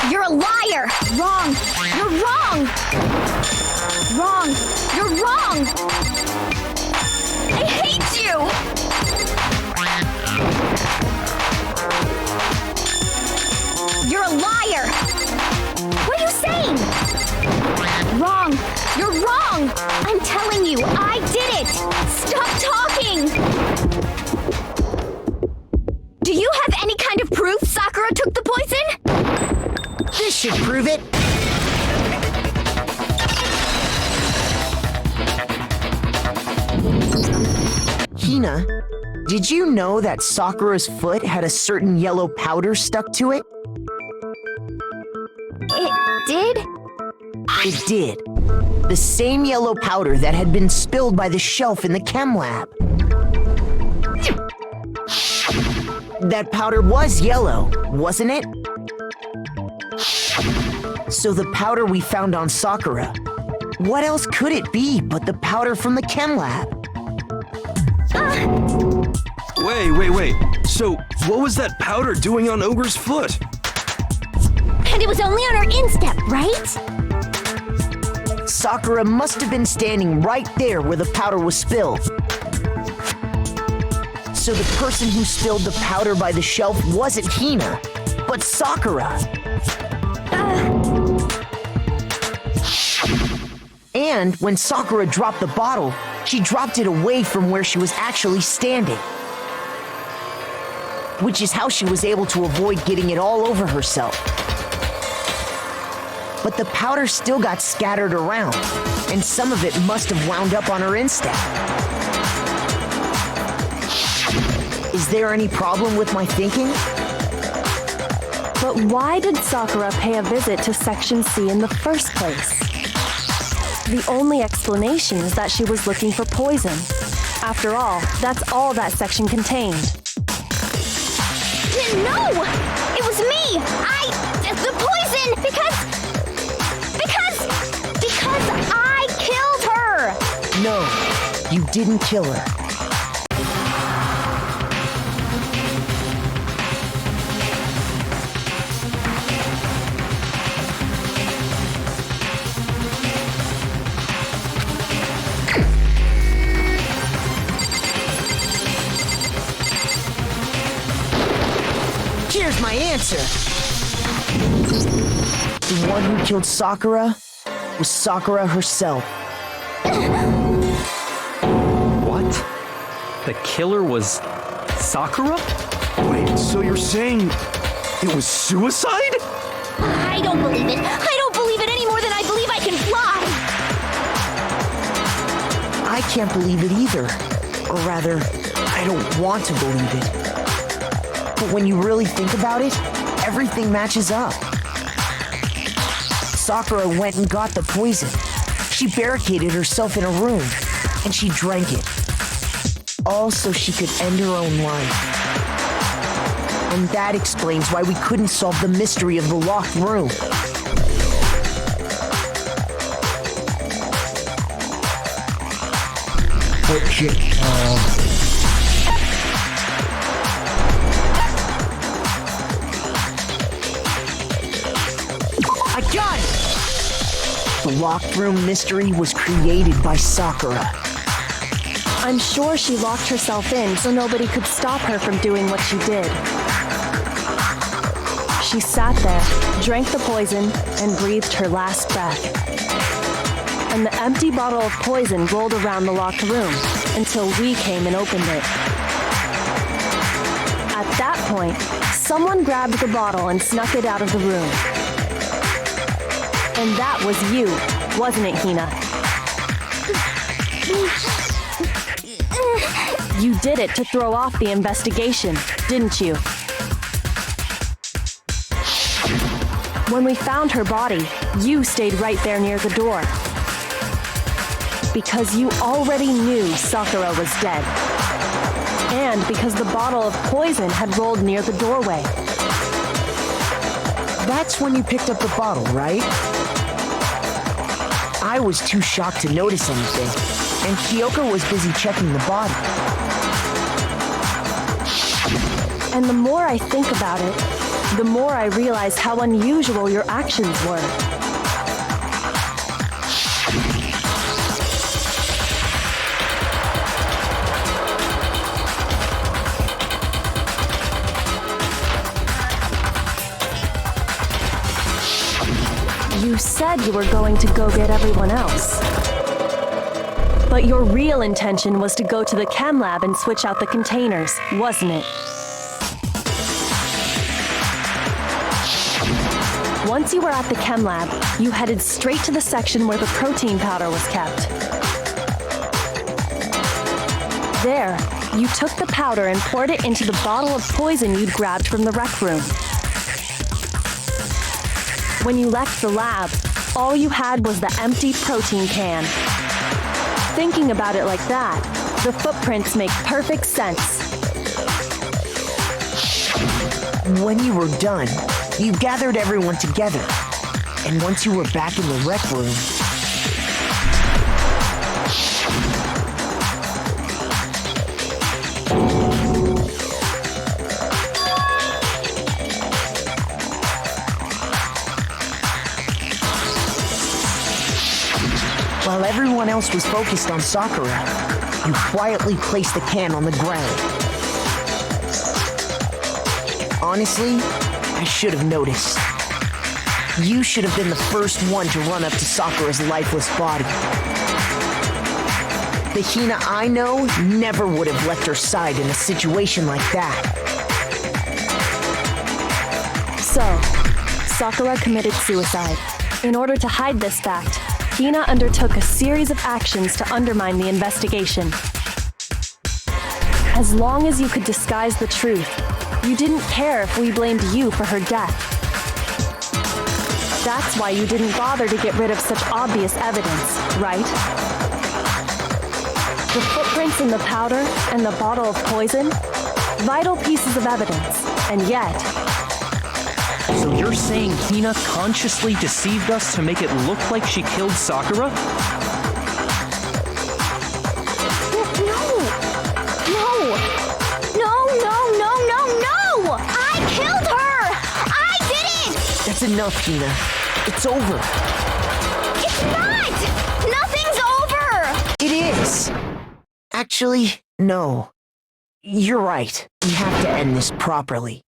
You're a liar! Wrong! You're wrong! Wrong! You're wrong! I hate you! You're a liar! What are you saying? Wrong! You're wrong! I'm telling you, I did it! Stop talking! Do you have any kind of proof Sakura took the poison? This should prove it. Hina, did you know that Sakura's foot had a certain yellow powder stuck to it? It did? It did. The same yellow powder that had been spilled by the shelf in the chem lab. That powder was yellow, wasn't it? So the powder we found on Sakura, what else could it be but the powder from the chem lab? Wait. So, what was that powder doing on Ogre's foot? And it was only on her instep, right? Sakura must have been standing right there where the powder was spilled. So the person who spilled the powder by the shelf wasn't Hina, but Sakura. And when Sakura dropped the bottle, she dropped it away from where she was actually standing. Which is how she was able to avoid getting it all over herself. But the powder still got scattered around, and some of it must have wound up on her instep. Is there any problem with my thinking? But why did Sakura pay a visit to Section C in the first place? The only explanation is that she was looking for poison. After all, that's all that section contained. No! It was me! The poison! Because I killed her! No, you didn't kill her. Here's my answer. The one who killed Sakura was Sakura herself. What? The killer was Sakura? Wait, so you're saying it was suicide? I don't believe it. I don't believe it any more than I believe I can fly. I can't believe it either. Or rather, I don't want to believe it. But when you really think about it, everything matches up. Sakura went and got the poison. She barricaded herself in a room, and she drank it. All so she could end her own life. And that explains why we couldn't solve the mystery of the locked room. Oh shit. I got it! The locked room mystery was created by Sakura. I'm sure she locked herself in so nobody could stop her from doing what she did. She sat there, drank the poison, and breathed her last breath. And the empty bottle of poison rolled around the locked room until we came and opened it. At that point, someone grabbed the bottle and snuck it out of the room. And that was you, wasn't it, Hina? You did it to throw off the investigation, didn't you? When we found her body, you stayed right there near the door. Because you already knew Sakura was dead. And because the bottle of poison had rolled near the doorway. That's when you picked up the bottle, right? I was too shocked to notice anything, and Kyoko was busy checking the body. And the more I think about it, the more I realize how unusual your actions were. You said you were going to go get everyone else. But your real intention was to go to the chem lab and switch out the containers, wasn't it? Once you were at the chem lab, you headed straight to the section where the protein powder was kept. There, you took the powder and poured it into the bottle of poison you'd grabbed from the rec room. When you left the lab, all you had was the empty protein can. Thinking about it like that, the footprints make perfect sense. When you were done, you gathered everyone together. And once you were back in the rec room, while everyone else was focused on Sakura, you quietly placed the can on the ground. Honestly, I should have noticed. You should have been the first one to run up to Sakura's lifeless body. The Hina I know never would have left her side in a situation like that. So, Sakura committed suicide. In order to hide this fact, Hina undertook a series of actions to undermine the investigation. As long as you could disguise the truth, you didn't care if we blamed you for her death. That's why you didn't bother to get rid of such obvious evidence, right? The footprints in the powder and the bottle of poison? Vital pieces of evidence, and yet... So you're saying Hina consciously deceived us to make it look like she killed Sakura? No! I killed her! I did it! That's enough, Hina. It's over. It's not! Nothing's over! It is! Actually, no. You're right. We have to end this properly.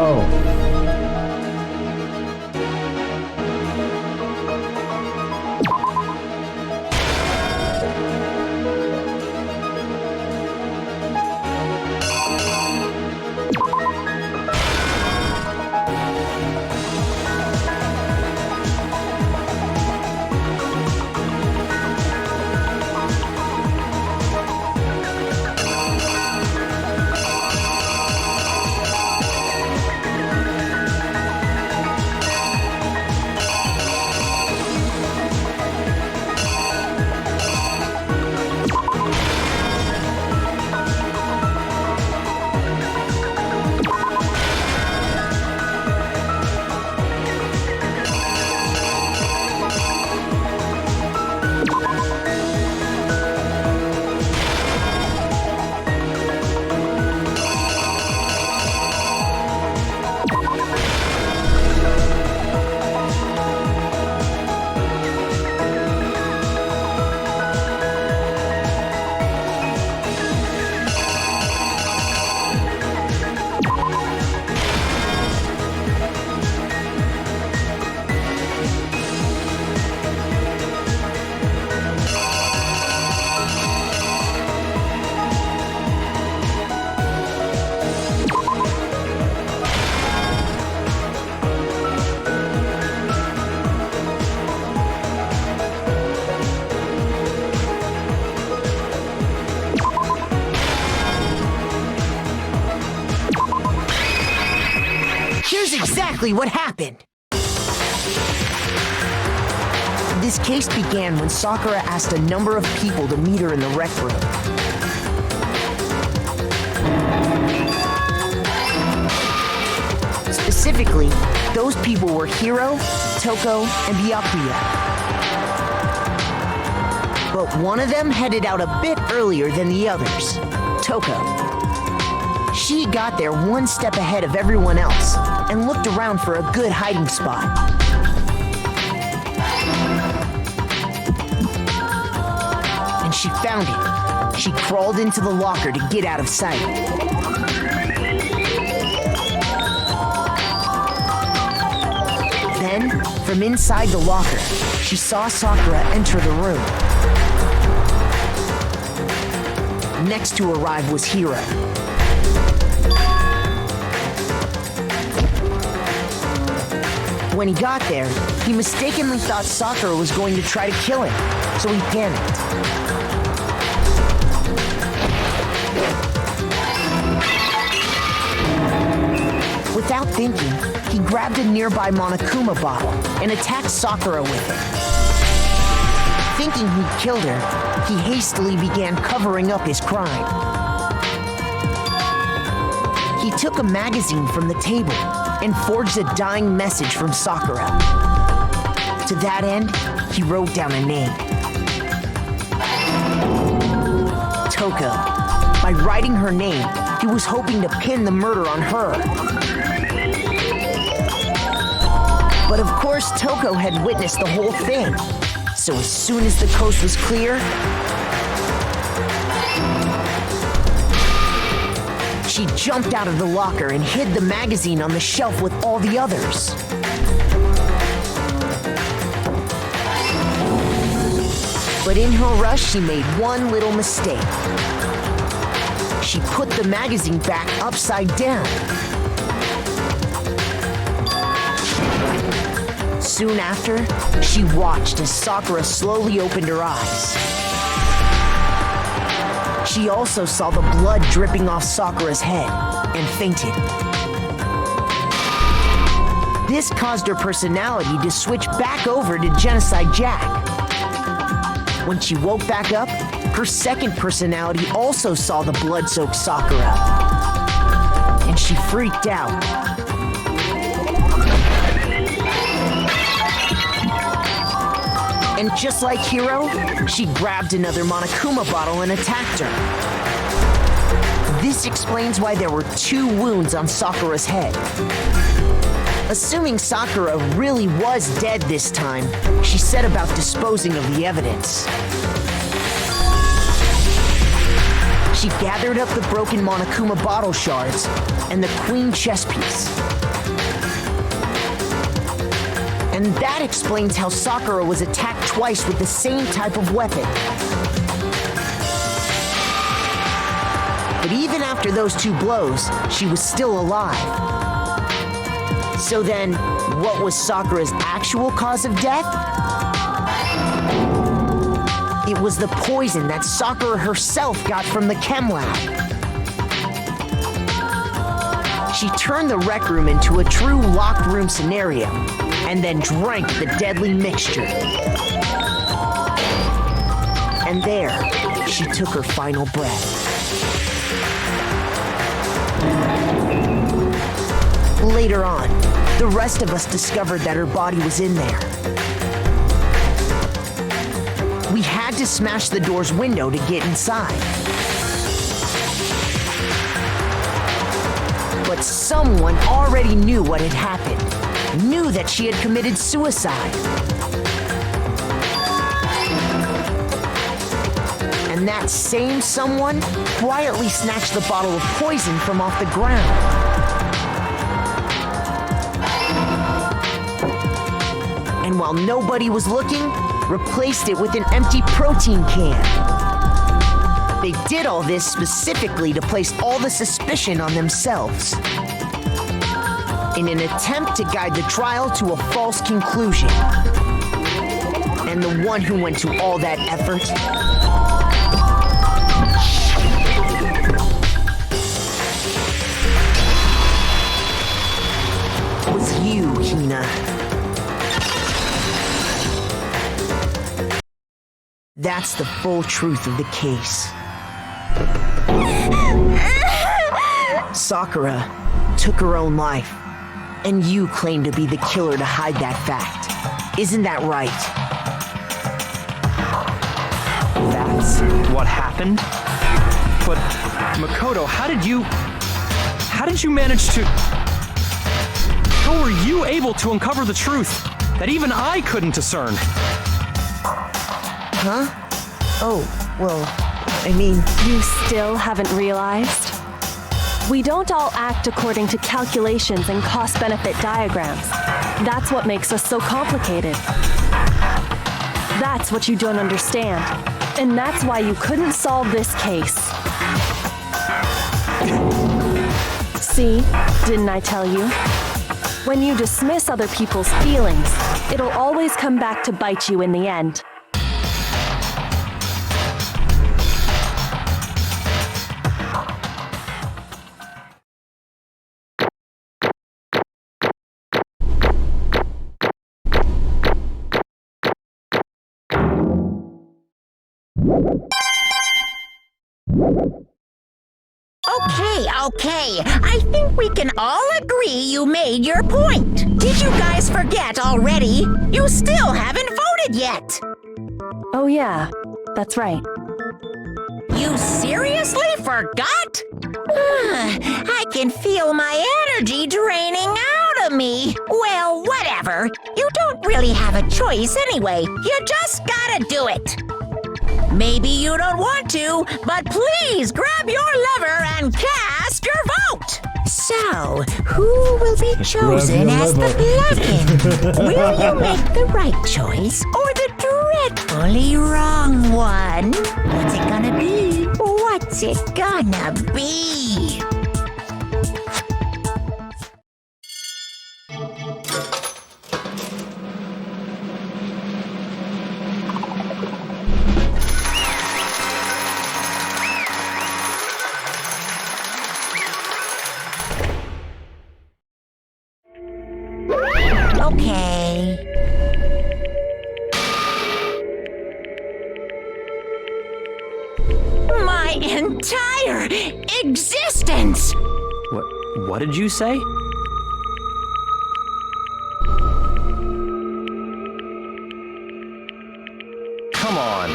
Oh. Here's exactly what happened. This case began when Sakura asked a number of people to meet her in the rec room. Specifically, those people were Hiro, Toko, and Byakuya. But one of them headed out a bit earlier than the others, Toko. She got there one step ahead of everyone else and looked around for a good hiding spot. And she found it. She crawled into the locker to get out of sight. Then, from inside the locker, she saw Sakura enter the room. Next to arrive was Hiro. When he got there, he mistakenly thought Sakura was going to try to kill him, so he panicked. Without thinking, he grabbed a nearby Monokuma bottle and attacked Sakura with it. Thinking he'd killed her, he hastily began covering up his crime. He took a magazine from the table and forged a dying message from Sakura. To that end, he wrote down a name. Toko. By writing her name, he was hoping to pin the murder on her. But of course, Toko had witnessed the whole thing. So as soon as the coast was clear, she jumped out of the locker and hid the magazine on the shelf with all the others. But in her rush, she made one little mistake. She put the magazine back upside down. soon after, she watched as Sakura slowly opened her eyes. She also saw the blood dripping off Sakura's head and fainted. This caused her personality to switch back over to Genocide Jack. When she woke back up, her second personality also saw the blood-soaked Sakura, and she freaked out. And just like Hiro, she grabbed another Monokuma bottle and attacked her. This explains why there were 2 wounds on Sakura's head. Assuming Sakura really was dead this time, she set about disposing of the evidence. She gathered up the broken Monokuma bottle shards and the queen chess piece. And that explains how Sakura was attacked twice with the same type of weapon. But even after those 2 blows, she was still alive. So then, what was Sakura's actual cause of death? It was the poison that Sakura herself got from the chem lab. She turned the rec room into a true locked room scenario, and then drank the deadly mixture. And there, she took her final breath. Later on, the rest of us discovered that her body was in there. We had to smash the door's window to get inside. But someone already knew what had happened, knew that she had committed suicide. And that same someone quietly snatched the bottle of poison from off the ground. And while nobody was looking, replaced it with an empty protein can. They did all this specifically to place all the suspicion on themselves, in an attempt to guide the trial to a false conclusion. And the one who went to all that effort was you, Hina. That's the full truth of the case. Sakura took her own life, and you claim to be the killer to hide that fact. Isn't that right? That's what happened? But, Makoto, how did you manage to... How were you able to uncover the truth that even I couldn't discern? Huh? Oh, well, I mean... You still haven't realized? We don't all act according to calculations and cost-benefit diagrams. That's what makes us so complicated. That's what you don't understand. And that's why you couldn't solve this case. See, didn't I tell you? When you dismiss other people's feelings, it'll always come back to bite you in the end. Okay. I think we can all agree you made your point. Did you guys forget already? You still haven't voted yet. Oh yeah, that's right. You seriously forgot? I can feel my energy draining out of me. Well, whatever. You don't really have a choice anyway. You just gotta do it. Maybe you don't want to, but please grab your lever and cast your vote. So, who will be chosen as the Bludgeon? Will you make the right choice or the dreadfully wrong one? What's it gonna be? What's it gonna be? Okay. My entire existence! What did you say? Come on.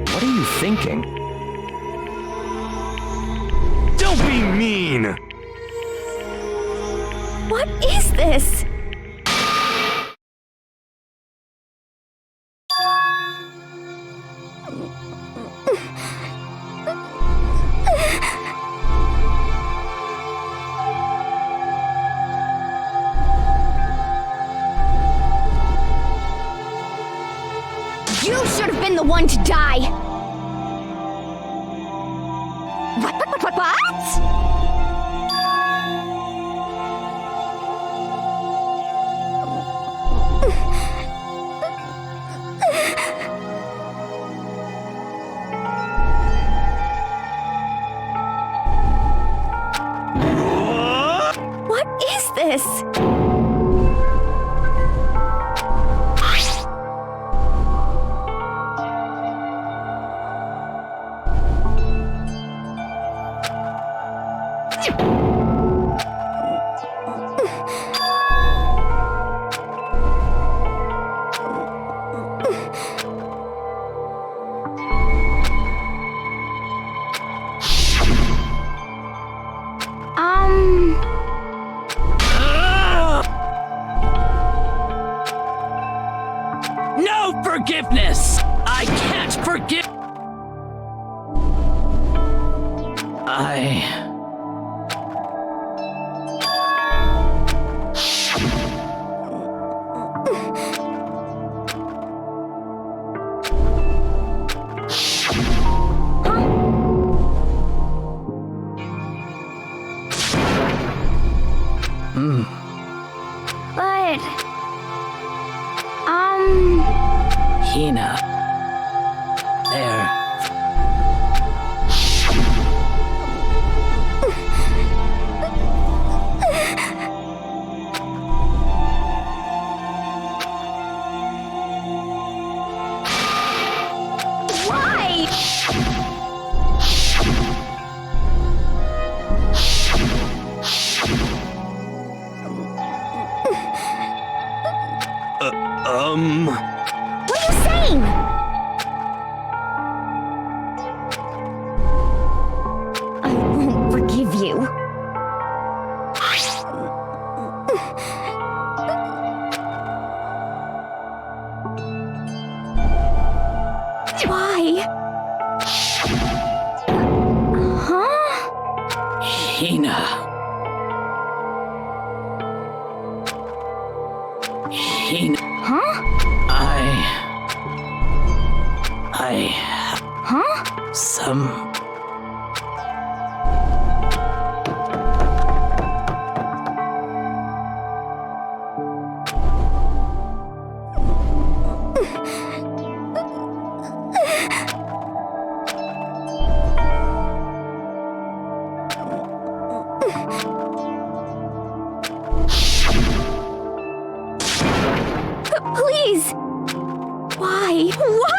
What are you thinking? Don't be mean! What is this? You should have been the one to die! What? What is this? No forgiveness! I can't forgive. But... Hina. There. Why? What are you saying? I won't forgive you. Why? Huh? Hina. Hina. Huh? Huh? Some... Please! Why? What?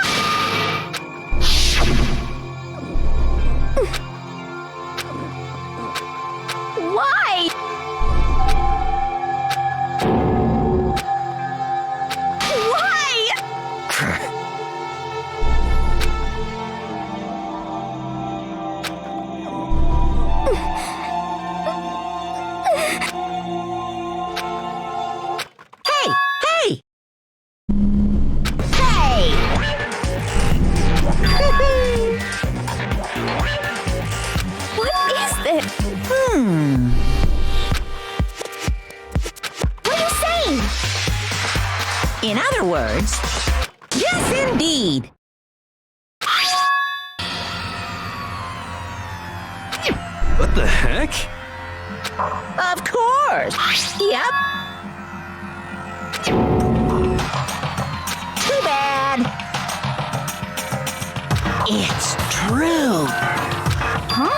Why? Why? Hey! Hey! Hey! What is this? What are you saying? In other words, yes, indeed. What the heck? Of course. Yep. Too bad. It's true. Huh?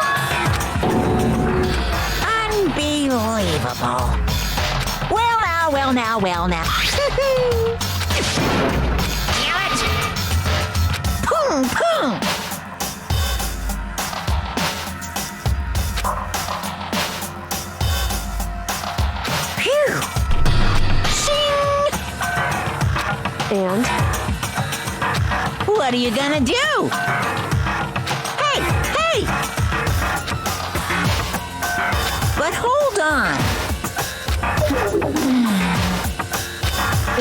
Unbelievable. Well now. Damn it! Boom! Phew! Shing! And? What are you gonna do? Hey! But hold on.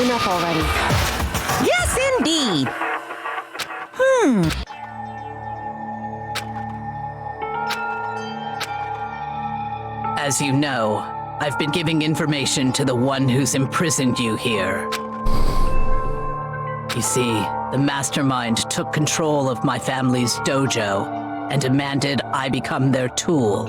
Enough already. Yes, indeed. As you know, I've been giving information to the one who's imprisoned you here. You see, the mastermind took control of my family's dojo and demanded I become their tool.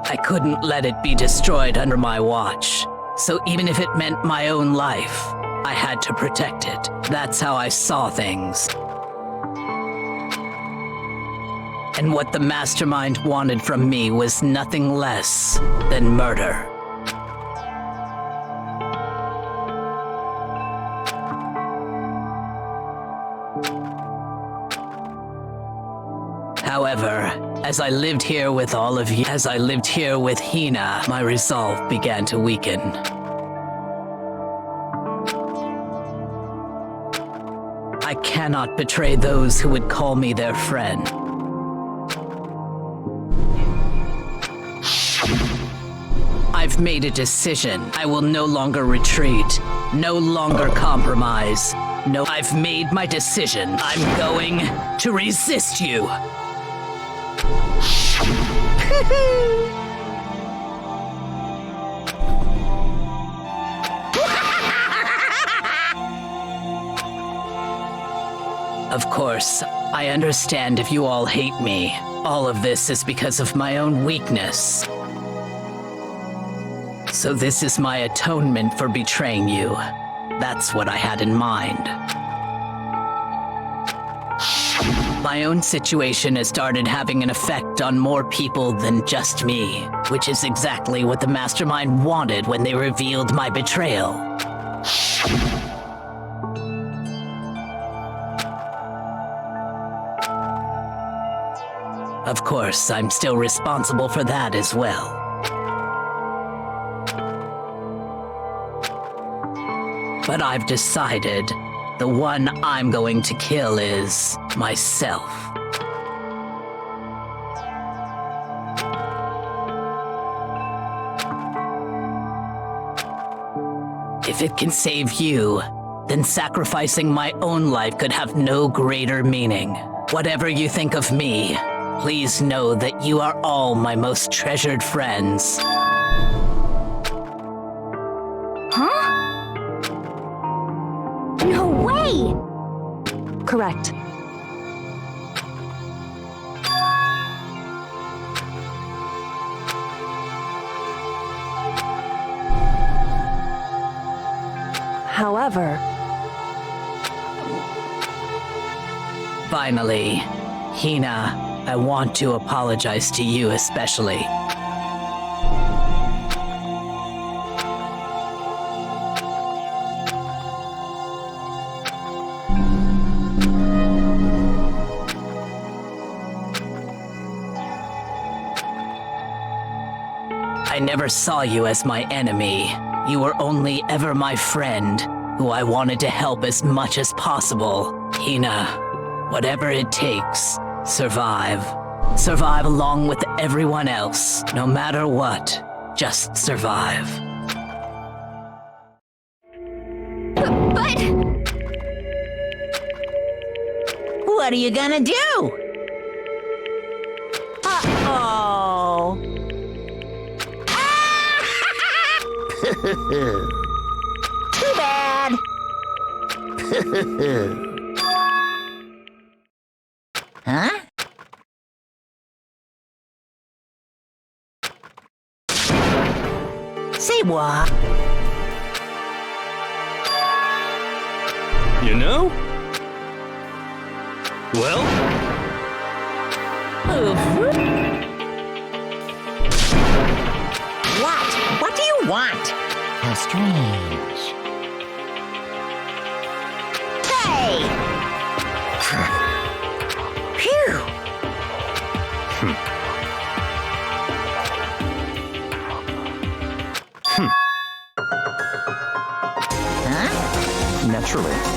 I couldn't let it be destroyed under my watch, so even if it meant my own life, I had to protect it. That's how I saw things. And what the mastermind wanted from me was nothing less than murder. However, as I lived here with all of you, as I lived here with Hina, my resolve began to weaken. I cannot betray those who would call me their friend. I've made a decision. I will no longer retreat, no longer compromise. No, I've made my decision. I'm going to resist you. Of course, I understand if you all hate me. All of this is because of my own weakness. So this is my atonement for betraying you. That's what I had in mind. My own situation has started having an effect on more people than just me, which is exactly what the mastermind wanted when they revealed my betrayal. Of course, I'm still responsible for that as well. But I've decided the one I'm going to kill is myself. If it can save you, then sacrificing my own life could have no greater meaning. Whatever you think of me, please know that you are all my most treasured friends. Huh? No way! Correct. However... Finally, Hina, I want to apologize to you especially. I never saw you as my enemy. You were only ever my friend, who I wanted to help as much as possible. Hina, whatever it takes, survive. Survive along with everyone else, no matter what. Just survive. But... What are you gonna do? Uh-oh. Too bad. Huh? Say what? You know, Well? What? What do you want? How strange. Hey! Phew! Huh? Naturally.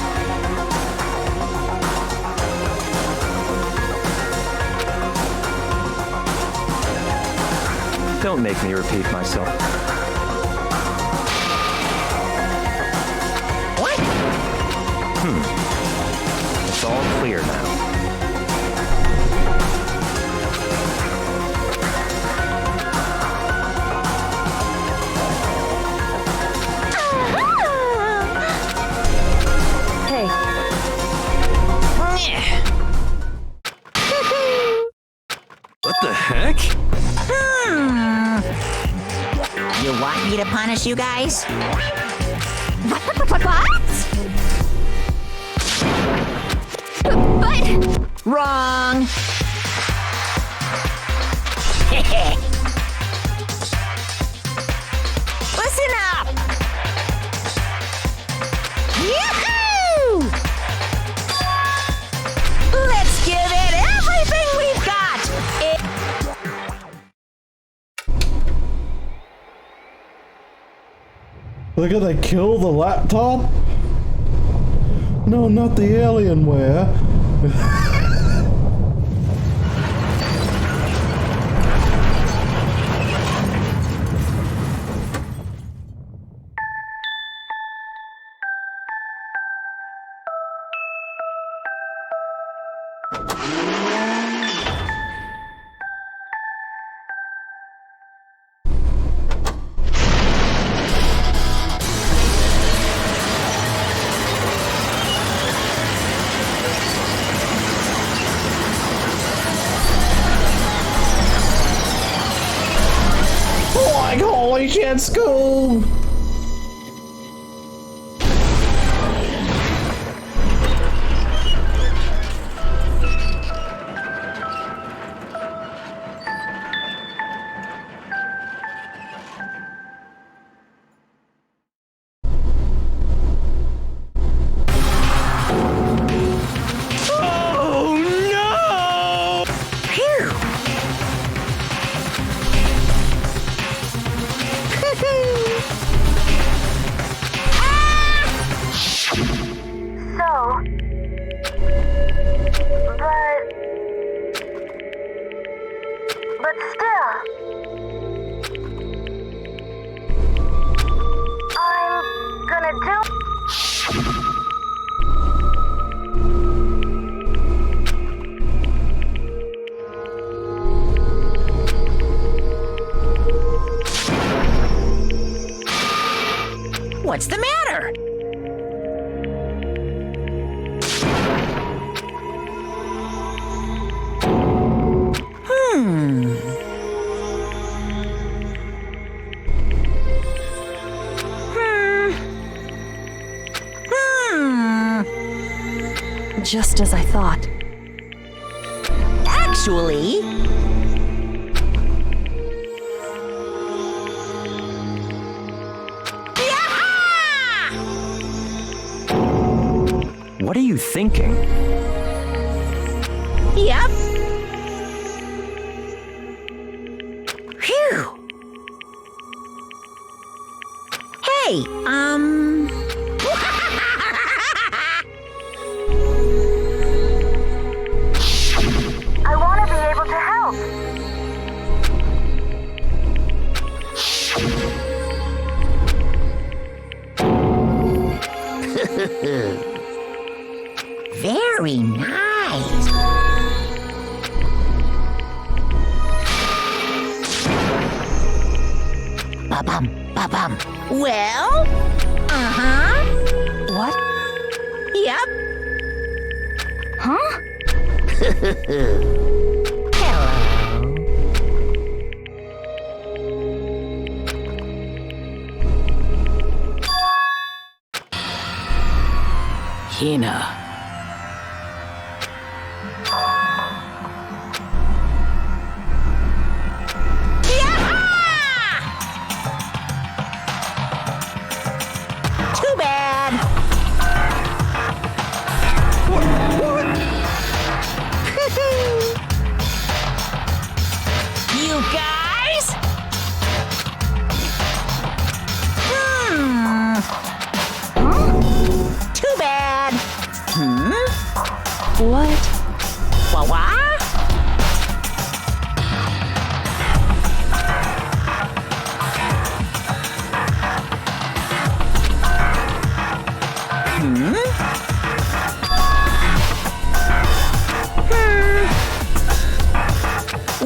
Don't make me repeat myself. What? It's all clear now. Hey, What the heck? You want me to punish you guys? What? But Wrong! Listen up! Yahoo! Let's give it everything we've got! They're gonna kill the laptop? No, not the Alienware. Like holy shit, Scoob! Oh no! Phew! So, but still, I'm gonna do. What's the matter? just as I thought. Actually... What are you thinking? Yep. Phew. Hey, I want to be able to help. very nice. Ba-bum, ba-bum. Well, uh-huh. What? Yep. Huh? Hello. Hina. What? What?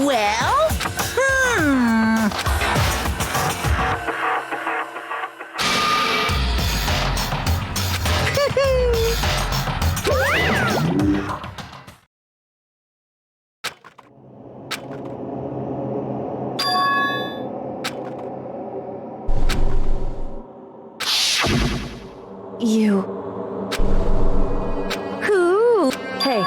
Well, You. Who? Hey.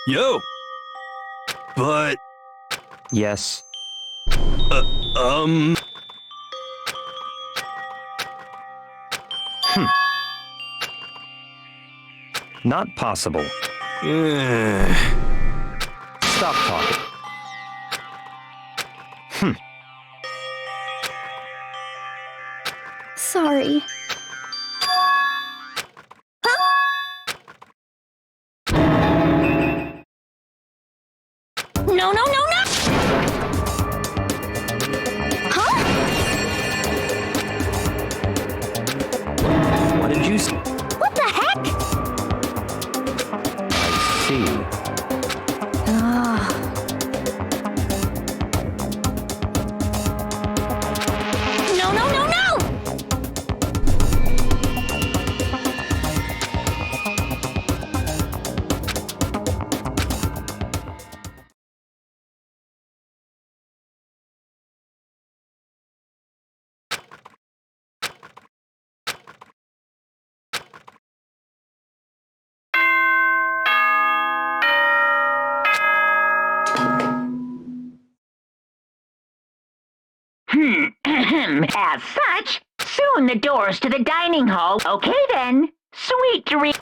Yo! But, Yes. Not possible. Stop talking. Sorry. no, no, no, no! Huh? What did you say? What the heck? I see. No, no, no, no! As such, soon the doors to the dining hall. Okay then. Sweet dreams.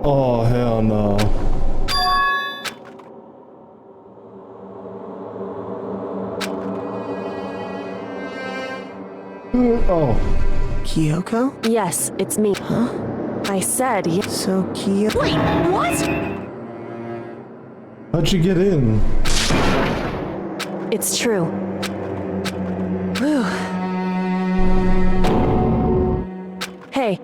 Oh, hell no. Oh. Kyoko? Yes, it's me. Huh? I said yes. So Kyoko. Wait, what? How'd you get in? It's true. Whew. Hey.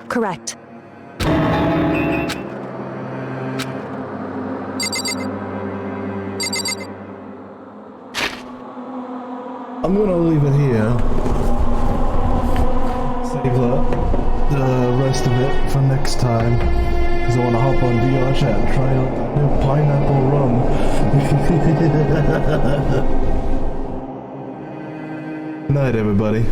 Correct. I'm gonna leave it here. Save the rest of it for next time. Because I want to hop on VR chat and try out that new pineapple rum. Good night, everybody.